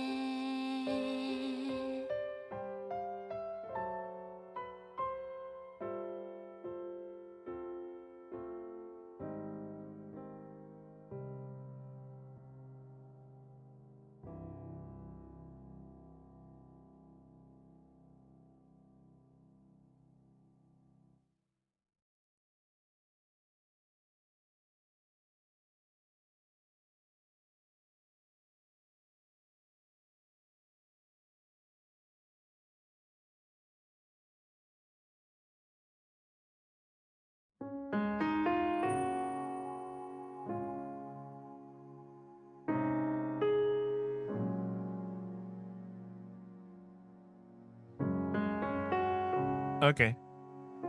Okay.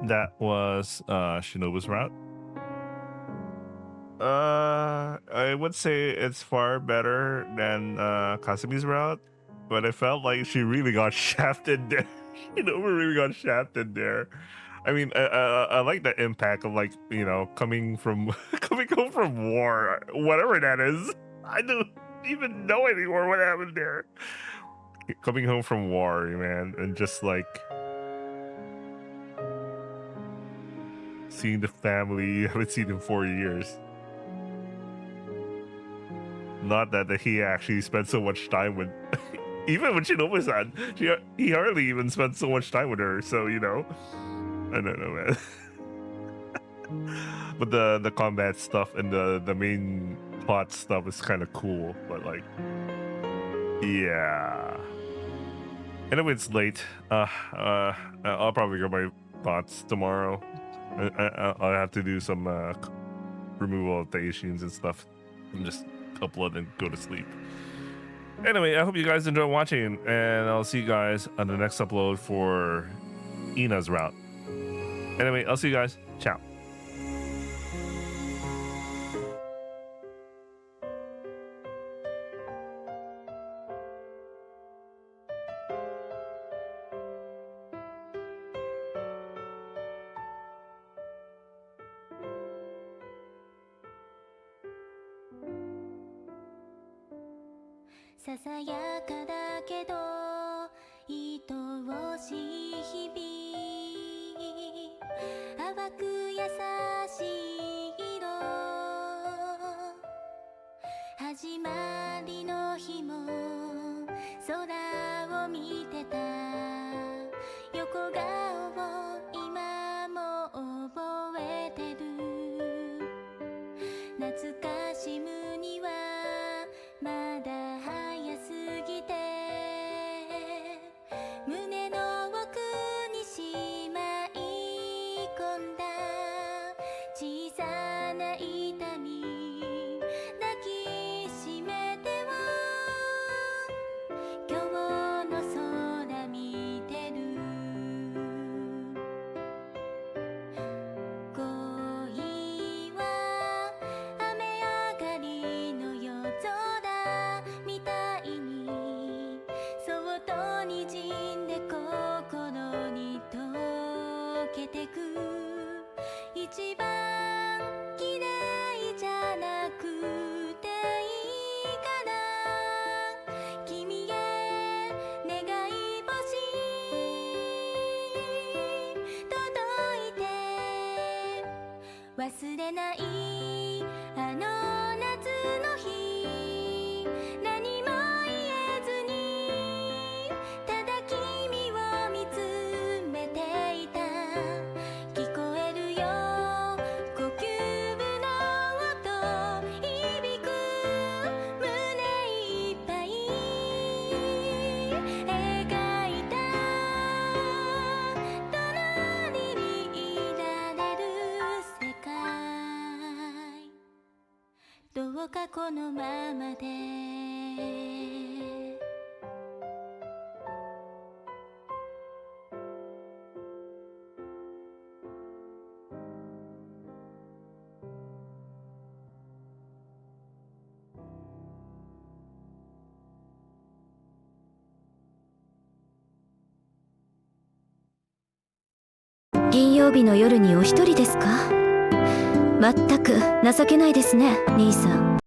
That was Shinobu's route. I would say it's far better than Kasumi's route, but I felt like she really got shafted there. Shinobu really got shafted there. I mean, I like the impact of, like, you know, coming from coming home from war, whatever that is. I don't even know anymore what happened there. Coming home from war, man, and just like seeing the family. I haven't seen in 4 years. Not that he actually spent so much time with, even when Shinobu-san, he hardly even spent so much time with her. So, you know, I don't know, man. But the combat stuff and the main plot stuff is kind of cool. But like, yeah. Anyway, it's late. I'll probably get my thoughts tomorrow. I'll have to do some removal of the issues and stuff. I'm just upload and go to sleep. Anyway, I hope you guys enjoy watching, and I'll see you guys on the next upload for Ina's route. Anyway, I'll see you guys. Ciao. ささやかだけど愛おしい日々淡く優しい色始まりの日も空を見てた横顔を今も覚えてる懐かしむにはまだ早すぎて胸の奥にしまい込んだ小さな痛み抱きしめては今日の空見てる恋は雨上がりの夜空みたいにそっと滲んで心に溶けてく一番綺麗じゃなくていいから君へ願い星届いて忘れないあの夏の日何も言えずにただ君を見つめていた聞こえるよ呼吸の音響く胸いっぱい描いた隣にいられる世界どうかこのままで金曜日の夜にお一人ですか？まったく情けないですね、兄さん。